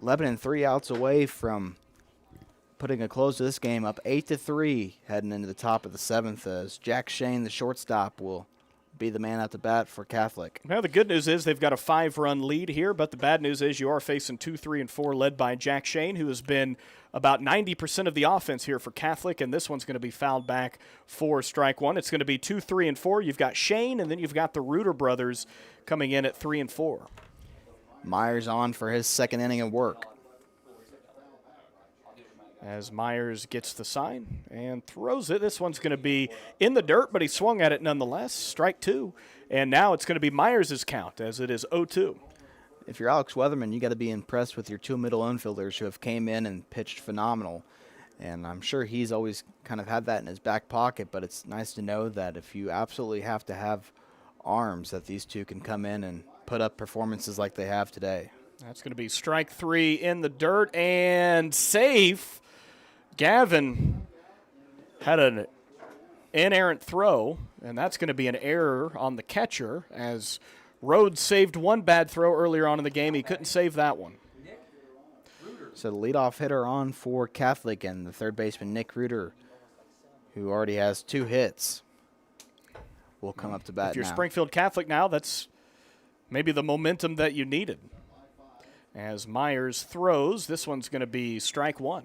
S1: Lebanon 3 outs away from putting a close to this game, up 8-3 heading into the top of the 7th as Jack Shane, the shortstop, will be the man at the bat for Catholic.
S2: Well, the good news is they've got a 5-run lead here, but the bad news is you are facing 2, 3, and 4 led by Jack Shane, who has been about 90% of the offense here for Catholic, and this one's going to be fouled back for strike 1. It's going to be 2, 3, and 4. You've got Shane, and then you've got the Reuter brothers coming in at 3 and 4.
S1: Myers on for his 2nd inning of work.
S2: As Myers gets the sign and throws it. This one's going to be in the dirt, but he swung at it nonetheless. Strike 2. And now it's going to be Myers' count as it is 0-2.
S1: If you're Alex Weatherman, you got to be impressed with your 2 middle infielders who have came in and pitched phenomenal. And I'm sure he's always kind of had that in his back pocket, but it's nice to know that if you absolutely have to have arms, that these two can come in and put up performances like they have today.
S2: That's going to be strike 3 in the dirt and safe. Gavin had an inerrant throw, and that's going to be an error on the catcher as Rhodes saved one bad throw earlier on in the game. He couldn't save that one.
S1: So the leadoff hitter on for Catholic and the 3rd baseman, Nick Reuter, who already has 2 hits, will come up to bat now.
S2: If you're Springfield Catholic now, that's maybe the momentum that you needed. As Myers throws, this one's going to be strike 1.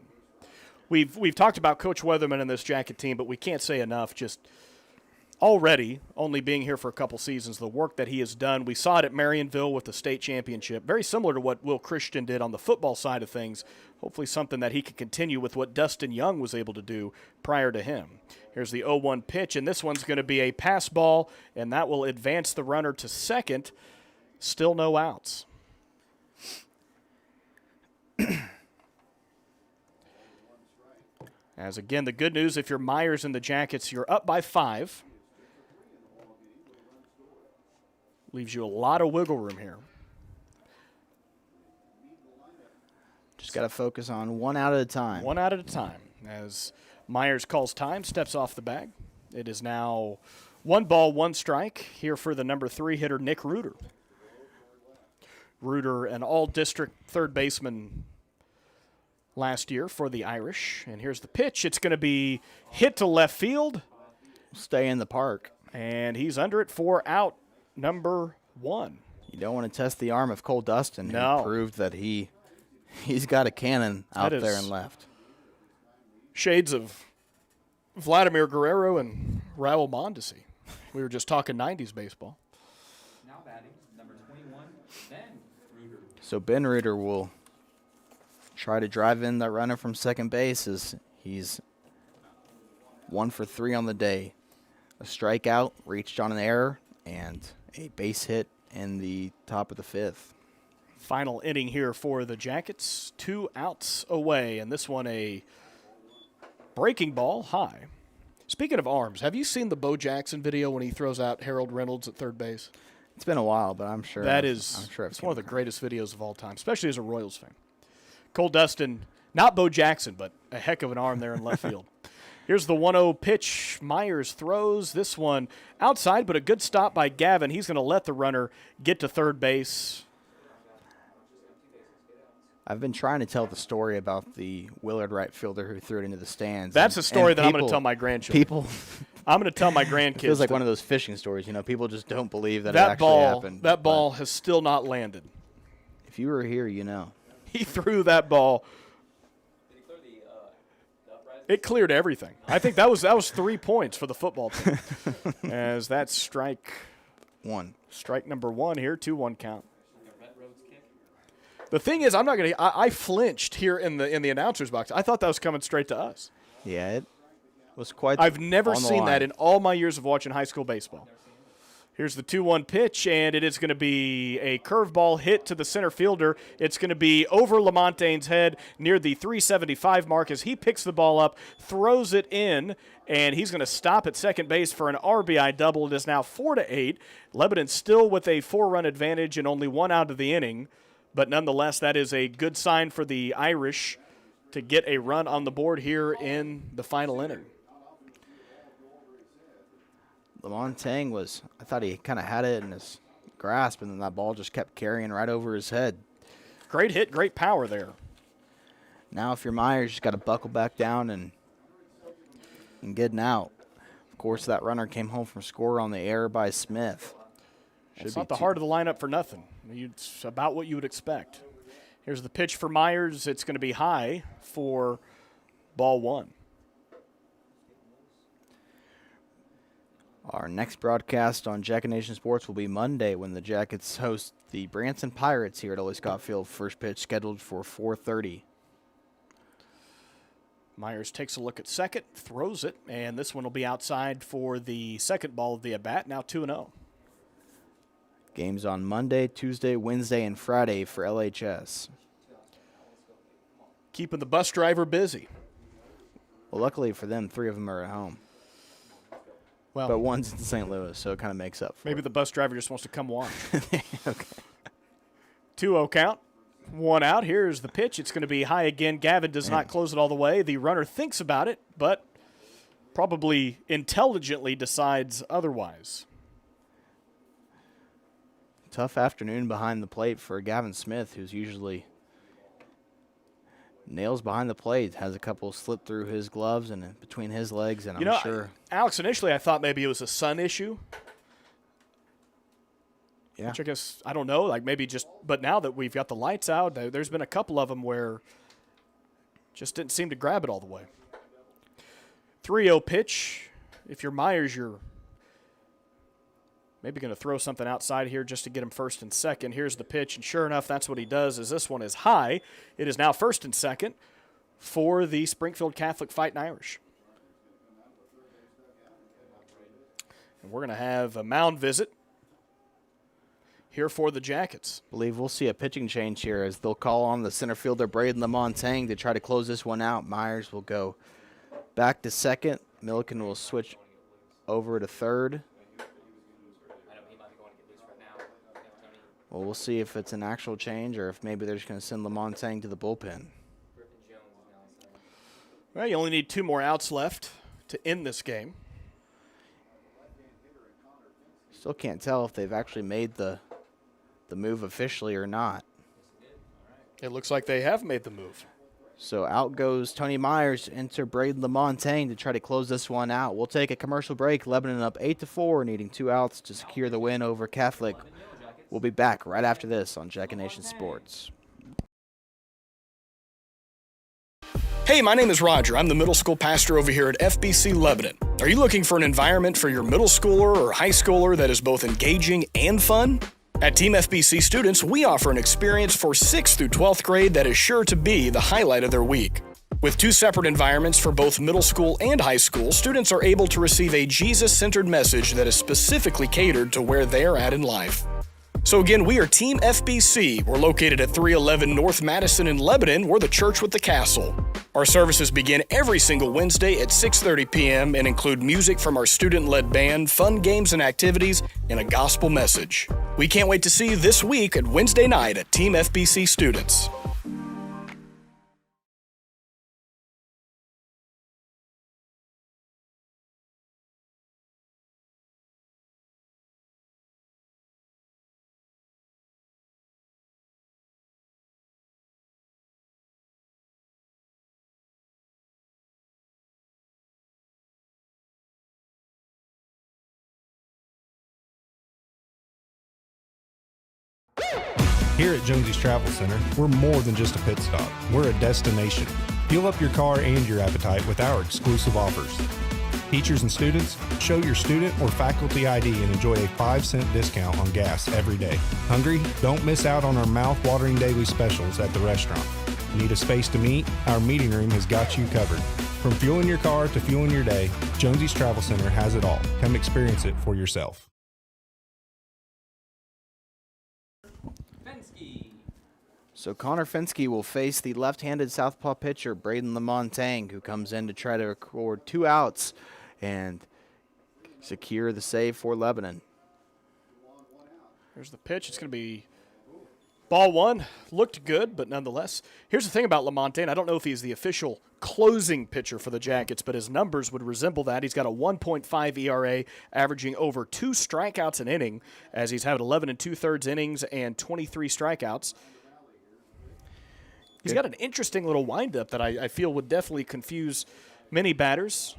S2: We've talked about Coach Weatherman and this Jacket team, but we can't say enough just already, only being here for a couple seasons, the work that he has done. We saw it at Marionville with the state championship, very similar to what Will Christian did on the football side of things. Hopefully something that he can continue with what Dustin Young was able to do prior to him. Here's the 0-1 pitch, and this one's going to be a pass ball, and that will advance the runner to second. Still no outs. As again, the good news, if you're Myers and the Jackets, you're up by 5. Leaves you a lot of wiggle room here.
S1: Just got to focus on 1 out at a time.
S2: 1 out at a time. As Myers calls time, steps off the bag. It is now 1 ball, 1 strike here for the number 3 hitter, Nick Reuter. Reuter, an all-district 3rd baseman last year for the Irish. And here's the pitch. It's going to be hit to left field.
S1: Stay in the park.
S2: And he's under it for out number 1.
S1: You don't want to test the arm of Cole Dustin,
S2: No.
S1: who proved that he's got a cannon out there and left.
S2: Shades of Vladimir Guerrero and Raul Mondesi. We were just talking 90s baseball.
S4: Now batting, number 21, Ben Reuter.
S1: So Ben Reuter will try to drive in that runner from second base as he's 1 for 3 on the day. A strikeout, reached on an error, and a base hit in the top of the 5th.
S2: Final inning here for the Jackets. 2 outs away, and this one a breaking ball high. Speaking of arms, have you seen the Bo Jackson video when he throws out Harold Reynolds at third base?
S1: It's been a while, but I'm sure.
S2: It's one of the greatest videos of all time, especially as a Royals fan. Cole Dustin, not Bo Jackson, but a heck of an arm there in left field. Here's the 1-0 pitch. Myers throws this one outside, but a good stop by Gavin. He's going to let the runner get to third base.
S1: I've been trying to tell the story about the Willard right fielder who threw it into the stands.
S2: That's a story that I'm going to tell my grandchildren. I'm going to tell my grandkids.
S1: It feels like one of those fishing stories. You know, people just don't believe that it actually happened.
S2: That ball has still not landed.
S1: If you were here, you know.
S2: He threw that ball. It cleared everything. I think that was 3 points for the football team. As that's strike
S1: 1.
S2: Strike number 1 here, 2-1 count. The thing is, I'm not going to. I flinched here in the announcer's box. I thought that was coming straight to us.
S1: Yeah, it was quite.
S2: I've never seen that in all my years of watching high school baseball. Here's the 2-1 pitch, and it is going to be a curveball hit to the center fielder. It's going to be over Lamontaine's head near the 375 mark as he picks the ball up, throws it in, and he's going to stop at second base for an RBI double. It is now 4-8. Lebanon still with a 4-run advantage and only 1 out of the inning. But nonetheless, that is a good sign for the Irish to get a run on the board here in the final inning.
S1: Lamontagne I thought he kind of had it in his grasp, and then that ball just kept carrying right over his head.
S2: Great hit, great power there.
S1: Now if you're Myers, you just got to buckle back down and get an out. Of course, that runner came home from score on the error by Smith.
S2: It's not the heart of the lineup for nothing. It's about what you would expect. Here's the pitch for Myers. It's going to be high for ball 1.
S1: Our next broadcast on Jacket Nation Sports will be Monday when the Jackets host the Branson Pirates here at Ole Scott Field. First pitch scheduled for 4:30.
S2: Myers takes a look at second, throws it, and this one will be outside for the second ball of the at-bat, now 2-0.
S1: Games on Monday, Tuesday, Wednesday, and Friday for LHS.
S2: Keeping the bus driver busy.
S1: Well, luckily for them, 3 of them are at home.
S2: Well,
S1: but one's in St. Louis, so it kind of makes up for
S2: maybe
S1: it.
S2: The bus driver just wants to come watch.
S1: Okay.
S2: 2-0 count. 1 out. Here's the pitch. It's going to be high again. Gavin does not close it all the way. The runner thinks about it, but probably intelligently decides otherwise.
S1: Tough afternoon behind the plate for Gavin Smith, who's usually nails behind the plate. Has a couple slip through his gloves and between his legs, and I'm sure.
S2: Alex, initially I thought maybe it was a sun issue.
S1: Yeah.
S2: Which I guess, I don't know, like maybe just, but now that we've got the lights out, there's been a couple of them where just didn't seem to grab it all the way. 3-0 pitch. If you're Myers, you're maybe going to throw something outside here just to get him first and second. Here's the pitch, and sure enough, that's what he does, as this one is high. It is now first and second for the Springfield Catholic Fightin Irish. And we're going to have a mound visit here for the Jackets.
S1: I believe we'll see a pitching change here as they'll call on the center fielder Braden Lamontagne to try to close this one out. Myers will go back to second. Milliken will switch over to third. Well, we'll see if it's an actual change or if maybe they're just going to send Lamontagne to the bullpen.
S2: Well, you only need 2 more outs left to end this game.
S1: Still can't tell if they've actually made the move officially or not.
S2: It looks like they have made the move.
S1: So out goes Tony Myers, enter Braden Lamontagne to try to close this one out. We'll take a commercial break. Lebanon up 8-4, needing 2 outs to secure the win over Catholic. We'll be back right after this on Jacket Nation Sports.
S2: Hey, my name is Roger. I'm the middle school pastor over here at FBC Lebanon. Are you looking for an environment for your middle schooler or high schooler that is both engaging and fun? At Team FBC students, we offer an experience for 6th through 12th grade that is sure to be the highlight of their week. With 2 separate environments for both middle school and high school, students are able to receive a Jesus-centered message that is specifically catered to where they are at in life. So again, we are Team FBC. We're located at 311 North Madison in Lebanon. We're the church with the castle. Our services begin every single Wednesday at 6:30 p.m. and include music from our student-led band, fun games and activities, and a gospel message. We can't wait to see you this week at Wednesday night at Team FBC Students.
S13: Here at Jonesy's Travel Center, we're more than just a pit stop. We're a destination. Fuel up your car and your appetite with our exclusive offers. Teachers and students, show your student or faculty ID and enjoy a 5-cent discount on gas every day. Hungry? Don't miss out on our mouth-watering daily specials at the restaurant. Need a space to meet? Our meeting room has got you covered. From fueling your car to fueling your day, Jonesy's Travel Center has it all. Come experience it for yourself.
S1: So Connor Fensky will face the left-handed southpaw pitcher Braden Lamontagne, who comes in to try to record 2 outs and secure the save for Lebanon.
S2: Here's the pitch. It's going to be ball 1. Looked good, but nonetheless. Here's the thing about Lamontagne. I don't know if he's the official closing pitcher for the Jackets, but his numbers would resemble that. He's got a 1.5 ERA, averaging over 2 strikeouts an inning, as he's had 11 2/3 innings and 23 strikeouts. He's got an interesting little windup that I feel would definitely confuse many batters.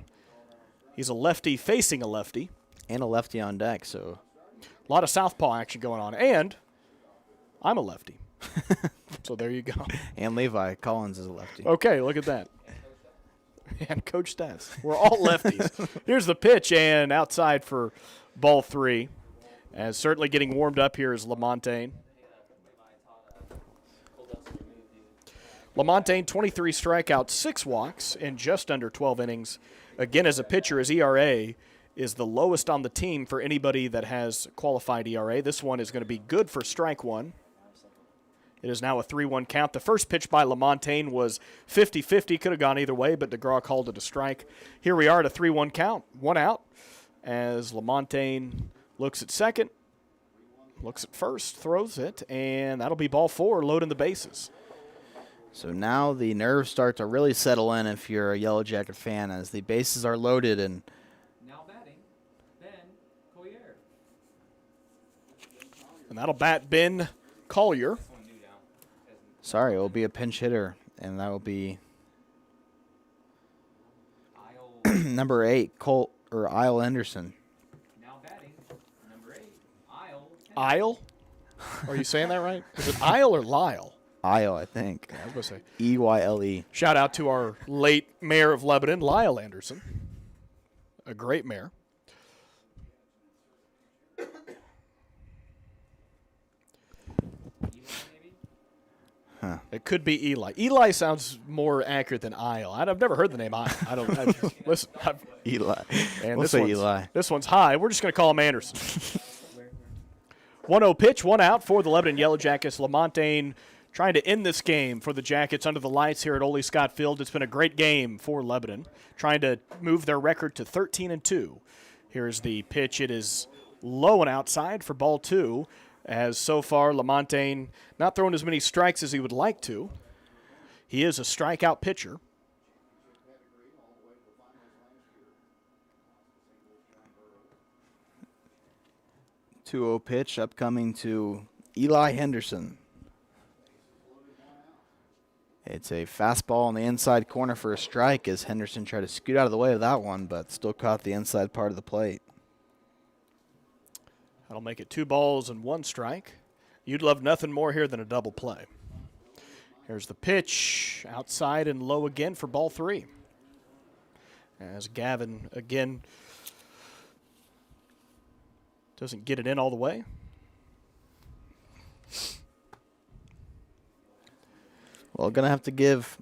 S2: He's a lefty facing a lefty.
S1: And a lefty on deck, so.
S2: A lot of southpaw action going on. And I'm a lefty. So there you go.
S1: And Levi Collins is a lefty.
S2: Okay, look at that. And Coach Stats. We're all lefties. Here's the pitch, and outside for ball 3. And certainly getting warmed up here is Lamontagne. Lamontagne, 23 strikeouts, 6 walks in just under 12 innings. Again, as a pitcher, his ERA is the lowest on the team for anybody that has qualified ERA. This one is going to be good for strike 1. It is now a 3-1 count. The first pitch by Lamontagne was 50-50. Could have gone either way, but DeGraw called it a strike. Here we are at a 3-1 count. 1 out as Lamontagne looks at second, looks at first, throws it, and that'll be ball 4, loading the bases.
S1: So now the nerves start to really settle in if you're a Yellow Jacket fan, as the bases are loaded. And
S4: now batting, Ben Collier.
S2: And that'll bat Ben Collier.
S1: Sorry, it will be a pinch hitter, and that will be number 8, Isle Henderson.
S4: Now batting, number 8,
S2: Isle? Are you saying that right? Is it Isle or Lyle?
S1: Isle, I think.
S2: Yeah, I was going to say.
S1: E-Y-L-E.
S2: Shout out to our late mayor of Lebanon, Lyle Anderson. A great mayor.
S1: Huh.
S2: It could be Eli. Eli sounds more accurate than Isle. I've never heard the name Isle. Listen.
S1: Eli.
S2: And
S1: We'll say Eli.
S2: This one's high. We're just going to call him Anderson. 1-0 pitch, 1 out for the Lebanon Yellow Jackets. Lamontagne trying to end this game for the Jackets under the lights here at Ole Scott Field. It's been a great game for Lebanon, trying to move their record to 13-2. Here's the pitch. It is low and outside for ball 2, as so far Lamontagne not throwing as many strikes as he would like to. He is a strikeout pitcher.
S1: Two-0 pitch upcoming to Eli Henderson. It's a fastball on the inside corner for a strike as Henderson tried to scoot out of the way of that one, but still caught the inside part of the plate.
S2: That'll make it 2 balls and 1 strike. You'd love nothing more here than a double play. Here's the pitch, outside and low again for ball 3. As Gavin, again, doesn't get it in all the way.
S1: Well, going to have to give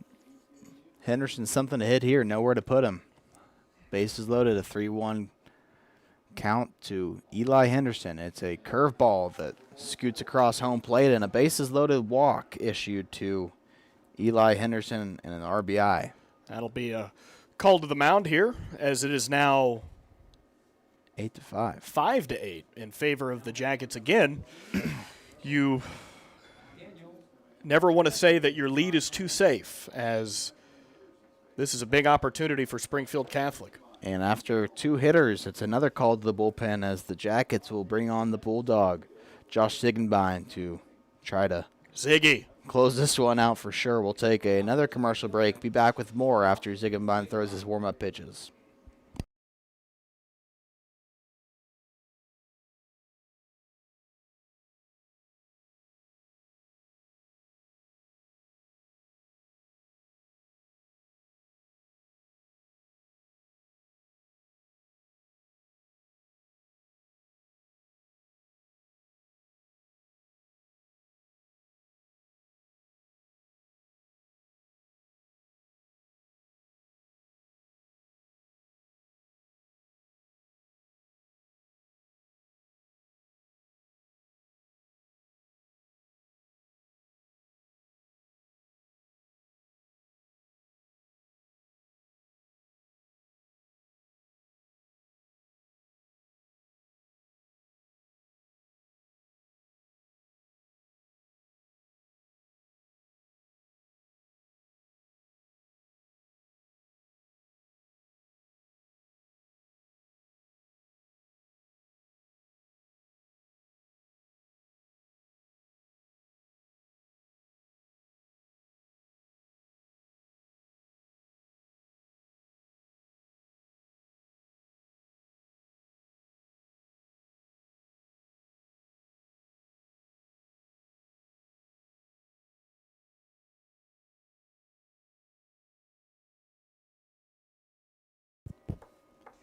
S1: Henderson something to hit here, nowhere to put him. Bases loaded, a 3-1 count to Eli Henderson. It's a curveball that scoots across home plate, and a bases loaded walk issued to Eli Henderson and an RBI.
S2: That'll be a call to the mound here, as it is now
S1: 8-5.
S2: 5-8 in favor of the Jackets again. You never want to say that your lead is too safe, as this is a big opportunity for Springfield Catholic.
S1: And after 2 hitters, it's another call to the bullpen, as the Jackets will bring on the Bulldog, Josh Ziegenbein, to try to close this one out for sure. We'll take another commercial break. Be back with more after Ziegenbein throws his warm-up pitches.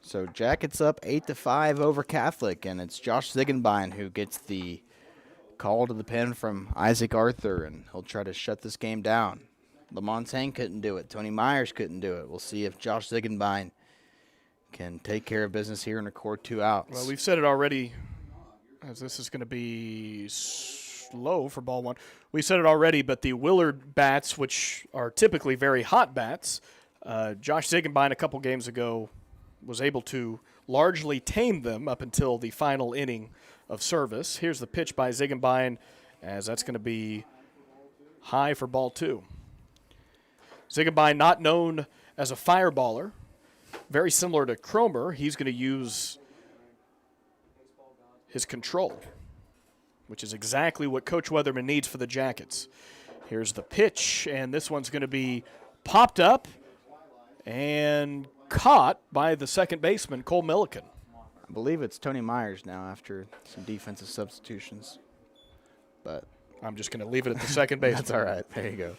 S1: So Jackets up 8-5 over Catholic, and it's Josh Ziegenbein who gets the call to the pen from Isaac Arthur, and he'll try to shut this game down. Lamontagne couldn't do it. Tony Myers couldn't do it. We'll see if Josh Ziegenbein can take care of business here and record 2 outs.
S2: Well, we've said it already, as this is going to be slow for ball 1. We said it already, but the Willard bats, which are typically very hot bats, Josh Ziegenbein a couple games ago was able to largely tame them up until the final inning of service. Here's the pitch by Ziegenbein, as that's going to be high for ball 2. Ziegenbein, not known as a fireballer, very similar to Cromer. He's going to use his control, which is exactly what Coach Weatherman needs for the Jackets. Here's the pitch, and this one's going to be popped up and caught by the second baseman, Cole Milliken.
S1: I believe it's Tony Myers now after some defensive substitutions. But
S2: I'm just going to leave it at the second baseman.
S1: That's all right. There you go.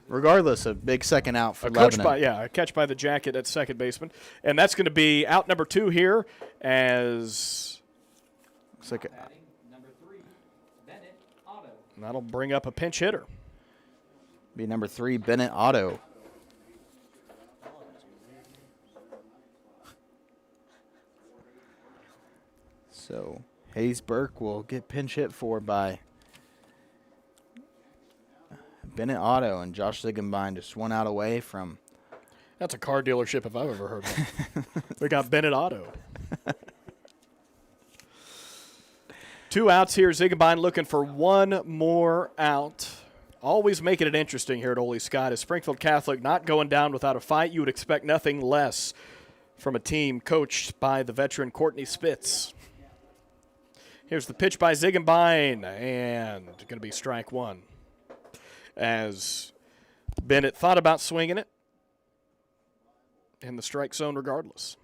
S1: Regardless, a big second out for Lebanon.
S2: A catch by the Jacket at second baseman. And that's going to be out number 2 here, as
S1: looks like
S4: number 3, Bennett Otto.
S2: That'll bring up a pinch hitter.
S1: Be number 3, Bennett Otto. So Hayes Burke will get pinch hit for by Bennett Otto, and Josh Ziegenbein just 1 out away from.
S2: That's a car dealership if I've ever heard one. We got Bennett Otto. 2 outs here. Ziegenbein looking for 1 more out. Always making it interesting here at Ole Scott. As Springfield Catholic not going down without a fight, you would expect nothing less from a team coached by the veteran Courtney Spitz. Here's the pitch by Ziegenbein, and going to be strike 1. As Bennett thought about swinging it in the strike zone regardless.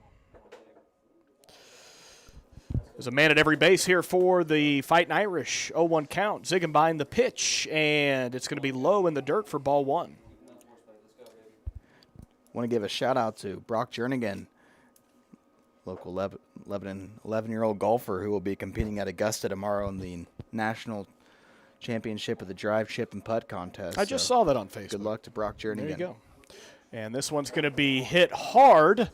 S2: There's a man at every base here for the Fightin Irish. 0-1 count. Ziegenbein the pitch, and it's going to be low in the dirt for ball one.
S1: Want to give a shout-out to Brock Jernigan, local Lebanon 11-year-old golfer who will be competing at Augusta tomorrow in the National Championship of the Drive, Chip, and Putt contest.
S2: I just saw that on Facebook.
S1: Good luck to Brock Jernigan.
S2: There you go. And this one's going to be hit hard,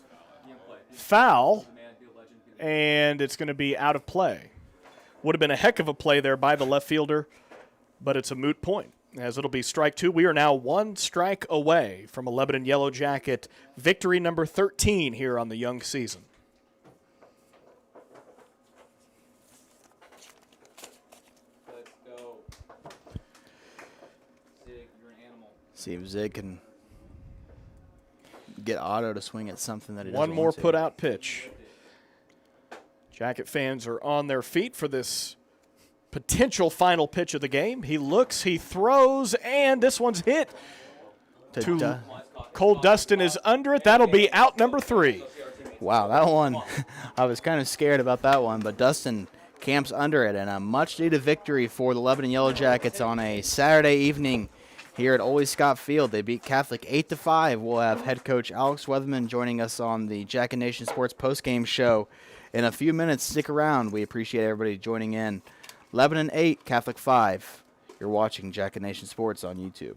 S2: foul, and it's going to be out of play. Would have been a heck of a play there by the left fielder, but it's a moot point, as it'll be strike two. We are now one strike away from a Lebanon Yellow Jacket victory number 13 here on the young season.
S4: Let's go. Zig, you're an animal.
S1: See if Zig can get Otto to swing at something that he doesn't
S2: One more
S1: want to.
S2: put-out pitch. Jacket fans are on their feet for this potential final pitch of the game. He looks, he throws, and this one's hit. Cole Dustin is under it. That'll be out number 3.
S1: Wow, that one, I was kind of scared about that one, but Dustin camps under it, and a much-needed victory for the Lebanon Yellow Jackets on a Saturday evening here at Ole Scott Field. They beat Catholic 8-5. We'll have head coach Alex Weatherman joining us on the Jacket Nation Sports postgame show in a few minutes. Stick around. We appreciate everybody joining in. Lebanon 8, Catholic 5. You're watching Jacket Nation Sports on YouTube.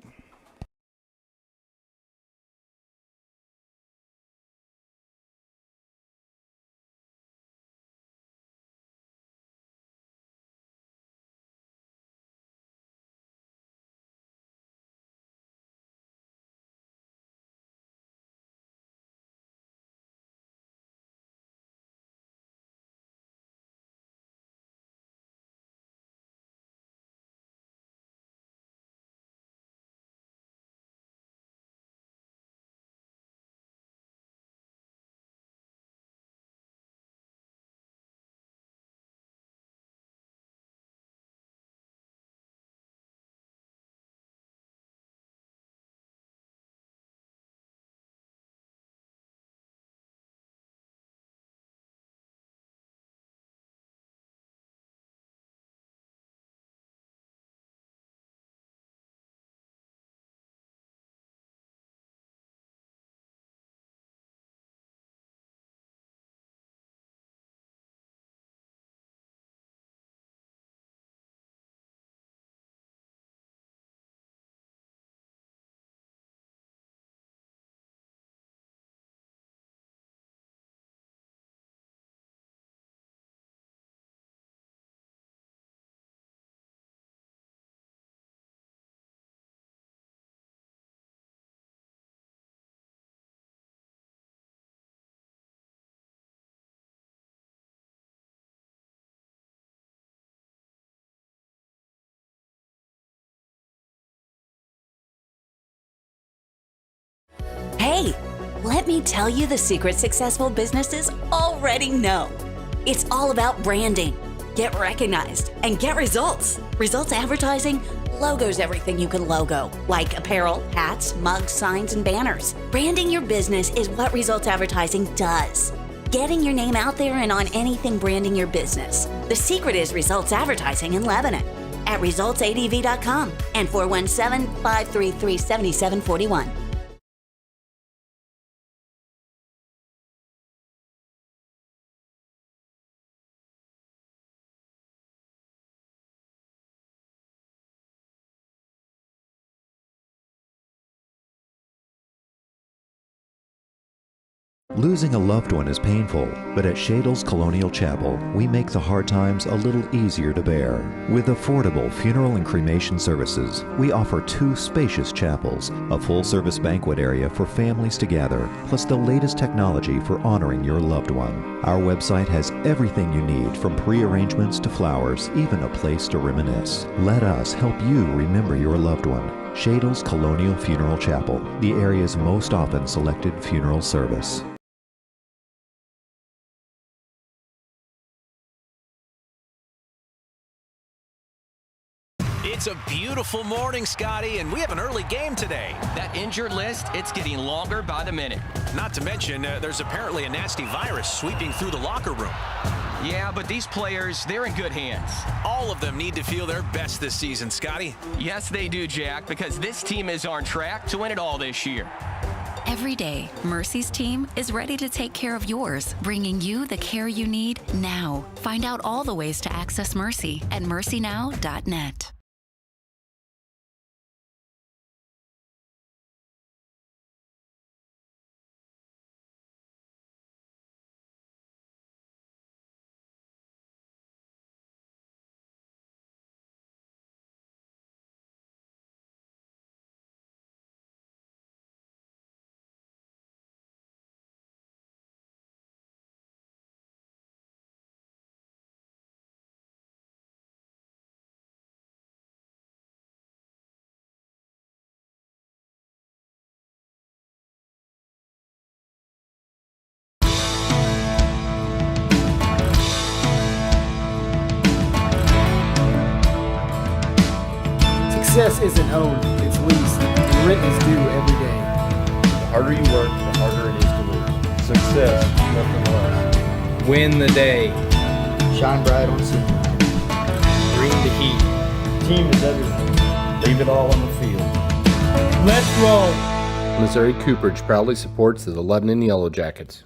S3: Hey, let me tell you the secret successful businesses already know. It's all about branding. Get recognized and get results. Results advertising logos everything you can logo, like apparel, hats, mugs, signs, and banners. Branding your business is what results advertising does. Getting your name out there and on anything branding your business. The secret is results advertising in Lebanon at resultsadv.com and 417-533-7741.
S5: Losing a loved one is painful, but at Shadle's Colonial Chapel, we make the hard times a little easier to bear. With affordable funeral and cremation services, we offer 2 spacious chapels, a full-service banquet area for families to gather, plus the latest technology for honoring your loved one. Our website has everything you need, from pre-arrangements to flowers, even a place to reminisce. Let us help you remember your loved one. Shadle's Colonial Funeral Chapel, the area's most often selected funeral service.
S6: It's a beautiful morning, Scotty, and we have an early game today.
S7: That injured list, it's getting longer by the minute.
S6: Not to mention, there's apparently a nasty virus sweeping through the locker room.
S7: Yeah, but these players, they're in good hands.
S6: All of them need to feel their best this season, Scotty.
S7: Yes, they do, Jack, because this team is on track to win it all this year.
S8: Every day, Mercy's team is ready to take care of yours, bringing you the care you need now. Find out all the ways to access Mercy at mercynow.net.
S9: Success isn't owned, it's leased. And rent is due every day.
S10: The harder you work, the harder it is to lose. Success, nothing less.
S11: Win the day.
S9: Shine bright on senior.
S11: Bring the heat.
S10: Team is everything. Leave it all on the field.
S11: Let's roll.
S12: Missouri Cooperage proudly supports the Lebanon Yellow Jackets.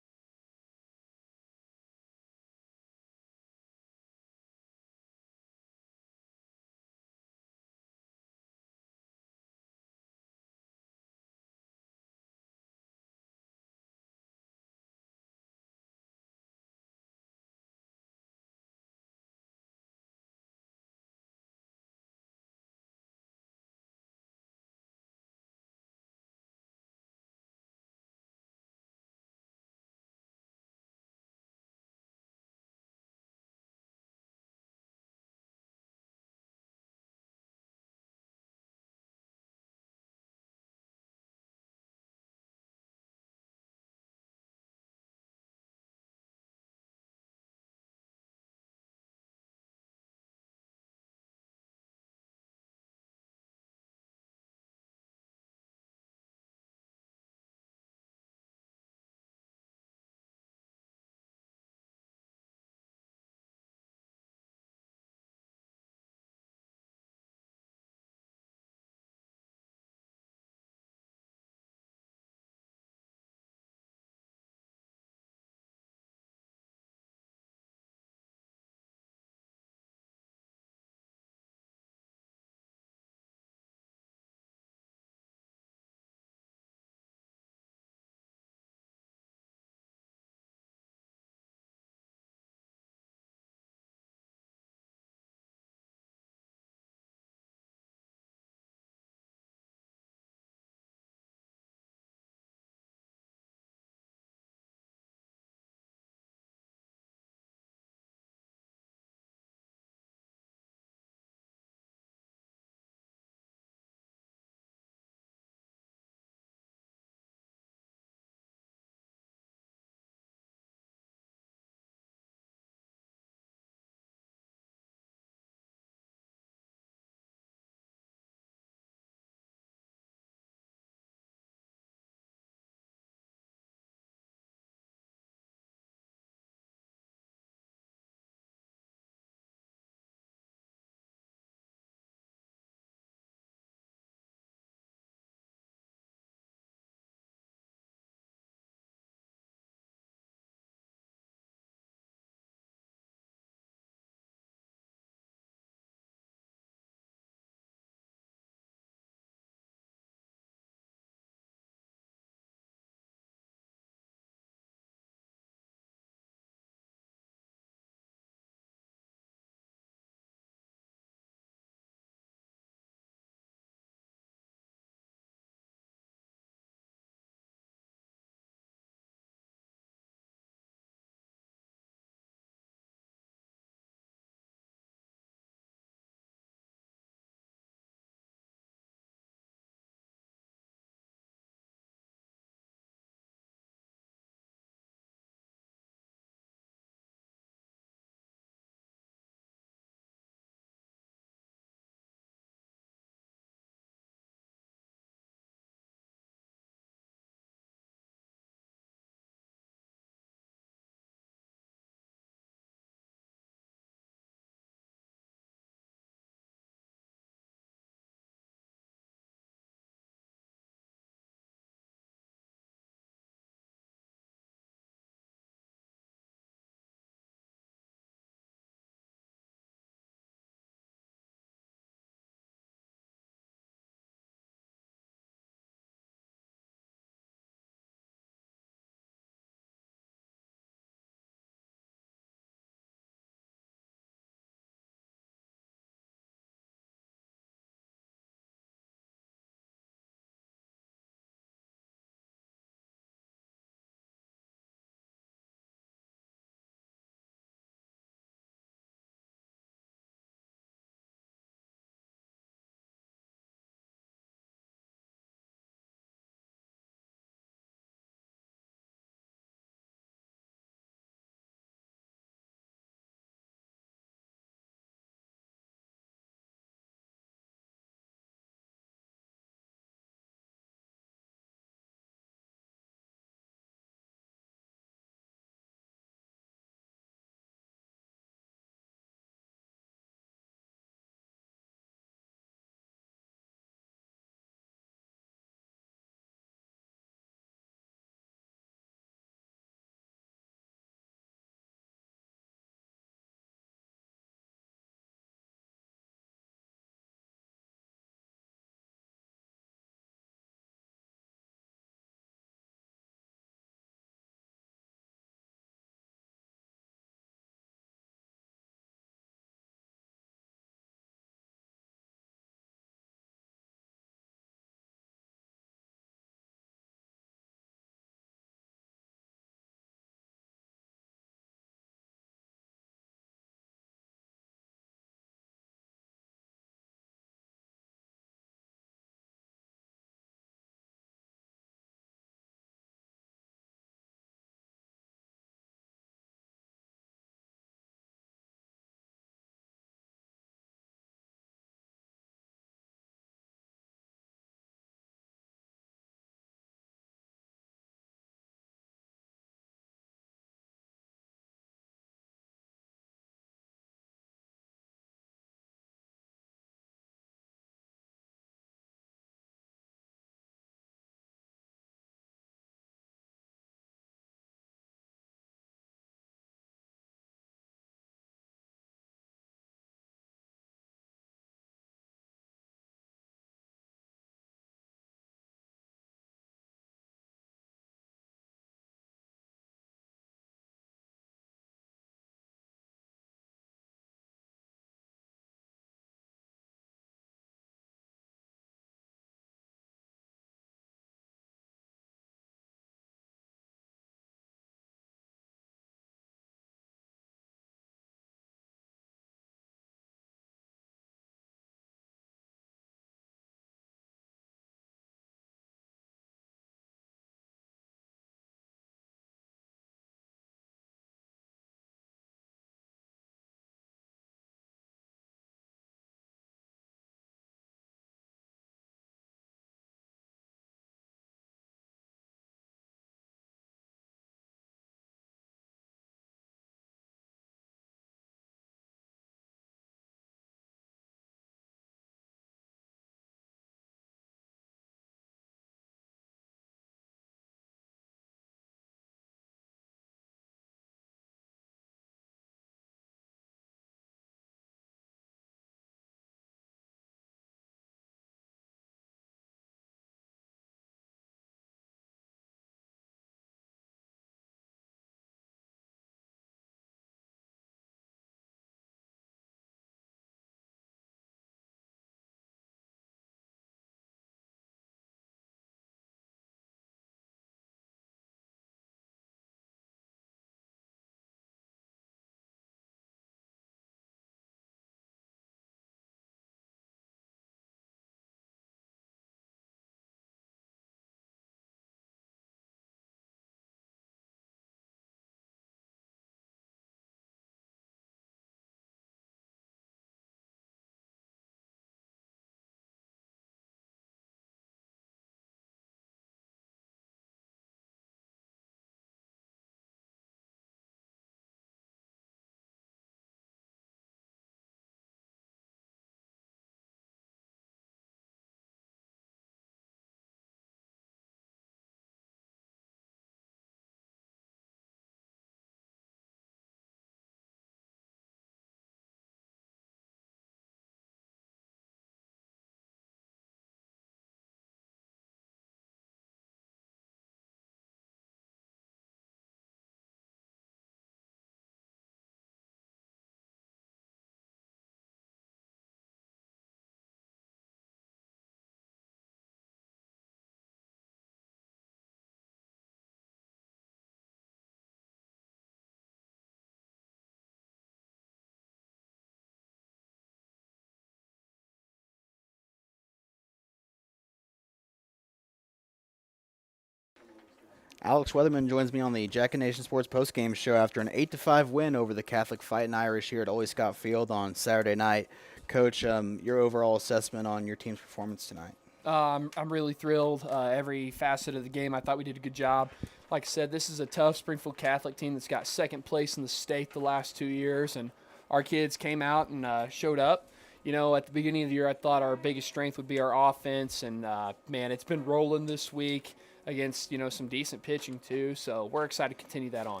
S1: Alex Weatherman joins me on the Jack and Nation Sports postgame show after an 8-5 win over the Catholic Fightin Irish here at Ole Scott Field on Saturday night. Coach, your overall assessment on your team's performance tonight?
S19: I'm really thrilled. Every facet of the game, I thought we did a good job. Like I said, this is a tough Springfield Catholic team that's got second place in the state the last 2 years, and our kids came out and showed up. You know, at the beginning of the year, I thought our biggest strength would be our offense, and, man, it's been rolling this week against, you know, some decent pitching too, so we're excited to continue that on.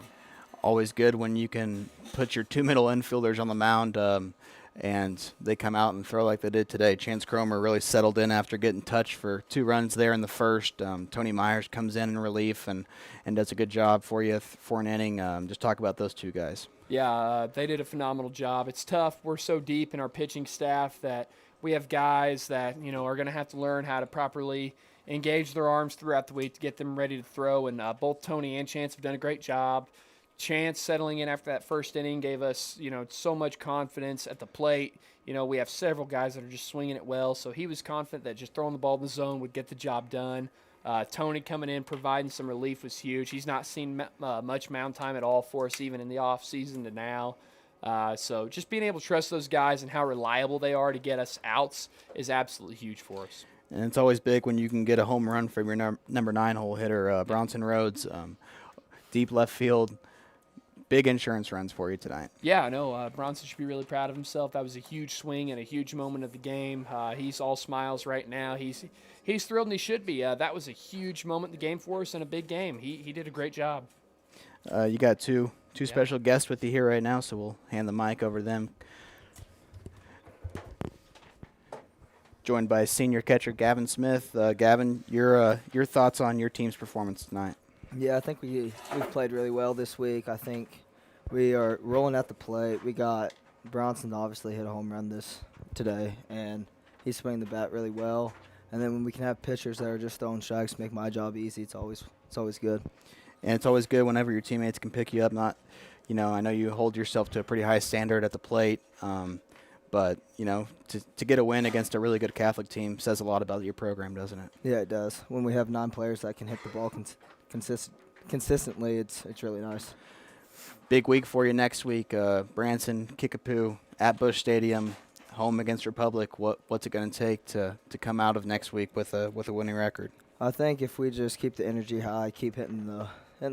S1: Always good when you can put your two middle infielders on the mound and they come out and throw like they did today. Chance Cromer really settled in after getting touched for 2 runs there in the first. Tony Myers comes in relief and does a good job for you for an inning. Just talk about those two guys.
S19: Yeah, they did a phenomenal job. It's tough. We're so deep in our pitching staff that we have guys that, you know, are going to have to learn how to properly engage their arms throughout the week to get them ready to throw, and both Tony and Chance have done a great job. Chance settling in after that first inning gave us, you know, so much confidence at the plate. You know, we have several guys that are just swinging it well, so he was confident that just throwing the ball in the zone would get the job done. Tony coming in, providing some relief was huge. He's not seen much mound time at all for us, even in the off season to now. So just being able to trust those guys and how reliable they are to get us outs is absolutely huge for us.
S1: And it's always big when you can get a home run from your number 9 hole hitter, Bronson Rhodes. Deep left field, big insurance runs for you tonight.
S19: Yeah, I know. Bronson should be really proud of himself. That was a huge swing and a huge moment of the game. He's all smiles right now. He's thrilled, and he should be. That was a huge moment in the game for us and a big game. He did a great job.
S1: You got two special guests with you here right now, so we'll hand the mic over to them. Joined by senior catcher Gavin Smith. Gavin, your thoughts on your team's performance tonight?
S9: Yeah, I think we've played really well this week. I think we are rolling at the plate. We got Bronson obviously hit a home run today, and he's swinging the bat really well. And then when we can have pitchers that are just throwing strikes, make my job easy. It's always good.
S1: And it's always good whenever your teammates can pick you up. Not, you know, I know you hold yourself to a pretty high standard at the plate. But, you know, to get a win against a really good Catholic team says a lot about your program, doesn't it?
S9: Yeah, it does. When we have 9 players that can hit the ball consistently, it's really nice.
S1: Big week for you next week. Branson, Kickapoo, at Busch Stadium, home against Republic. What's it going to take to come out of next week with a winning record?
S9: I think if we just keep the energy high, keep hitting the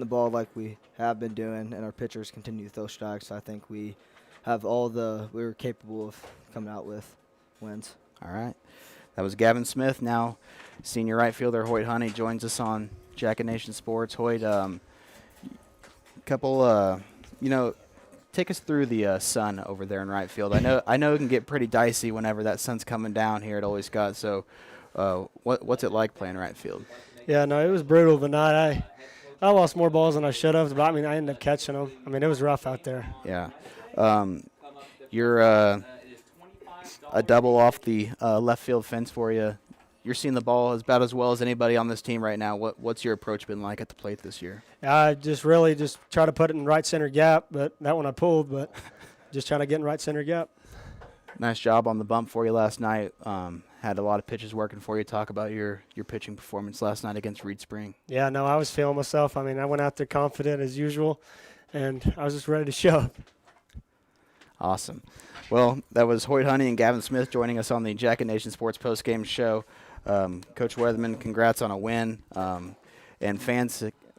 S9: ball like we have been doing, and our pitchers continue to throw strikes, I think we have we're capable of coming out with wins.
S1: All right. That was Gavin Smith. Now senior right fielder Hoyt Honey joins us on Jack and Nation Sports. Hoyt, take us through the sun over there in right field. I know it can get pretty dicey whenever that sun's coming down here at Ole Scott. So what's it like playing right field?
S20: Yeah, no, it was brutal tonight. I lost more balls than I should have, but I mean, I ended up catching them. I mean, it was rough out there.
S1: Yeah. You're a double off the left field fence for you. You're seeing the ball about as well as anybody on this team right now. What's your approach been like at the plate this year?
S20: I just try to put it in right center gap, but that one I pulled, but just trying to get in right center gap.
S1: Nice job on the bump for you last night. Had a lot of pitches working for you. Talk about your pitching performance last night against Reed Spring.
S20: Yeah, no, I was feeling myself. I mean, I went out there confident as usual, and I was just ready to show up.
S1: Awesome. Well, that was Hoyt Honey and Gavin Smith joining us on the Jack and Nation Sports postgame show. Coach Weatherman, congrats on a win. And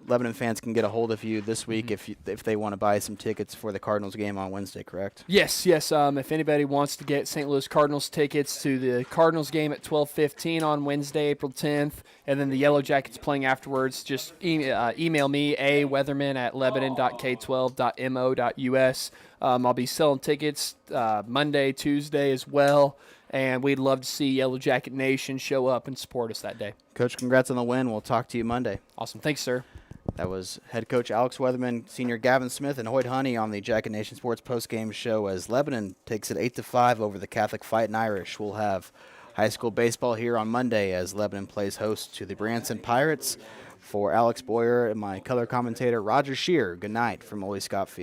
S1: Lebanon fans can get a hold of you this week if they want to buy some tickets for the Cardinals game on Wednesday, correct?
S19: Yes. If anybody wants to get St. Louis Cardinals tickets to the Cardinals game at 12:15 on Wednesday, April 10th, and then the Yellow Jackets playing afterwards, just email me, aweatherman@lebanon.k12.mo.us. I'll be selling tickets Monday, Tuesday as well, and we'd love to see Yellow Jacket Nation show up and support us that day.
S1: Coach, congrats on the win. We'll talk to you Monday.
S19: Awesome. Thanks, sir.
S1: That was head coach Alex Weatherman, senior Gavin Smith, and Hoyt Honey on the Jack and Nation Sports postgame show as Lebanon takes it 8-5 over the Catholic Fightin Irish. We'll have high school baseball here on Monday as Lebanon plays host to the Branson Pirates. For Alex Boyer and my color commentator Roger Shear, good night from Ole Scott Field.